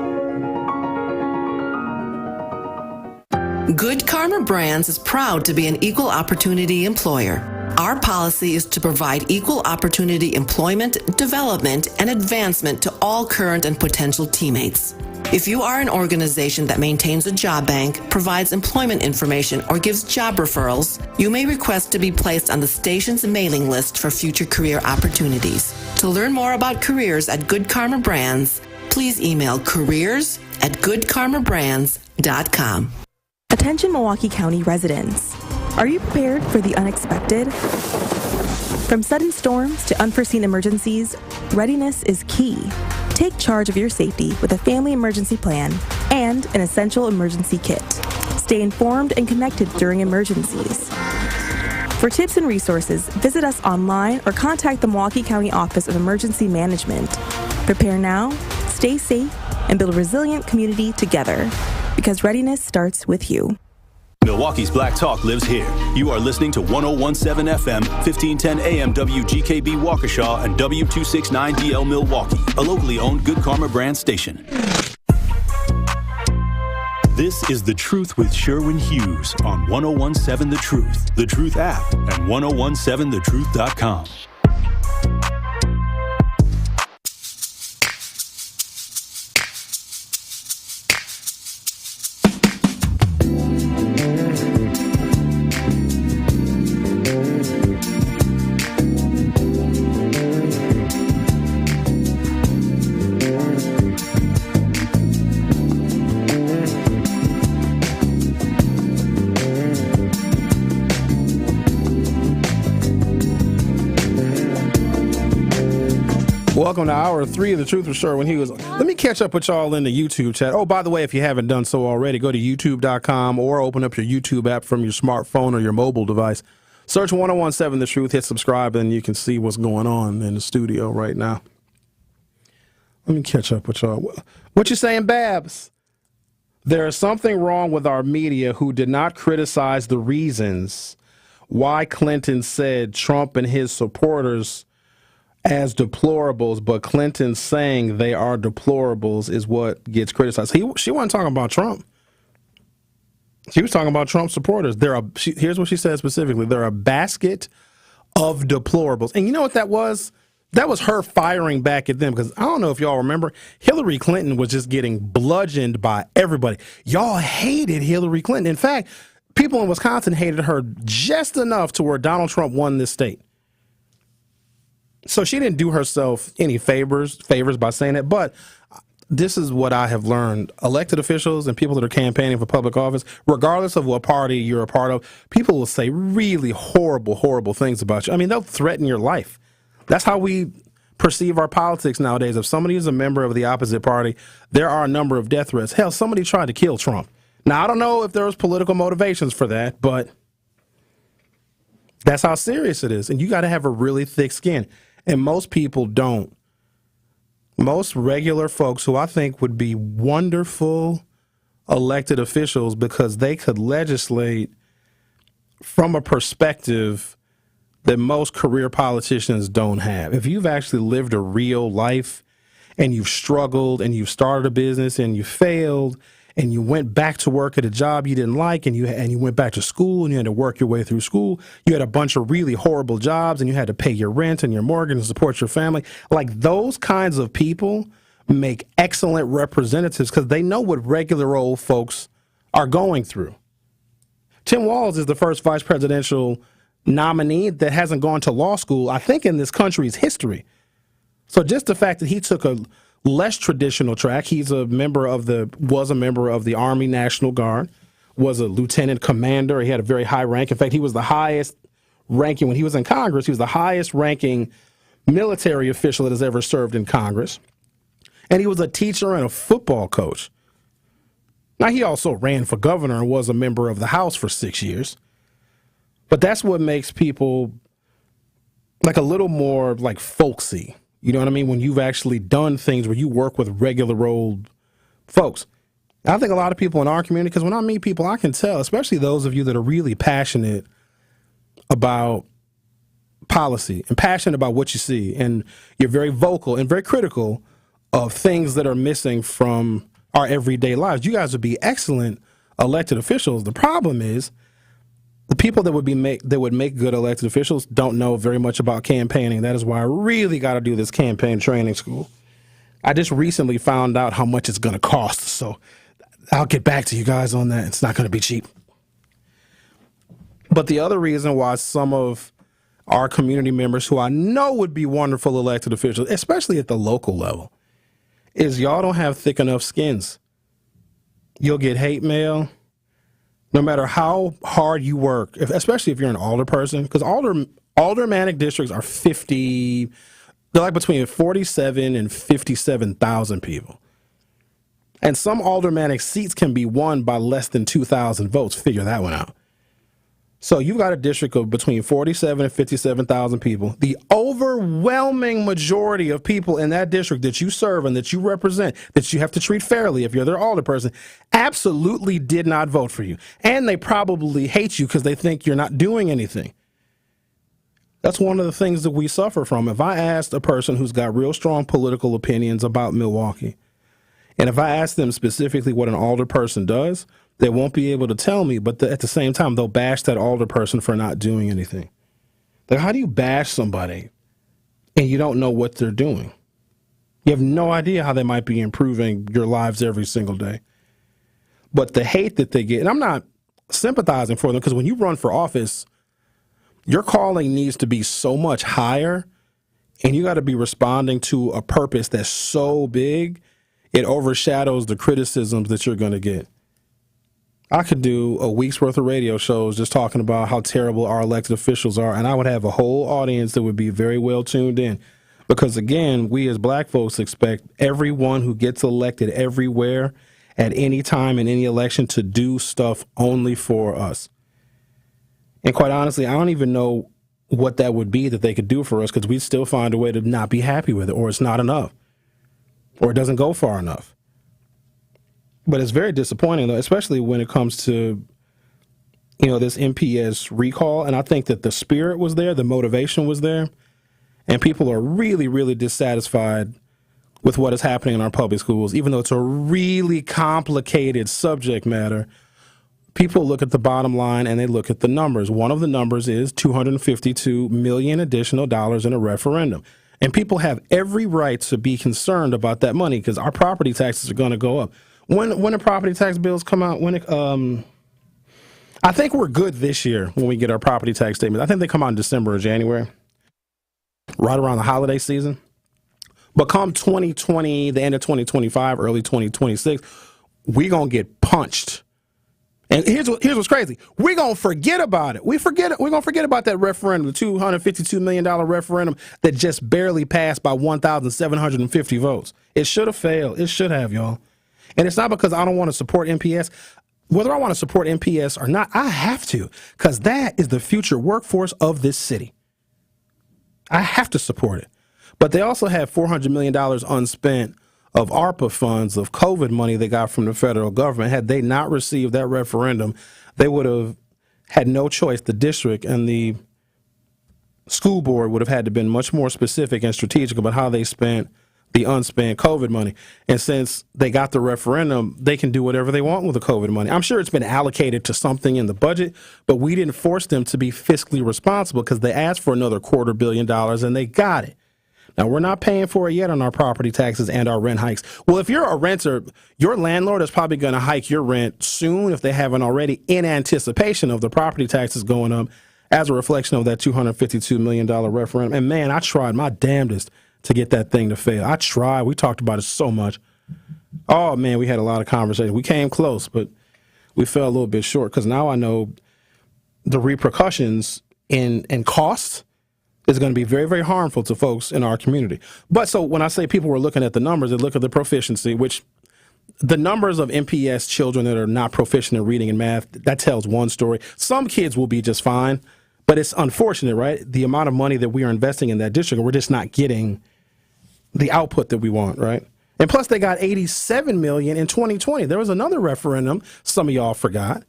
Good Karma Brands is proud to be an equal opportunity employer. Our policy is to provide equal opportunity employment, development, and advancement to all current and potential teammates. If you are an organization that maintains a job bank, provides employment information, or gives job referrals, you may request to be placed on the station's mailing list for future career opportunities. To learn more about careers at Good Karma Brands, please email careers@goodkarmabrands.com. Attention Milwaukee County residents. Are you prepared for the unexpected? From sudden storms to unforeseen emergencies, readiness is key. Take charge of your safety with a family emergency plan and an essential emergency kit. Stay informed and connected during emergencies. For tips and resources, visit us online or contact the Milwaukee County Office of Emergency Management. Prepare now, stay safe, and build a resilient community together. Because readiness starts with you. Milwaukee's Black Talk lives here. You are listening to 101.7 FM, 1510 AM WGKB Waukesha and W269DL Milwaukee, a locally owned Good Karma brand station. This is The Truth with Sherwin Hughes on 101.7 The Truth, The Truth app, and 1017thetruth.com. Welcome to Hour 3 of The Truth with Sherwin Hughes. Let me catch up with y'all in the YouTube chat. Oh, by the way, if you haven't done so already, go to youtube.com or open up your YouTube app from your smartphone or your mobile device. Search 1017 The Truth, hit subscribe, and you can see what's going on in the studio right now. Let me catch up with y'all. What you saying, Babs? There is something wrong with our media who did not criticize the reasons why Clinton said Trump and his supporters as deplorables, but Clinton saying they are deplorables is what gets criticized. She wasn't talking about Trump. She was talking about Trump supporters. Here's what she said specifically. They're a basket of deplorables. And you know what that was? That was her firing back at them, because I don't know if y'all remember, Hillary Clinton was just getting bludgeoned by everybody. Y'all hated Hillary Clinton. In fact, people in Wisconsin hated her just enough to where Donald Trump won this state. So she didn't do herself any favors by saying it, but this is what I have learned. Elected officials and people that are campaigning for public office, regardless of what party you're a part of, people will say really horrible, horrible things about you. I mean, they'll threaten your life. That's how we perceive our politics nowadays. If somebody is a member of the opposite party, there are a number of death threats. Hell, somebody tried to kill Trump. Now, I don't know if there was political motivations for that, but that's how serious it is. And you got to have a really thick skin. And most people don't. Most regular folks who I think would be wonderful elected officials because they could legislate from a perspective that most career politicians don't have. If you've actually lived a real life and you've struggled and you've started a business and you failed and you went back to work at a job you didn't like and you went back to school and you had to work your way through school, you had a bunch of really horrible jobs and you had to pay your rent and your mortgage and support your family, like those kinds of people make excellent representatives because they know what regular old folks are going through. Tim Walz is the first vice presidential nominee that hasn't gone to law school, I think, in this country's history. So just the fact that he took a less traditional track, was a member of the Army National Guard, was a lieutenant commander. He had a very high rank. In fact, he was the highest ranking, when he was in Congress, he was the highest ranking military official that has ever served in Congress. And he was a teacher and a football coach. Now, he also ran for governor and was a member of the House for 6 years. But that's what makes people like a little more like folksy. You know what I mean? When you've actually done things where you work with regular old folks. I think a lot of people in our community, because when I meet people, I can tell, especially those of you that are really passionate about policy and passionate about what you see. And you're very vocal and very critical of things that are missing from our everyday lives. You guys would be excellent elected officials. The problem is, the people that would make good elected officials don't know very much about campaigning. That is why I really got to do this campaign training school. I just recently found out how much it's going to cost, so I'll get back to you guys on that. It's not going to be cheap. But the other reason why some of our community members who I know would be wonderful elected officials, especially at the local level, is y'all don't have thick enough skins. You'll get hate mail. No matter how hard you work, especially if you're an alder person, because aldermanic districts are 50, they're like between 47 and 57,000 people. And some aldermanic seats can be won by less than 2,000 votes. Figure that one out. So you've got a district of between 47 and 57,000 people. The overwhelming majority of people in that district that you serve and that you represent, that you have to treat fairly if you're their alderperson, absolutely did not vote for you. And they probably hate you because they think you're not doing anything. That's one of the things that we suffer from. If I asked a person who's got real strong political opinions about Milwaukee, and if I ask them specifically what an alderperson does, they won't be able to tell me, but at the same time, they'll bash that alderperson for not doing anything. Like, how do you bash somebody and you don't know what they're doing? You have no idea how they might be improving your lives every single day. But the hate that they get, and I'm not sympathizing for them, because when you run for office, your calling needs to be so much higher, and you got to be responding to a purpose that's so big, it overshadows the criticisms that you're going to get. I could do a week's worth of radio shows just talking about how terrible our elected officials are, and I would have a whole audience that would be very well tuned in. Because, again, we as black folks expect everyone who gets elected everywhere at any time in any election to do stuff only for us. And quite honestly, I don't even know what that would be that they could do for us, because we'd still find a way to not be happy with it, or it's not enough, or it doesn't go far enough. But it's very disappointing, though, especially when it comes to, this MPS recall. And I think that the spirit was there, the motivation was there, and people are really, really dissatisfied with what is happening in our public schools. Even though it's a really complicated subject matter, people look at the bottom line and they look at the numbers. One of the numbers is $252 million additional dollars in a referendum. And people have every right to be concerned about that money, because our property taxes are going to go up. When the property tax bills come out, I think we're good this year when we get our property tax statements. I think they come out in December or January, right around the holiday season. But come 2020, the end of 2025, early 2026, we're going to get punched. And here's what's crazy. We're going to forget about it. We're going to forget about that referendum, the $252 million referendum that just barely passed by 1,750 votes. It should have failed. It should have, y'all. And it's not because I don't want to support MPS. Whether I want to support MPS or not, I have to, because that is the future workforce of this city. I have to support it. But they also have $400 million unspent of ARPA funds, of COVID money they got from the federal government. Had they not received that referendum, they would have had no choice. The district and the school board would have had to been much more specific and strategic about how they spent the unspent COVID money. And since they got the referendum, they can do whatever they want with the COVID money. I'm sure it's been allocated to something in the budget, but we didn't force them to be fiscally responsible because they asked for another $250 million and they got it. Now, we're not paying for it yet on our property taxes and our rent hikes. Well, if you're a renter, your landlord is probably going to hike your rent soon, if they haven't already, in anticipation of the property taxes going up as a reflection of that $252 million referendum. And man, I tried my damnedest to get that thing to fail. I tried. We talked about it so much. Oh, man, we had a lot of conversations. We came close, but we fell a little bit short because now I know the repercussions in costs is going to be very, very harmful to folks in our community. But so when I say people were looking at the numbers, they look at the proficiency, which the numbers of MPS children that are not proficient in reading and math, that tells one story. Some kids will be just fine, but it's unfortunate, right? The amount of money that we are investing in that district, we're just not getting the output that we want, right? And plus they got $87 million in 2020. There was another referendum, some of y'all forgot.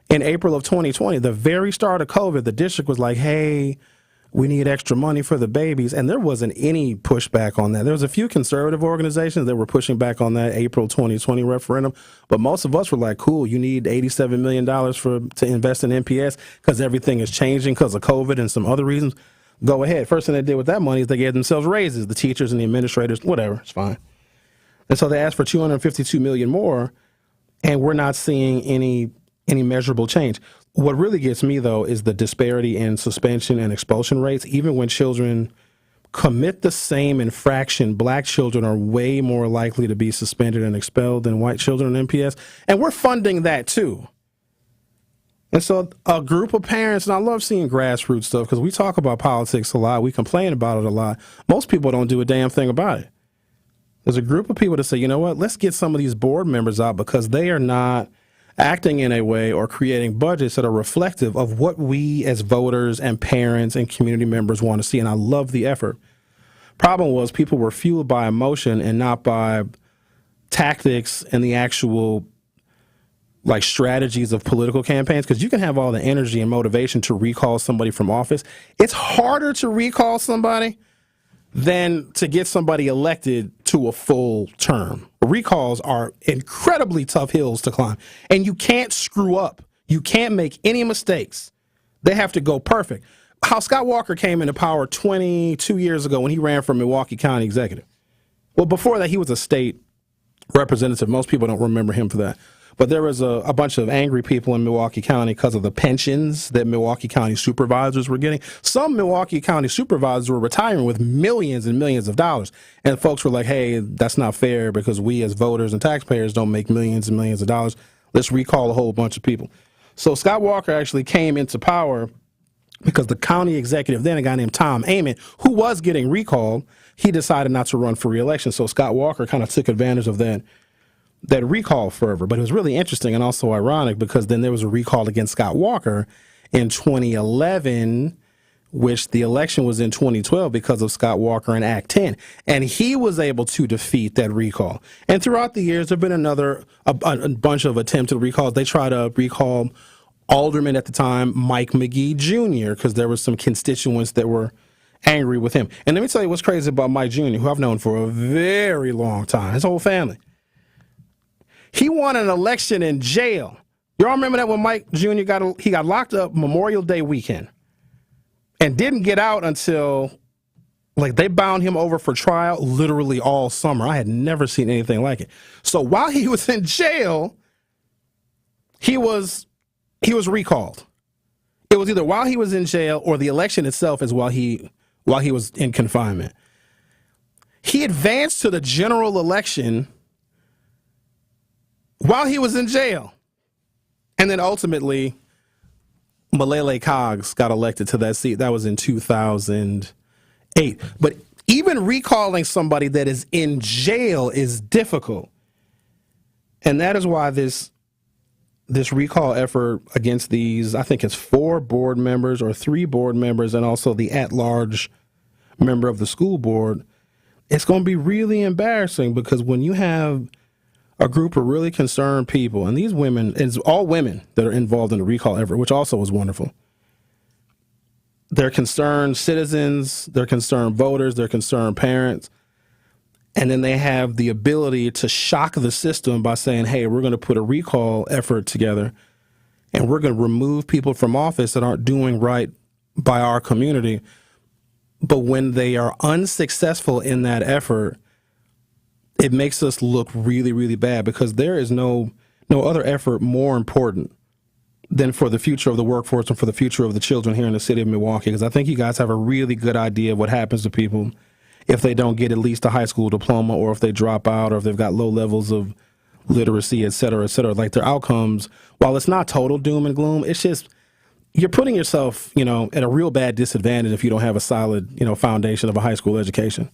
In April of 2020, the very start of COVID, the district was like, hey, we need extra money for the babies. And there wasn't any pushback on that. There was a few conservative organizations that were pushing back on that April 2020 referendum. But most of us were like, cool, you need $87 million to invest in MPS because everything is changing because of COVID and some other reasons. Go ahead. First thing they did with that money is they gave themselves raises, the teachers and the administrators, whatever, it's fine. And so they asked for $252 million more, and we're not seeing any measurable change. What really gets me, though, is the disparity in suspension and expulsion rates. Even when children commit the same infraction, black children are way more likely to be suspended and expelled than white children in MPS. And we're funding that, too. And so a group of parents, and I love seeing grassroots stuff because we talk about politics a lot. We complain about it a lot. Most people don't do a damn thing about it. There's a group of people that say, you know what, let's get some of these board members out because they are not acting in a way or creating budgets that are reflective of what we as voters and parents and community members want to see. And I love the effort. Problem was people were fueled by emotion and not by tactics and the actual like strategies of political campaigns, because you can have all the energy and motivation to recall somebody from office. It's harder to recall somebody than to get somebody elected to a full term. Recalls are incredibly tough hills to climb, and you can't screw up. You can't make any mistakes. They have to go perfect. How Scott Walker came into power 22 years ago when he ran for Milwaukee County Executive. Well, before that, he was a state representative. Most people don't remember him for that. But there was a bunch of angry people in Milwaukee County because of the pensions that Milwaukee County supervisors were getting. Some Milwaukee County supervisors were retiring with millions and millions of dollars. And folks were like, hey, that's not fair because we as voters and taxpayers don't make millions and millions of dollars. Let's recall a whole bunch of people. So Scott Walker actually came into power because the county executive, then a guy named Tom Amon, who was getting recalled, he decided not to run for re-election. So Scott Walker kind of took advantage of that recall fervor. But it was really interesting and also ironic because then there was a recall against Scott Walker in 2011, which the election was in 2012 because of Scott Walker and Act 10. And he was able to defeat that recall. And throughout the years, there have been a bunch of attempted recalls. They tried to recall Alderman at the time, Mike McGee Jr., because there were some constituents that were angry with him. And let me tell you what's crazy about Mike Jr., who I've known for a very long time, his whole family. He won an election in jail. Y'all remember that when Mike Jr. got locked up Memorial Day weekend and didn't get out until, like, they bound him over for trial literally all summer. I had never seen anything like it. So while he was in jail, he was recalled. It was either while he was in jail or the election itself is while he was in confinement. He advanced to the general election while he was in jail. And then ultimately, Malele Coggs got elected to that seat. That was in 2008. But even recalling somebody that is in jail is difficult. And that is why this recall effort against these, I think it's 4 board members or 3 board members and also the at-large member of the school board it's going to be really embarrassing, because when you have a group of really concerned people, and these women, it's all women that are involved in the recall effort, which also was wonderful. They're concerned citizens, they're concerned voters, they're concerned parents. And then they have the ability to shock the system by saying, hey, we're going to put a recall effort together, and we're going to remove people from office that aren't doing right by our community. But when they are unsuccessful in that effort, it makes us look really, really bad, because there is no other effort more important than for the future of the workforce and for the future of the children here in the city of Milwaukee. Because I think you guys have a really good idea of what happens to people if they don't get at least a high school diploma, or if they drop out, or if they've got low levels of literacy, et cetera, et cetera. Like, their outcomes, while it's not total doom and gloom, it's just, you're putting yourself, at a real bad disadvantage if you don't have a solid, foundation of a high school education.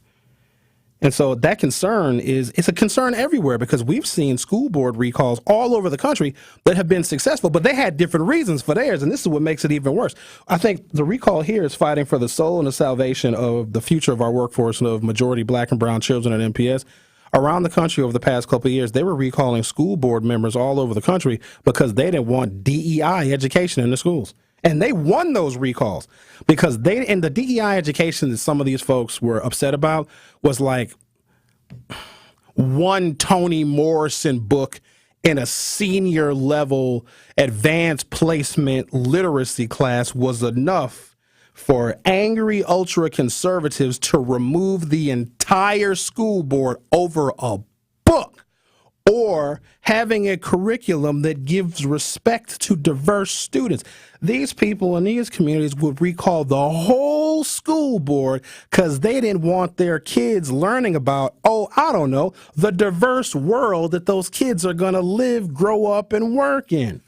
And so that concern it's a concern everywhere, because we've seen school board recalls all over the country that have been successful, but they had different reasons for theirs. And this is what makes it even worse. I think the recall here is fighting for the soul and the salvation of the future of our workforce and of majority black and brown children at MPS. Around the country over the past couple of years, they were recalling school board members all over the country because they didn't want DEI education in the schools. And they won those recalls, because in the DEI education that some of these folks were upset about was like one Toni Morrison book in a senior level advanced placement literacy class was enough for angry ultra conservatives to remove the entire school board over a book, or having a curriculum that gives respect to diverse students. These people in these communities would recall the whole school board because they didn't want their kids learning about, the diverse world that those kids are going to live, grow up, and work in.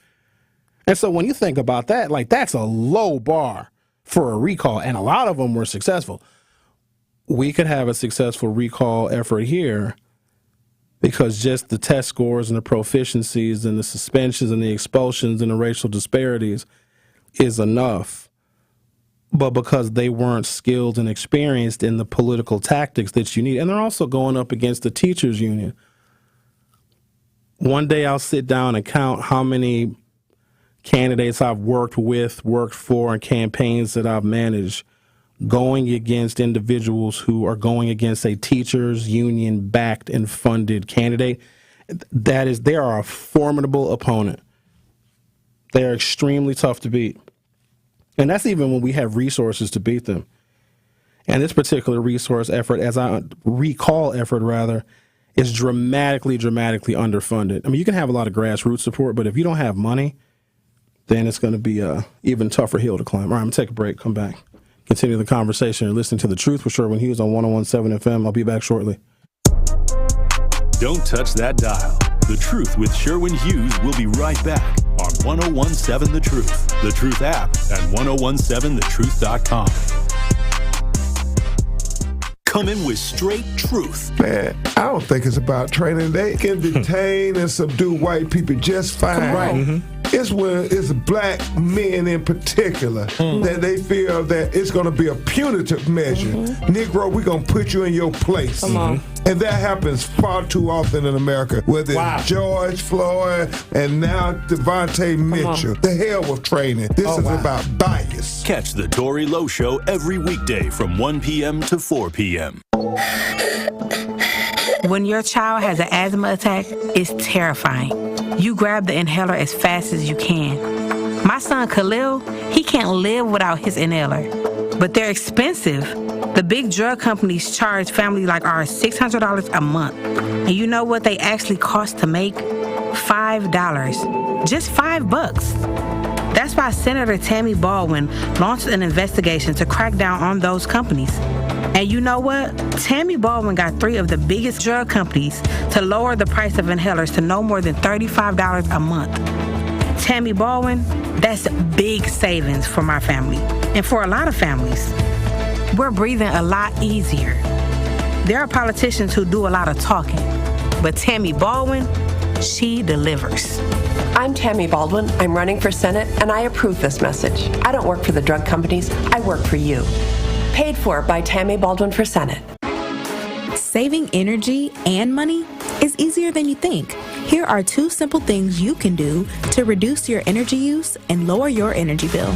And so when you think about that, like, that's a low bar for a recall, and a lot of them were successful. We could have a successful recall effort here, because just the test scores and the proficiencies and the suspensions and the expulsions and the racial disparities is enough. But because they weren't skilled and experienced in the political tactics that you need, and they're also going up against the teachers union. One day I'll sit down and count how many candidates I've worked with, worked for, and campaigns that I've managed going against individuals who are going against a teachers union backed and funded candidate. They are a formidable opponent. They are extremely tough to beat. And that's even when we have resources to beat them. And this particular recall effort is dramatically underfunded. I mean, you can have a lot of grassroots support, but if you don't have money, then it's going to be a even tougher hill to climb. All right, I'm going to take a break, come back. Continue the conversation and listen to The Truth with Sherwin Hughes on 101.7 FM. I'll be back shortly. Don't touch that dial. The Truth with Sherwin Hughes will be right back on 101.7 The Truth, The Truth app, and 101.7thetruth.com. Coming with straight truth. Man, I don't think it's about training. They can detain and subdue white people just fine. Right. Mm-hmm. It's when it's black men in particular that they feel that it's going to be a punitive measure. Mm-hmm. Negro, we're going to put you in your place. And that happens far too often in America, whether it's George Floyd and now Devontae Mitchell. The hell with training. This is about bias. Catch the Tory Lowe Show every weekday from 1 p.m. to 4 p.m. When your child has an asthma attack, it's terrifying. You grab the inhaler as fast as you can. My son Khalil, he can't live without his inhaler. But they're expensive. The big drug companies charge families like ours $600 a month. And you know what they actually cost to make? $5. Just $5. That's why Senator Tammy Baldwin launched an investigation to crack down on those companies. And you know what? Tammy Baldwin got 3 of the biggest drug companies to lower the price of inhalers to no more than $35 a month. Tammy Baldwin, that's big savings for my family. And for a lot of families, we're breathing a lot easier. There are politicians who do a lot of talking, but Tammy Baldwin, she delivers. I'm Tammy Baldwin. I'm running for Senate, and I approve this message. I don't work for the drug companies. I work for you. Paid for by Tammy Baldwin for Senate. Saving energy and money is easier than you think. Here are 2 simple things you can do to reduce your energy use and lower your energy bill.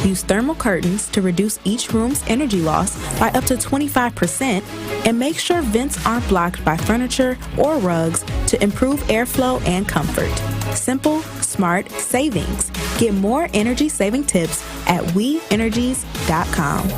Use thermal curtains to reduce each room's energy loss by up to 25%, and make sure vents aren't blocked by furniture or rugs to improve airflow and comfort. Simple, smart savings. Get more energy-saving tips at WeEnergies.com.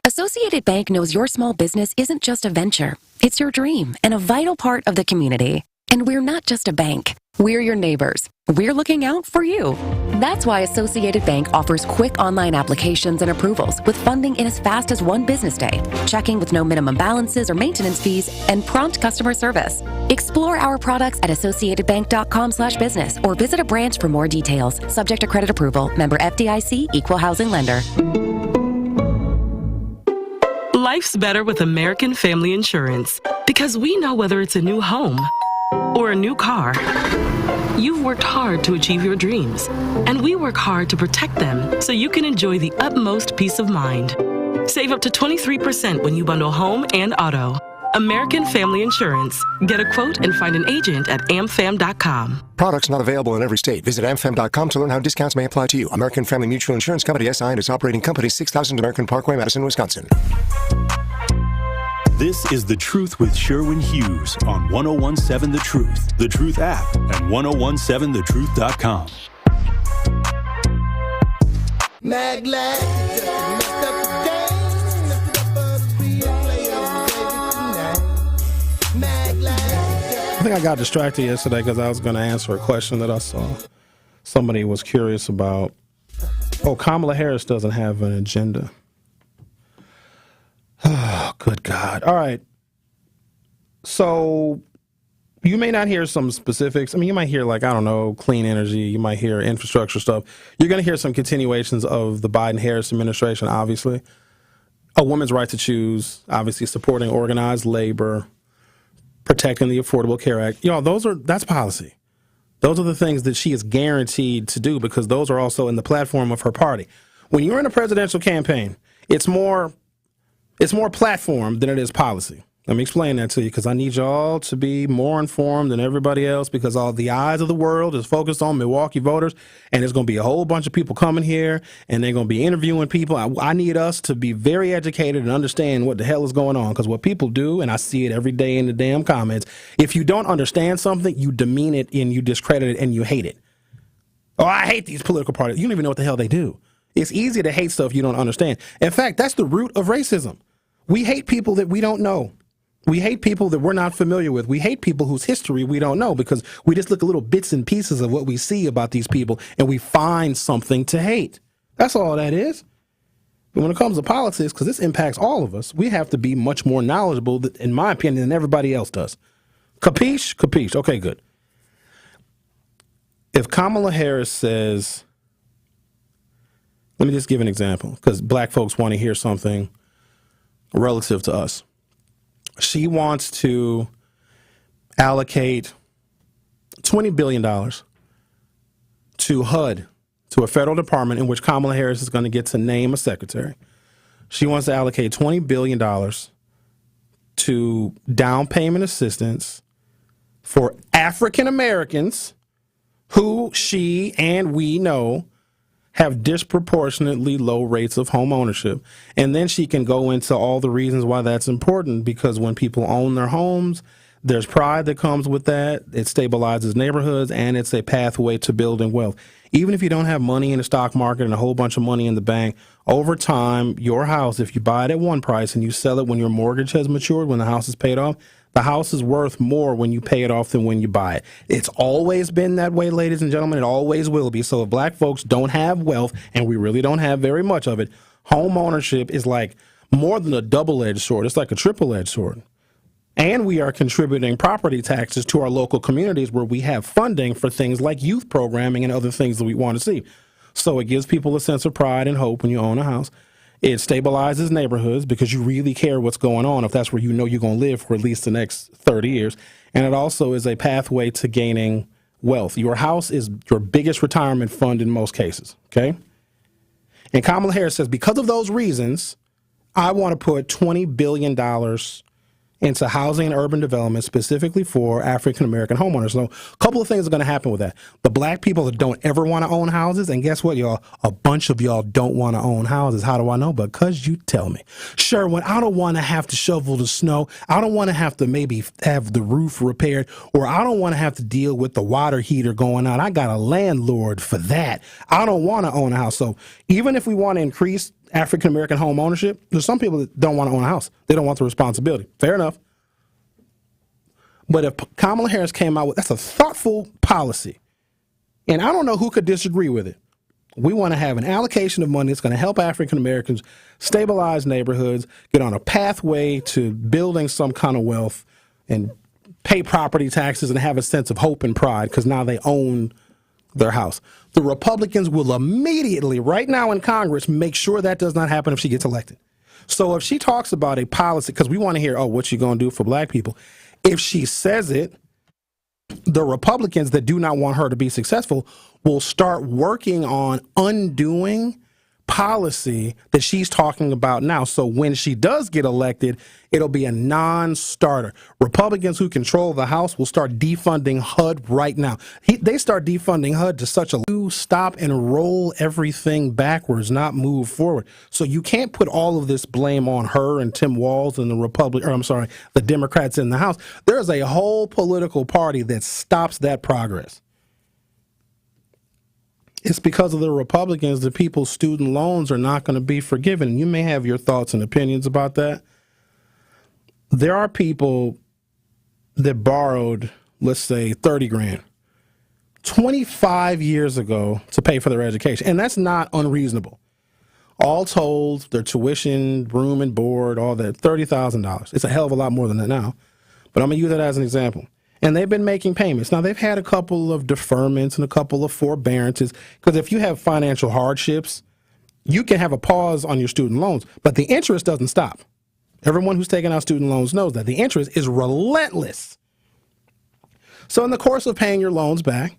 Associated Bank knows your small business isn't just a venture. It's your dream and a vital part of the community. And we're not just a bank. We're your neighbors. We're looking out for you. That's why Associated Bank offers quick online applications and approvals with funding in as fast as 1 business day, checking with no minimum balances or maintenance fees, and prompt customer service. Explore our products at associatedbank.com/business or visit a branch for more details. Subject to credit approval. Member FDIC, Equal Housing Lender. Life's better with American Family Insurance because we know whether it's a new home or a new car. You've worked hard to achieve your dreams, and we work hard to protect them so you can enjoy the utmost peace of mind. Save up to 23% when you bundle home and auto. American Family Insurance. Get a quote and find an agent at amfam.com. Products not available in every state. Visit amfam.com to learn how discounts may apply to you. American Family Mutual Insurance Company, SI, and its operating company, 6000 American Parkway, Madison, Wisconsin. This is The Truth with Sherwin Hughes on 1017 The Truth, The Truth app, and 1017thetruth.com. I think I got distracted yesterday because I was going to answer a question that I saw. Somebody was curious about, Kamala Harris doesn't have an agenda. Oh, good God. All right. So you may not hear some specifics. I mean, you might hear clean energy. You might hear infrastructure stuff. You're going to hear some continuations of the Biden-Harris administration, obviously. A woman's right to choose, obviously supporting organized labor, protecting the Affordable Care Act. That's policy. Those are the things that she is guaranteed to do because those are also in the platform of her party. When you're in a presidential campaign, it's more platform than it is policy. Let me explain that to you because I need y'all to be more informed than everybody else because all the eyes of the world is focused on Milwaukee voters, and there's going to be a whole bunch of people coming here, and they're going to be interviewing people. I need us to be very educated and understand what the hell is going on because what people do, and I see it every day in the damn comments, if you don't understand something, you demean it and you discredit it and you hate it. Oh, I hate these political parties. You don't even know what the hell they do. It's easy to hate stuff you don't understand. In fact, that's the root of racism. We hate people that we don't know. We hate people that we're not familiar with. We hate people whose history we don't know because we just look at little bits and pieces of what we see about these people and we find something to hate. That's all that is. But when it comes to politics, because this impacts all of us, we have to be much more knowledgeable, in my opinion, than everybody else does. Capiche? Capiche. Okay, good. If Kamala Harris says, let me just give an example because black folks want to hear something relative to us. She wants to allocate $20 billion to HUD, to a federal department in which Kamala Harris is going to get to name a secretary. She wants to allocate $20 billion to down payment assistance for African Americans who she and we know have disproportionately low rates of home ownership. And then she can go into all the reasons why that's important because when people own their homes, there's pride that comes with that. It stabilizes neighborhoods and it's a pathway to building wealth. Even if you don't have money in the stock market and a whole bunch of money in the bank, over time, your house, if you buy it at one price and you sell it when your mortgage has matured, when the house is paid off, the house is worth more when you pay it off than when you buy it. It's always been that way, ladies and gentlemen. It always will be. So if black folks don't have wealth, and we really don't have very much of it, home ownership is like more than a double-edged sword. It's like a triple-edged sword. And we are contributing property taxes to our local communities where we have funding for things like youth programming and other things that we want to see. So it gives people a sense of pride and hope when you own a house. It stabilizes neighborhoods because you really care what's going on if that's where you know you're going to live for at least the next 30 years. And it also is a pathway to gaining wealth. Your house is your biggest retirement fund in most cases, okay? And Kamala Harris says because of those reasons, I want to put $20 billion into housing and urban development specifically for African-American homeowners. So a couple of things are going to happen with that. The black people that don't ever want to own houses, and guess what, y'all? A bunch of y'all don't want to own houses. How do I know? Because you tell me. Sherwin, I don't want to have to shovel the snow. I don't want to have to maybe have the roof repaired, or I don't want to have to deal with the water heater going on. I got a landlord for that. I don't want to own a house. So even if we want to increase African-American home ownership, there's some people that don't want to own a house. They don't want the responsibility. Fair enough. But if Kamala Harris came out with, that's a thoughtful policy. And I don't know who could disagree with it. We want to have an allocation of money that's going to help African-Americans stabilize neighborhoods, get on a pathway to building some kind of wealth, and pay property taxes and have a sense of hope and pride because now they own their house. The Republicans will immediately, right now in Congress, make sure that does not happen if she gets elected. So if she talks about a policy, because we want to hear, what's she going to do for black people? If she says it, the Republicans that do not want her to be successful will start working on undoing policy that she's talking about now. So when she does get elected, it'll be a non-starter. Republicans who control the House will start defunding HUD right now. They start defunding HUD to such a stop and roll everything backwards, not move forward. So you can't put all of this blame on her and Tim Walz and the Democrats in the House. There's a whole political party that stops that progress. It's because of the Republicans that people's student loans are not going to be forgiven. And you may have your thoughts and opinions about that. There are people that borrowed, let's say, $30,000 25 years ago to pay for their education. And that's not unreasonable. All told, their tuition, room and board, all that, $30,000. It's a hell of a lot more than that now. But I'm going to use that as an example. And they've been making payments. Now, they've had a couple of deferments and a couple of forbearances, because if you have financial hardships, you can have a pause on your student loans, but the interest doesn't stop. Everyone who's taking out student loans knows that the interest is relentless. So in the course of paying your loans back,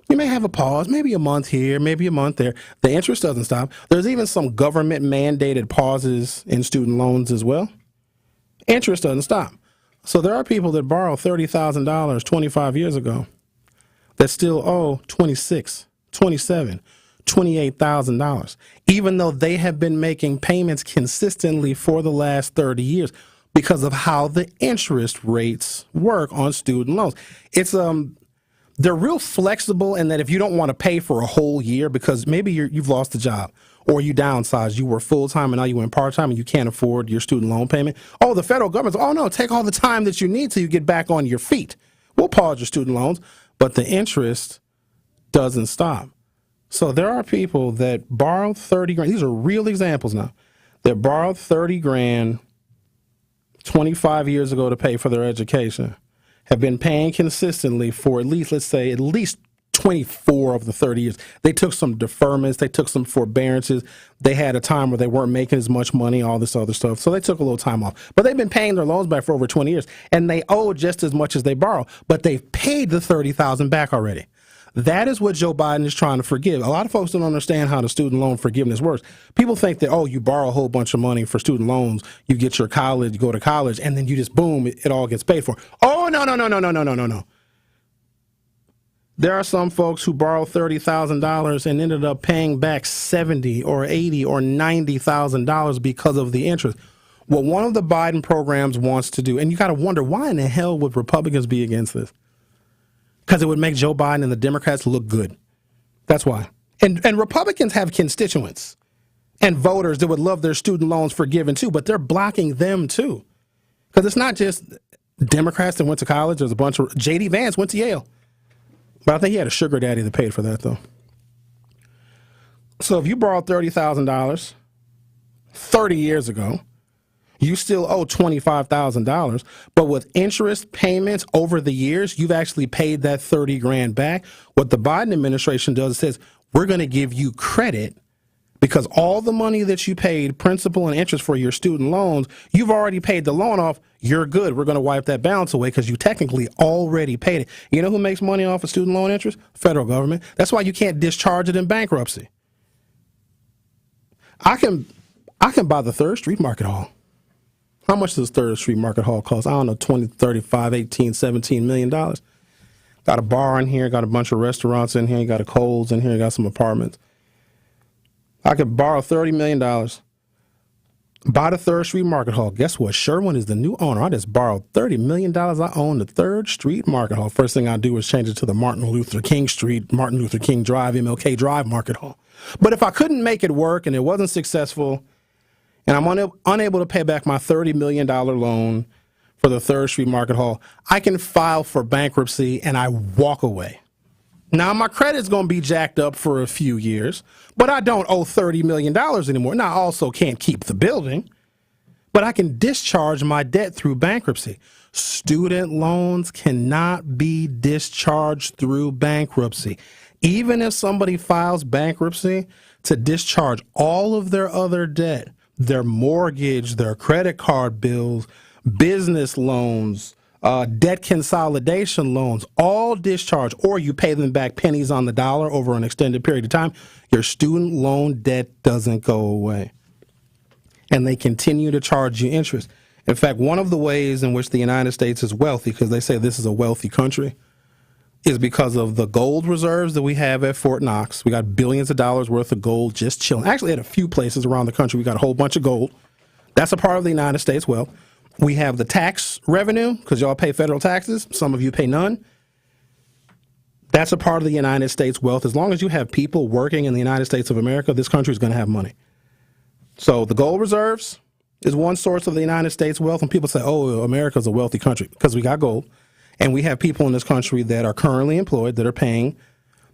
you may have a pause, maybe a month here, maybe a month there. The interest doesn't stop. There's even some government-mandated pauses in student loans as well. Interest doesn't stop. So there are people that borrowed $30,000 25 years ago that still owe $26,000, $27,000, $28,000, even though they have been making payments consistently for the last 30 years because of how the interest rates work on student loans. It's they're real flexible in that if you don't want to pay for a whole year because maybe you've lost a job, or you downsized, you were full-time and now you went part-time and you can't afford your student loan payment. Oh, the federal government's, no, take all the time that you need till you get back on your feet. We'll pause your student loans, but the interest doesn't stop. So there are people that borrowed $30,000. These are real examples now. That borrowed $30,000 25 years ago to pay for their education, have been paying consistently for at least 24 of the 30 years. They took some deferments, they took some forbearances, they had a time where they weren't making as much money, all this other stuff, so they took a little time off. But they've been paying their loans back for over 20 years, and they owe just as much as they borrow, but they've paid the $30,000 back already. That is what Joe Biden is trying to forgive. A lot of folks don't understand how the student loan forgiveness works. People think that, you borrow a whole bunch of money for student loans, you get your college, you go to college, and then you just, boom, it all gets paid for. Oh, no. There are some folks who borrowed $30,000 and ended up paying back $70,000 or $80,000 or $90,000 because of the interest. What one of the Biden programs wants to do, and you got to wonder, why in the hell would Republicans be against this? Because it would make Joe Biden and the Democrats look good. That's why. And Republicans have constituents and voters that would love their student loans forgiven too, but they're blocking them too. Because it's not just Democrats that went to college. There's a bunch of, J.D. Vance went to Yale. But I think he had a sugar daddy that paid for that, though. So if you borrowed $30,000 30 years ago, you still owe $25,000. But with interest payments over the years, you've actually paid that $30,000 back. What the Biden administration does is says, we're going to give you credit because all the money that you paid, principal and interest for your student loans, you've already paid the loan off. You're good. We're going to wipe that balance away because you technically already paid it. You know who makes money off of student loan interest? Federal government. That's why you can't discharge it in bankruptcy. I I can buy the 3rd Street Market Hall. How much does 3rd Street Market Hall cost? I don't know, 20, 35, 18, 17 million dollars. Got a bar in here, got a bunch of restaurants in here, you got a Kohl's in here, you got some apartments. I could borrow $30 million, buy the 3rd Street Market Hall. Guess what? Sherwin is the new owner. I just borrowed $30 million. I own the 3rd Street Market Hall. First thing I do is change it to the Martin Luther King Drive, MLK Drive Market Hall. But if I couldn't make it work and it wasn't successful, and I'm unable to pay back my $30 million loan for the 3rd Street Market Hall, I can file for bankruptcy and I walk away. Now, my credit's going to be jacked up for a few years, but I don't owe $30 million anymore. Now, I also can't keep the building, but I can discharge my debt through bankruptcy. Student loans cannot be discharged through bankruptcy. Even if somebody files bankruptcy to discharge all of their other debt, their mortgage, their credit card bills, business loans, debt consolidation loans, all discharge, or you pay them back pennies on the dollar over an extended period of time, your student loan debt doesn't go away. And they continue to charge you interest. In fact, one of the ways in which the United States is wealthy, because they say this is a wealthy country, is because of the gold reserves that we have at Fort Knox. We got billions of dollars worth of gold just chilling. Actually, at a few places around the country, we got a whole bunch of gold. That's a part of the United States wealth. We have the tax revenue, because y'all pay federal taxes. Some of you pay none. That's a part of the United States wealth. As long as you have people working in the United States of America, this country is going to have money. So the gold reserves is one source of the United States wealth. And people say, oh, America's a wealthy country, because we got gold. And we have people in this country that are currently employed that are paying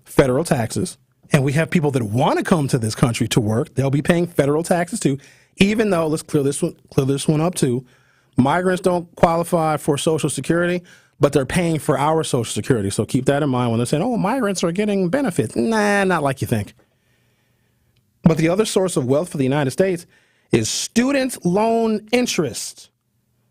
federal taxes. And we have people that want to come to this country to work. They'll be paying federal taxes too, even though, let's clear this one up too, migrants don't qualify for Social Security, but they're paying for our Social Security. So keep that in mind when they're saying, oh, migrants are getting benefits. Nah, not like you think. But the other source of wealth for the United States is student loan interest.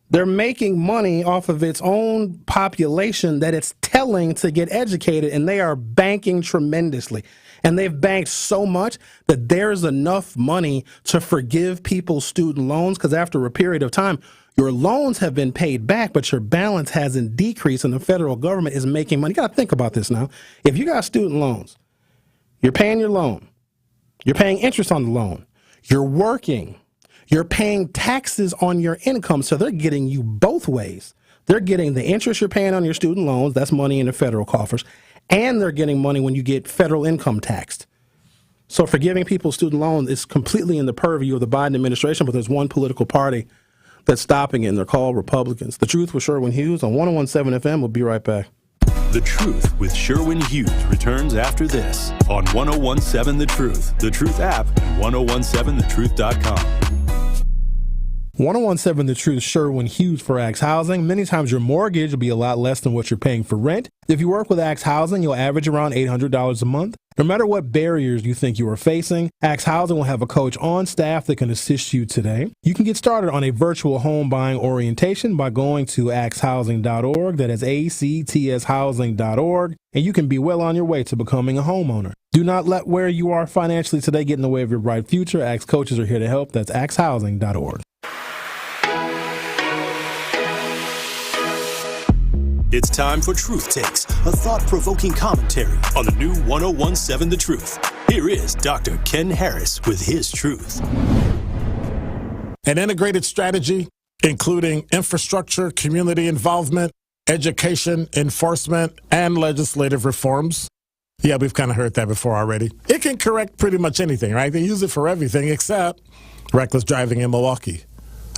They're making money off of its own population that it's telling to get educated, and they are banking tremendously. And they've banked so much that there's enough money to forgive people's student loans, because after a period of time, your loans have been paid back, but your balance hasn't decreased, and the federal government is making money. You got to think about this now. If you got student loans, you're paying your loan, you're paying interest on the loan, you're working, you're paying taxes on your income, so they're getting you both ways. They're getting the interest you're paying on your student loans, that's money in the federal coffers, and they're getting money when you get federal income taxed. So forgiving people's student loans is completely in the purview of the Biden administration, but there's one political party that's stopping it, and they're called Republicans. The Truth with Sherwin Hughes on 101.7 FM. We'll be right back. The Truth with Sherwin Hughes returns after this on 101.7 The Truth app, and 1017thetruth.com. 101.7 The Truth, Sherwin Hughes for Axe Housing. Many times your mortgage will be a lot less than what you're paying for rent. If you work with Axe Housing, you'll average around $800 a month. No matter what barriers you think you are facing, Axe Housing will have a coach on staff that can assist you today. You can get started on a virtual home buying orientation by going to axhousing.org. That is ACTShousing.org. And you can be well on your way to becoming a homeowner. Do not let where you are financially today get in the way of your bright future. Axe coaches are here to help. That's axhousing.org. It's time for Truth Takes, a thought-provoking commentary on the new 101.7 The Truth. Here is Dr. Ken Harris with his truth. An integrated strategy, including infrastructure, community involvement, education, enforcement, and legislative reforms. Yeah, we've kind of heard that before already. It can correct pretty much anything, right? They use it for everything except reckless driving in Milwaukee.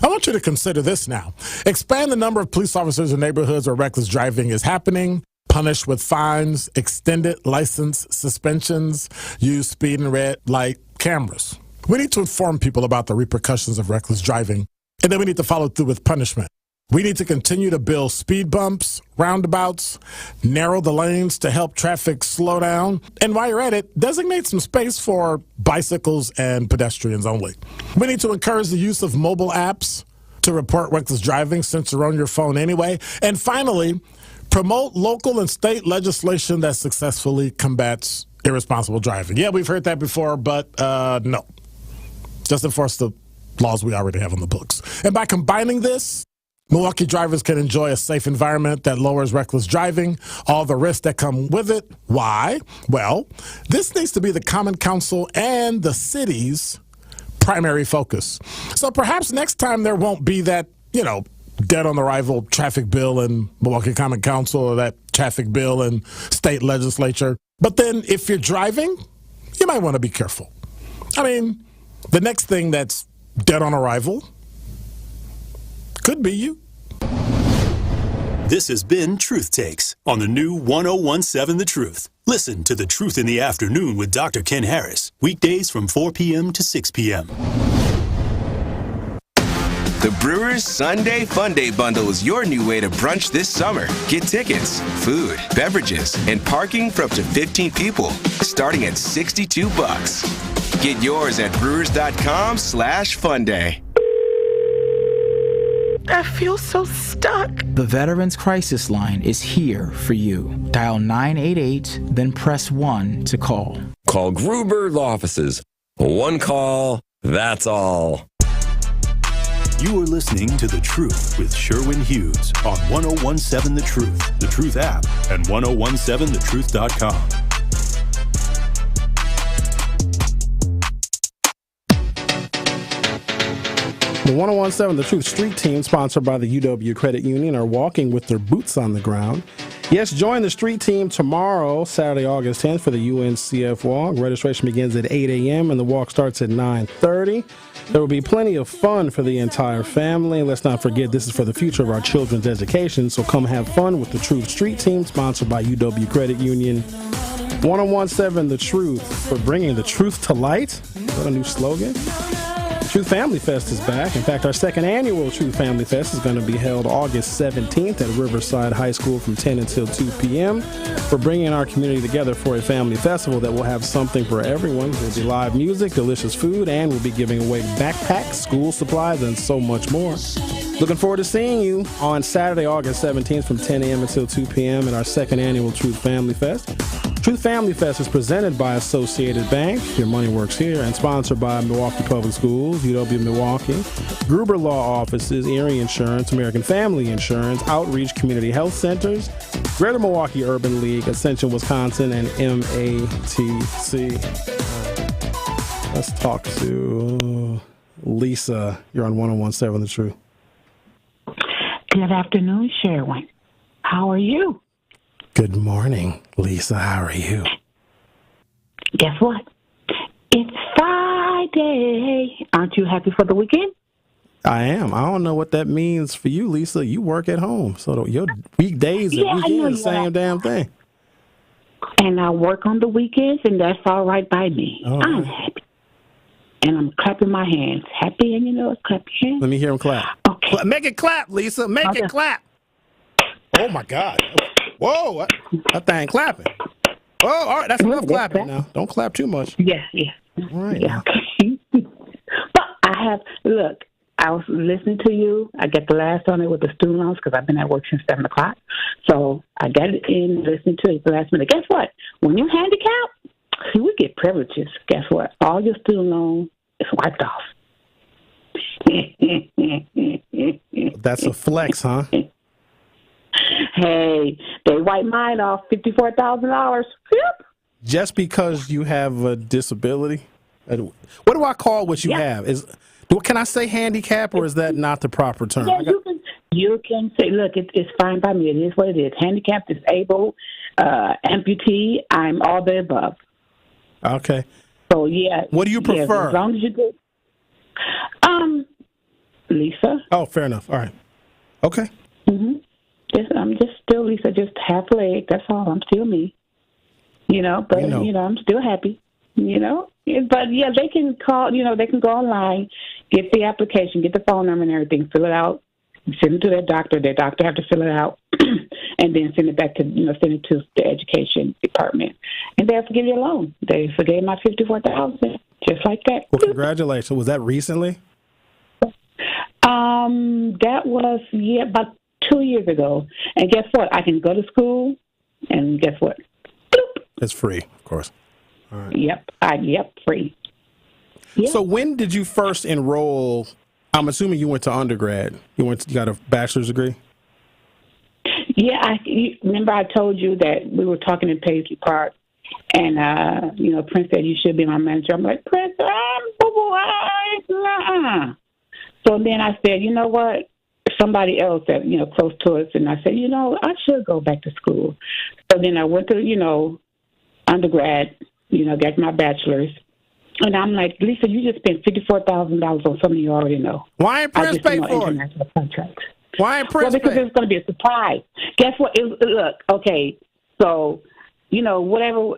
I want you to consider this now. Expand the number of police officers in neighborhoods where reckless driving is happening, punish with fines, extended license suspensions, use speed and red light cameras. We need to inform people about the repercussions of reckless driving, and then we need to follow through with punishment. We need to continue to build speed bumps, roundabouts, narrow the lanes to help traffic slow down. And while you're at it, designate some space for bicycles and pedestrians only. We need to encourage the use of mobile apps to report reckless driving since you're on your phone anyway. And finally, promote local and state legislation that successfully combats irresponsible driving. Yeah, we've heard that before, but no. Just enforce the laws we already have on the books. And by combining this, Milwaukee drivers can enjoy a safe environment that lowers reckless driving, all the risks that come with it. Why? Well, this needs to be the Common Council and the city's primary focus. So perhaps next time there won't be that, dead on arrival traffic bill in Milwaukee Common Council or that traffic bill in state legislature. But then if you're driving, you might want to be careful. I mean, the next thing that's dead on arrival could be you. This has been Truth Takes on the new 1017 The Truth. Listen to The Truth in the Afternoon with Dr. Ken Harris, weekdays from 4 p.m. to 6 p.m. The Brewers Sunday Fun Day Bundle is your new way to brunch this summer. Get tickets, food, beverages, and parking for up to 15 people, starting at $62. Get yours at brewers.com/funday. I feel so stuck. The Veterans Crisis Line is here for you. Dial 988, then press 1 to call. Call Gruber Law Offices. One call, that's all. You are listening to The Truth with Sherwin Hughes on 1017 The Truth, The Truth app, and 1017thetruth.com. The 1017 The Truth Street Team, sponsored by the UW Credit Union, are walking with their boots on the ground. Yes, join the street team tomorrow, Saturday, August 10th, for the UNCF Walk. Registration begins at 8 a.m. and the walk starts at 9:30. There will be plenty of fun for the entire family. Let's not forget, this is for the future of our children's education, so come have fun with the Truth Street Team, sponsored by UW Credit Union. 1017 The Truth, for bringing the truth to light. Is that a new slogan? Truth Family Fest is back. In fact, our second annual Truth Family Fest is going to be held August 17th at Riverside High School from 10 until 2 p.m. We're bringing our community together for a family festival that will have something for everyone. There'll be live music, delicious food, and we'll be giving away backpacks, school supplies, and so much more. Looking forward to seeing you on Saturday, August 17th from 10 a.m. until 2 p.m. at our second annual Truth Family Fest. Truth Family Fest is presented by Associated Bank, Your Money Works Here, and sponsored by Milwaukee Public Schools, UW Milwaukee, Gruber Law Offices, Erie Insurance, American Family Insurance, Outreach Community Health Centers, Greater Milwaukee Urban League, Ascension, Wisconsin, and MATC. Let's talk to Lisa. You're on 1017 The Truth. Good afternoon, Sherwin. How are you? Good morning, Lisa. How are you? Guess what? It's Friday. Aren't you happy for the weekend? I am. I don't know what that means for you, Lisa. You work at home, so your weekdays and weekends the same damn thing. And I work on the weekends, and that's all right by me. All I'm right. happy. And I'm clapping my hands. Happy, and clap your hands. Let me hear them clap. Okay. Make it clap, Lisa. Make it clap. Oh, my God. Whoa, that thing clapping. Oh, all right, that's enough clapping now. Don't clap too much. Yeah. All right. Yeah. But I was listening to you. I got the last on it with the student loans because I've been at work since 7 o'clock. So I got it in listening to it the last minute. Guess what? When you're handicapped, see, we get privileges. Guess what? All your student loan is wiped off. That's a flex, huh? Hey, they wiped mine off, $54,000. Yep. Just because you have a disability? What do I call what you have? Can I say handicap, or is that not the proper term? Yeah, you can say, look, it's fine by me. It is what it is. Handicapped, disabled, amputee, I'm all the above. Okay. So, yeah. What do you prefer? Yeah, as long as you do. Lisa. Oh, fair enough. All right. Okay. Mm-hmm. I'm just still Lisa, just half leg. That's all. I'm still me. But I'm still happy. But yeah, they can call. They can go online, get the application, get the phone number and everything, fill it out, send it to their doctor. Their doctor have to fill it out, and then send it back to send it to the education department, and they'll forgive your loan. They forgave my $54,000 just like that. Well, congratulations. Was that recently? That was about 2 years ago. And guess what? I can go to school, and guess what? Bloop. It's free, of course. All right. Yep, free. Yeah. So when did you first enroll? I'm assuming you went to undergrad. You got a bachelor's degree? Yeah, remember I told you that we were talking in Paisley Park, and Prince said you should be my manager. I'm like, Prince, So then I said, you know what? Somebody else that close to us, and I said, I should go back to school. So then I went to undergrad, got my bachelor's. And I'm like, Lisa, you just spent $54,000 on something you already know. Why ain't Prince pay for it? International contracts. Why ain't Prince because it's going to be a surprise. Guess what? Look, okay, so, whatever.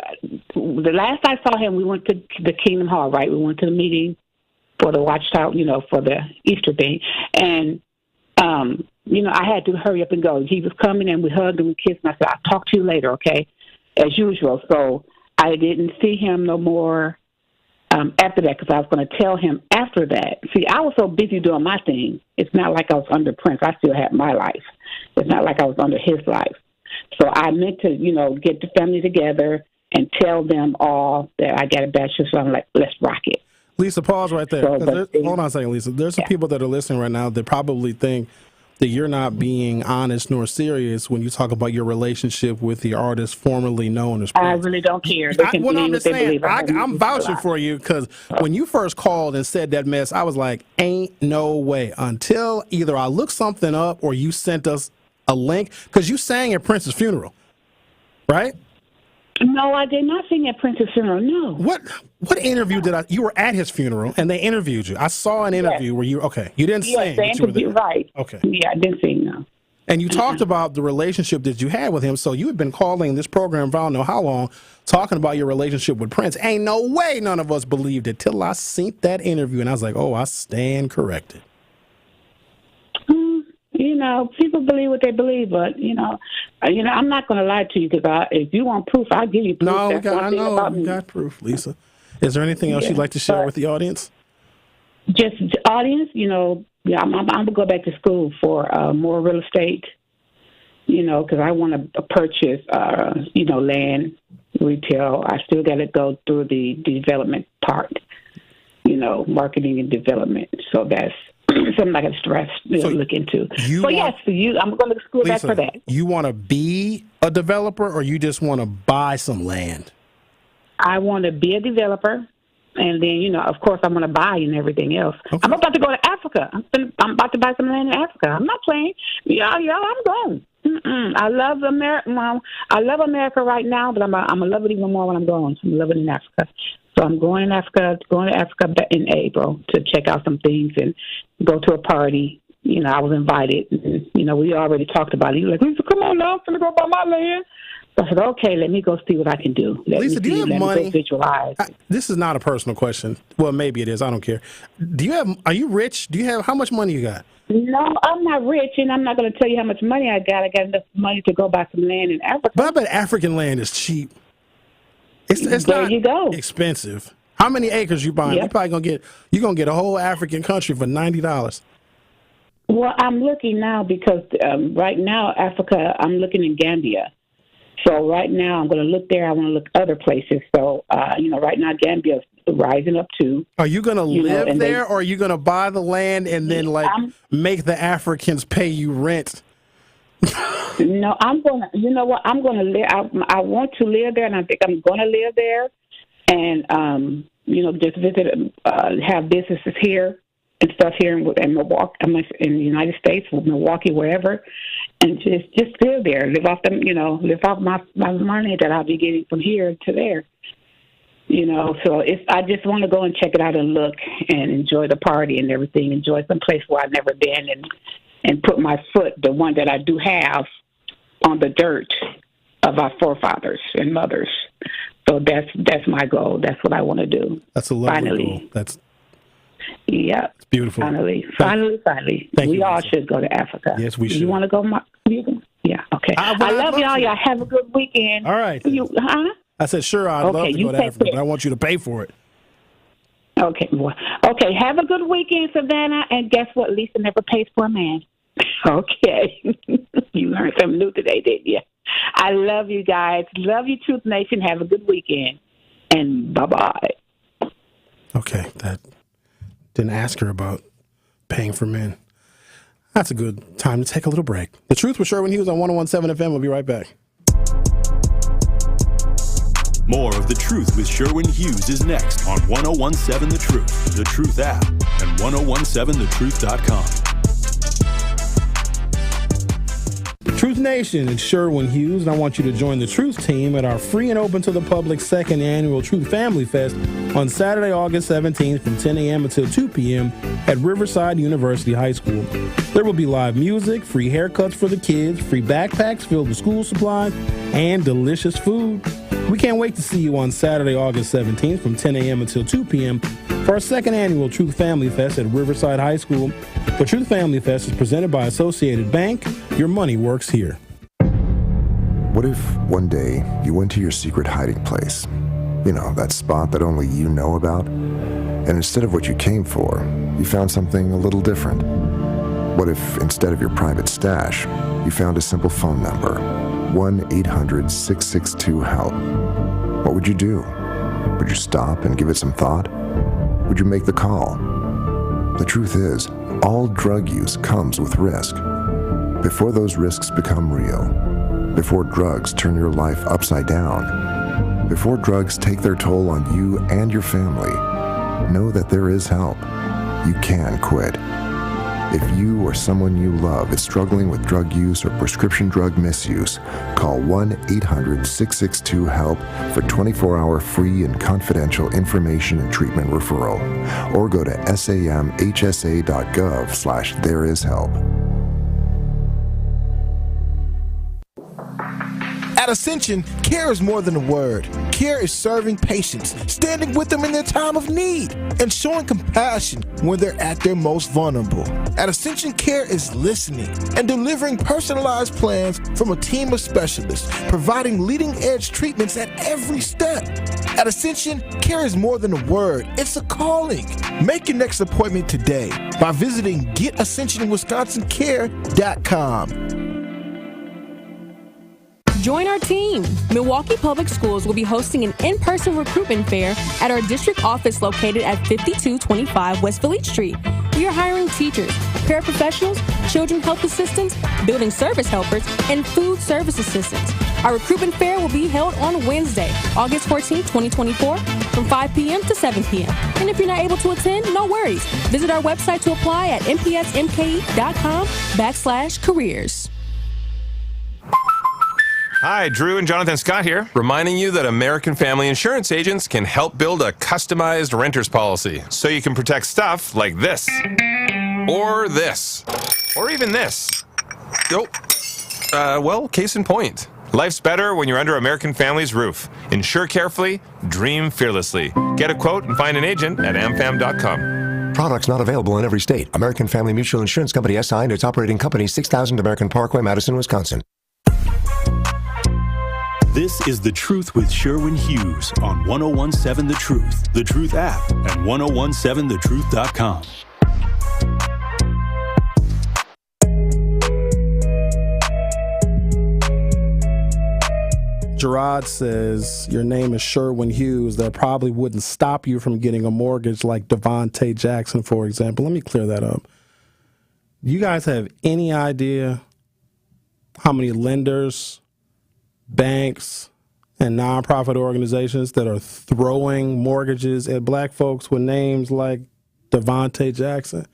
The last I saw him, we went to the Kingdom Hall, right? We went to the meeting for the Watchtower, for the Easter thing. And, I had to hurry up and go. He was coming, and we hugged and we kissed, and I said, I'll talk to you later, okay, as usual. So I didn't see him no more. After that, because I was going to tell him after that. See, I was so busy doing my thing. It's not like I was under Prince. I still had my life. It's not like I was under his life. So I meant to, get the family together and tell them all that I got a bachelor's. So I'm like, let's rock it. Lisa, pause right there. Hold on a second, Lisa. There's some people that are listening right now that probably think that you're not being honest nor serious when you talk about your relationship with the artist formerly known as Prince. I really don't care. They can believe what they believe. I'm vouching for you because when you first called and said that mess, I was like, ain't no way. Until either I looked something up or you sent us a link, because you sang at Prince's funeral, right? No, I did not sing at Prince's funeral, no. What interview you were at his funeral and they interviewed you. I saw an interview where you didn't sing. Yes, they interviewed, right. Okay. Yeah, I didn't sing, no. And you talked about the relationship that you had with him, so you had been calling this program for I don't know how long, talking about your relationship with Prince. Ain't no way none of us believed it till I seen that interview, and I was like, oh, I stand corrected. People believe what they believe, but I'm not going to lie to you because if you want proof, I'll give you proof. No, we got proof, Lisa. Is there anything else you'd like to share with the audience? Just audience, I'm going to go back to school for more real estate, because I want to purchase, land, retail. I still got to go through the development part, marketing and development. So that's something I can look into. I'm going to school back for that. You want to be a developer, or you just want to buy some land? I want to be a developer, and then, of course, I want to buy and everything else. Okay. I'm about to go to Africa. I'm about to buy some land in Africa. I'm not playing. I'm going. I love America. Well, I love America right now, but I'm gonna love it even more when I'm going. I'm loving it in Africa. So I'm going to Africa in April to check out some things and go to a party. I was invited. And, we already talked about it. He was like, Lisa, come on now, I'm going to go buy my land. So I said, okay, let me go see what I can do. Lisa, do you have money? Visualize. This is not a personal question. Well, maybe it is. I don't care. Are you rich? How much money you got? No, I'm not rich, and I'm not going to tell you how much money I got. I got enough money to go buy some land in Africa. But I bet African land is cheap. It's there not you go. Expensive. How many acres you buying? You're probably gonna get a whole African country for $90. Well, I'm looking now because right now Africa, I'm looking in Gambia. So right now I'm going to look there. I want to look other places. So right now Gambia is rising up too. Are you going to live there, or are you going to buy the land and then make the Africans pay you rent? No, I'm going to, you know what, I'm going to live, I want to live there, and I think I'm going to live there, and, just visit, have businesses here and stuff here in Milwaukee, in the United States, Milwaukee, wherever, and just live there, live off my money that I'll be getting from here to there. So I just want to go and check it out and look and enjoy the party and everything, enjoy some place where I've never been, and put my foot, the one that I do have, on the dirt of our forefathers and mothers. So that's my goal. That's what I want to do. That's a lovely goal. Yeah. It's beautiful. Finally. Thank we you, all Lisa. should go to Africa. Yes, we should. You want to go? Yeah, okay. I love y'all. Y'all have a good weekend. All right. I said, sure, I'd love to go to Africa, but I want you to pay for it. Okay. Okay, have a good weekend, Savannah. And guess what? Lisa never pays for a man. Okay. You learned something new today, didn't you? I love you guys. Love you, Truth Nation. Have a good weekend. And bye-bye. Okay, that didn't ask her about paying for men. That's a good time to take a little break. The Truth with Sherwin Hughes on 101.7 FM. We'll be right back. More of The Truth with Sherwin Hughes is next on 101.7 The Truth, The Truth app, and 1017thetruth.com. Truth Nation, it's Sherwin Hughes, and I want you to join the Truth team at our free and open to the public second annual Truth Family Fest on Saturday, August 17th from 10 a.m. until 2 p.m. at Riverside University High School. There will be live music, free haircuts for the kids, free backpacks filled with school supplies, and delicious food. We can't wait to see you on Saturday, August 17th from 10 a.m. until 2 p.m. for our second annual Truth Family Fest at Riverside High School. The Truth Family Fest is presented by Associated Bank. Your money works here. What if one day you went to your secret hiding place? You know, that spot that only you know about? And instead of what you came for, you found something a little different. What if instead of your private stash, you found a simple phone number? 1-800-662-HELP. What would you do? Would you stop and give it some thought? Would you make the call? The truth is, all drug use comes with risk. Before those risks become real, before drugs turn your life upside down, before drugs take their toll on you and your family, know that there is help. You can quit. If you or someone you love is struggling with drug use or prescription drug misuse, call 1-800-662-HELP for 24-hour free and confidential information and treatment referral, or go to samhsa.gov/thereishelp. At Ascension, care is more than a word. Care is serving patients, standing with them in their time of need, and showing compassion when they're at their most vulnerable. At Ascension, Care is listening and delivering personalized plans from a team of specialists, providing leading-edge treatments at every step. At Ascension, Care is more than a word. It's a calling. Make your next appointment today by visiting GetAscensionWisconsinCare.com. Join our team. Milwaukee Public Schools will be hosting an in-person recruitment fair at our district office located at 5225 West Village Street. We are hiring teachers, paraprofessionals, children health assistants, building service helpers, and food service assistants. Our recruitment fair will be held on Wednesday, August 14, 2024, from 5 p.m. to 7 p.m. And if you're not able to attend, no worries. Visit our website to apply at mpsmke.com/careers. Hi, Drew and Jonathan Scott here, reminding you that American Family Insurance agents can help build a customized renter's policy so you can protect stuff like this, or this, or even this. Well, case in point. Life's better when you're under American Family's roof. Insure carefully, dream fearlessly. Get a quote and find an agent at amfam.com. Products not available in every state. American Family Mutual Insurance Company SI and its operating company, 6000 American Parkway, Madison, Wisconsin. This is The Truth with Sherwin Hughes on 1017 The Truth, The Truth app, and 1017thetruth.com. Gerard says, your name is Sherwin Hughes. That probably wouldn't stop you from getting a mortgage like Devontae Jackson, for example. Let me clear that up. You guys have any idea how many lenders, banks, and nonprofit organizations that are throwing mortgages at black folks with names like Devontae Jackson?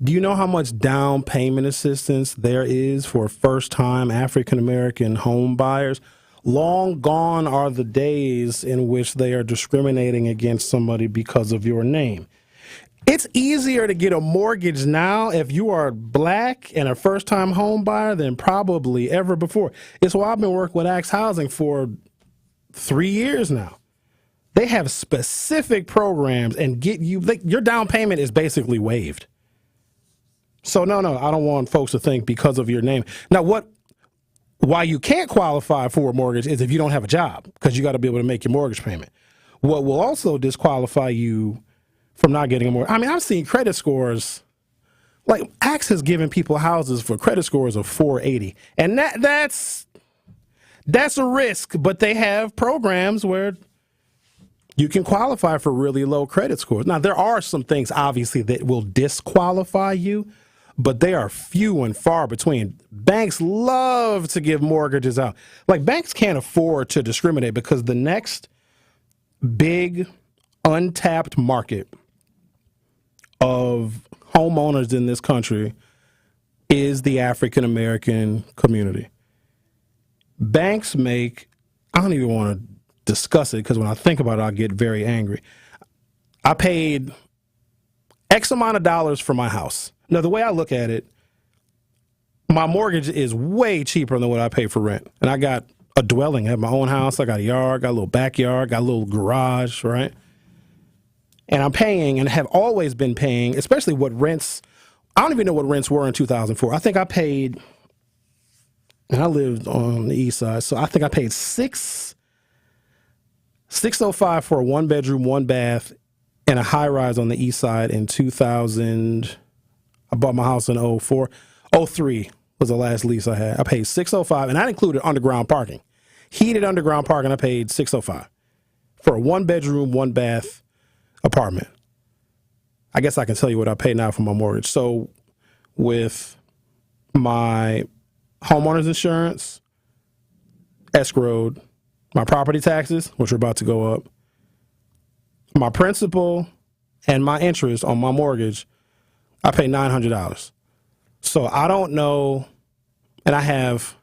Do you know how much down payment assistance there is for first-time African-American home buyers? Long gone are the days in which they are discriminating against somebody because of your name. It's easier to get a mortgage now if you are black and a first-time home buyer than probably ever before. It's why I've been working with Axe Housing for 3 years now. They have specific programs and get you, your down payment is basically waived. So no, I don't want folks to think because of your name. Now, why you can't qualify for a mortgage is if you don't have a job, because you got to be able to make your mortgage payment. What will also disqualify you from not getting a mortgage? I mean, I've seen credit scores, like Axe has given people houses for credit scores of 480. And that's a risk, but they have programs where you can qualify for really low credit scores. Now, there are some things, obviously, that will disqualify you, but they are few and far between. Banks love to give mortgages out. Like, banks can't afford to discriminate because the next big untapped market of homeowners in this country is the African American community. Banks make, I don't even want to discuss it because when I think about it, I'll get very angry. I paid X amount of dollars for my house. Now, the way I look at it, my mortgage is way cheaper than what I pay for rent. And I got a dwelling, I have my own house, I got a yard, got a little backyard, got a little garage, right? And I'm paying and have always been paying, especially what rents, I don't even know what rents were in 2004. I think I paid, and I lived on the east side, so I think I paid $605 for a one bedroom, one bath, and a high rise on the east side in 2000. I bought my house in 04. 03 was the last lease I had. I paid $605, and that included underground parking. Heated underground parking, I paid $605 for a one bedroom, one bath apartment. I guess I can tell you what I pay now for my mortgage. So with my homeowner's insurance, escrowed, my property taxes, which are about to go up, my principal, and my interest on my mortgage, I pay $900. So I don't know, and I have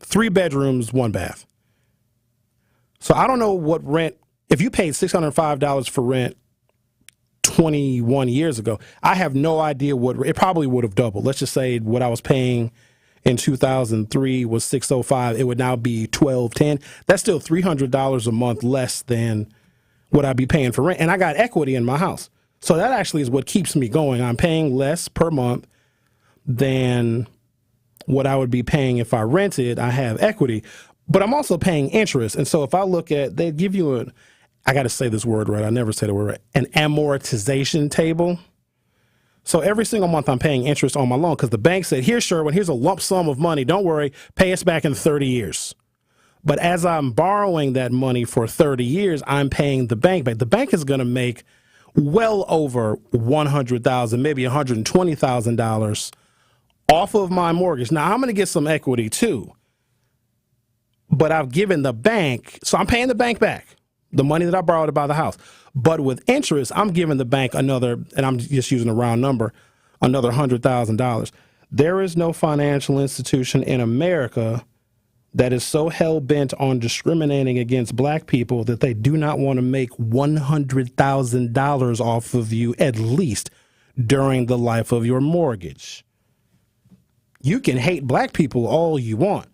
3 bedrooms, 1 bath. So I don't know what rent, if you paid $605 for rent 21 years ago, I have no idea what, it probably would have doubled. Let's just say what I was paying in 2003 was $605. It would now be $1,210. That's still $300 a month less than what I'd be paying for rent. And I got equity in my house. So that actually is what keeps me going. I'm paying less per month than what I would be paying if I rented. I have equity, but I'm also paying interest. And so if I look at, they give you I got to say this word right, I never say the word right, an amortization table. So every single month I'm paying interest on my loan because the bank said, here, Sherwin, here's a lump sum of money. Don't worry, pay us back in 30 years. But as I'm borrowing that money for 30 years, I'm paying the bank back. The bank is going to make well over $100,000, maybe $120,000 off of my mortgage. Now, I'm going to get some equity too, but I've given the bank, so I'm paying the bank back the money that I borrowed to buy the house. But with interest, I'm giving the bank another, and I'm just using a round number, another $100,000. There is no financial institution in America that is so hell-bent on discriminating against black people that they do not want to make $100,000 off of you at least during the life of your mortgage. You can hate black people all you want,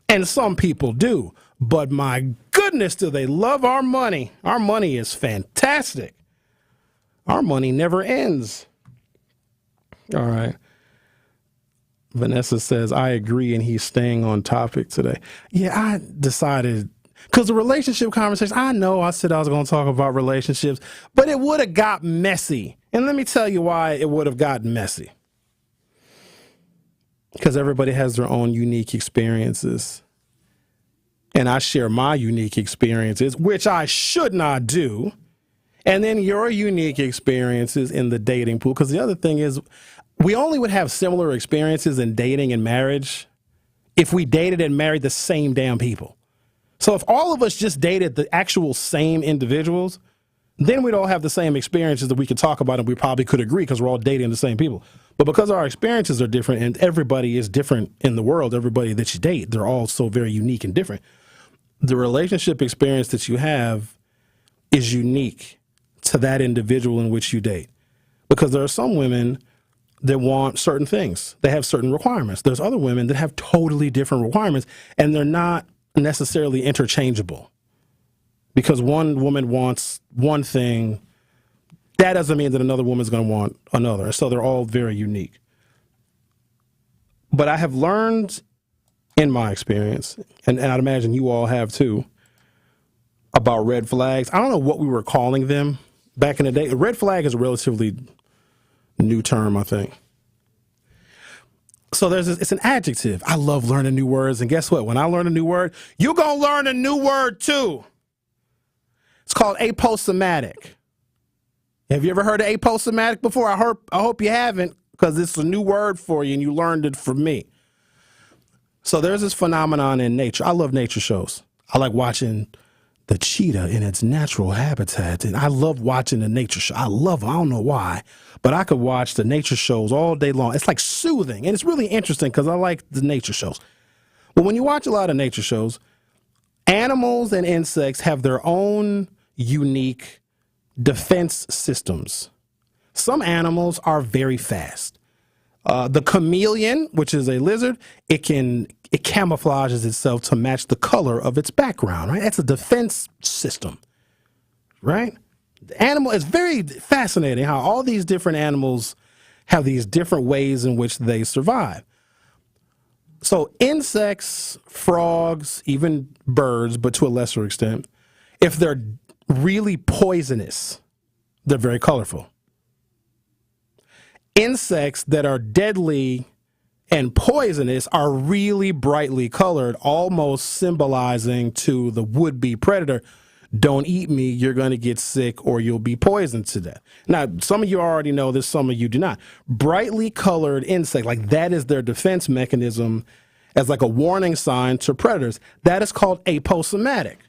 and some people do, but my goodness, do they love our money. Our money is fantastic. Our money never ends. All right. Vanessa says, I agree, and he's staying on topic today. Yeah, I decided, because the relationship conversation, I know I said I was going to talk about relationships, but it would have got messy. And let me tell you why it would have gotten messy. Because everybody has their own unique experiences. And I share my unique experiences, which I should not do. And then your unique experiences in the dating pool. Because the other thing is, we only would have similar experiences in dating and marriage if we dated and married the same damn people. So if all of us just dated the actual same individuals, then we'd all have the same experiences that we could talk about and we probably could agree because we're all dating the same people. But because our experiences are different and everybody is different in the world, everybody that you date, they're all so very unique and different. The relationship experience that you have is unique to that individual in which you date. Because there are some women that want certain things. They have certain requirements. There's other women that have totally different requirements, and they're not necessarily interchangeable. Because one woman wants one thing, that doesn't mean that another woman's going to want another. So they're all very unique. But I have learned in my experience, and I'd imagine you all have too, about red flags. I don't know what we were calling them back in the day. Red flag is a relatively new term, I think. So it's an adjective. I love learning new words. And guess what? When I learn a new word, you're going to learn a new word too. It's called aposomatic. Have you ever heard of aposomatic before? I hope you haven't, because it's a new word for you and you learned it from me. So there's this phenomenon in nature. I love nature shows. I like watching the cheetah in its natural habitat. And I love watching the nature show. I love them. I don't know why, but I could watch the nature shows all day long. It's like soothing. And it's really interesting because I like the nature shows. But when you watch a lot of nature shows, animals and insects have their own unique defense systems. Some animals are very fast. The chameleon, which is a lizard, it camouflages itself to match the color of its background, right? That's a defense system, right? The animal is very fascinating how all these different animals have these different ways in which they survive. So insects, frogs, even birds, but to a lesser extent, if they're really poisonous, they're very colorful. Insects that are deadly and poisonous are really brightly colored, almost symbolizing to the would-be predator, don't eat me, you're going to get sick or you'll be poisoned to death. Now, some of you already know this, some of you do not. Brightly colored insect, like that is their defense mechanism as like a warning sign to predators. That is called aposomatic.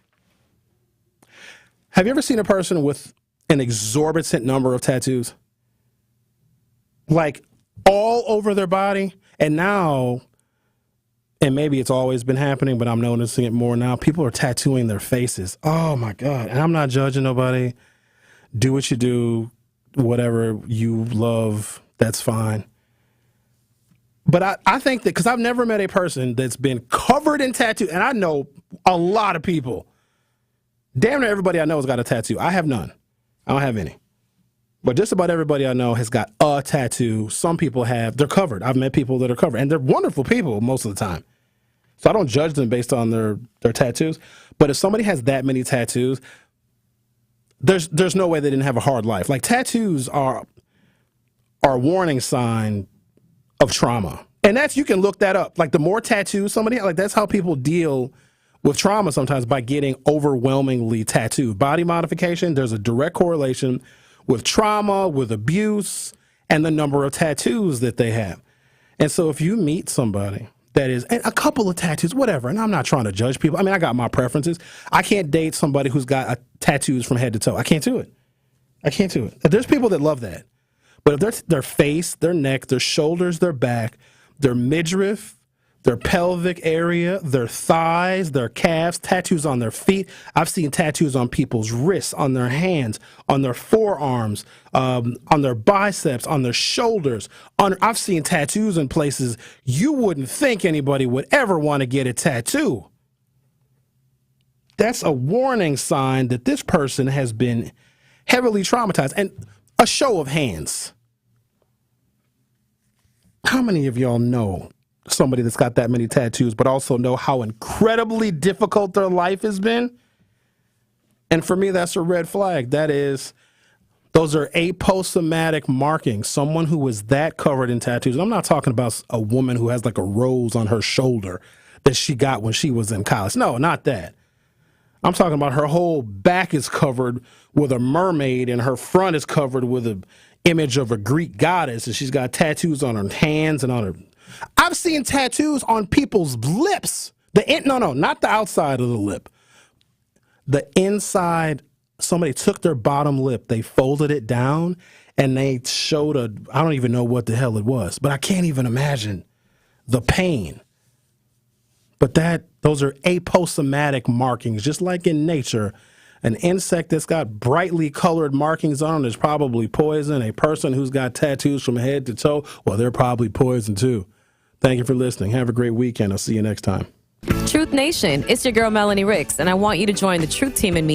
Have you ever seen a person with an exorbitant number of tattoos? Like all over their body? And now, and maybe it's always been happening, but I'm noticing it more now, people are tattooing their faces. Oh my God. And I'm not judging nobody. Do what you do, whatever you love, that's fine. But I think that, because I've never met a person that's been covered in tattoos, and I know a lot of people. Damn near everybody I know has got a tattoo. I have none. I don't have any. But just about everybody I know has got a tattoo. Some people have, they're covered. I've met people that are covered, and they're wonderful people most of the time. So I don't judge them based on their tattoos. But if somebody has that many tattoos, there's no way they didn't have a hard life. Like tattoos are a warning sign of trauma. And that's, you can look that up. Like the more tattoos somebody has, like that's how people deal with trauma sometimes, by getting overwhelmingly tattooed. Body modification, there's a direct correlation with trauma, with abuse, and the number of tattoos that they have. And so if you meet somebody that is, and a couple of tattoos, whatever, and I'm not trying to judge people. I mean, I got my preferences. I can't date somebody who's got tattoos from head to toe. I can't do it. I can't do it. There's people that love that. But if their face, their neck, their shoulders, their back, their midriff, their pelvic area, their thighs, their calves, tattoos on their feet. I've seen tattoos on people's wrists, on their hands, on their forearms, on their biceps, on their shoulders. I've seen tattoos in places you wouldn't think anybody would ever want to get a tattoo. That's a warning sign that this person has been heavily traumatized. And a show of hands. How many of y'all know somebody that's got that many tattoos, but also know how incredibly difficult their life has been? And for me, that's a red flag. Those are aposomatic markings. Someone who was that covered in tattoos. I'm not talking about a woman who has like a rose on her shoulder that she got when she was in college. No, not that. I'm talking about her whole back is covered with a mermaid and her front is covered with an image of a Greek goddess, and she's got tattoos on her hands and on her. I've seen tattoos on people's lips. Not the outside of the lip. The inside, somebody took their bottom lip, they folded it down, and they showed I don't even know what the hell it was, but I can't even imagine the pain. But those are aposomatic markings, just like in nature. An insect that's got brightly colored markings on it is probably poison. A person who's got tattoos from head to toe, well, they're probably poison too. Thank you for listening. Have a great weekend. I'll see you next time. Truth Nation, it's your girl Melanie Ricks, and I want you to join the Truth Team and me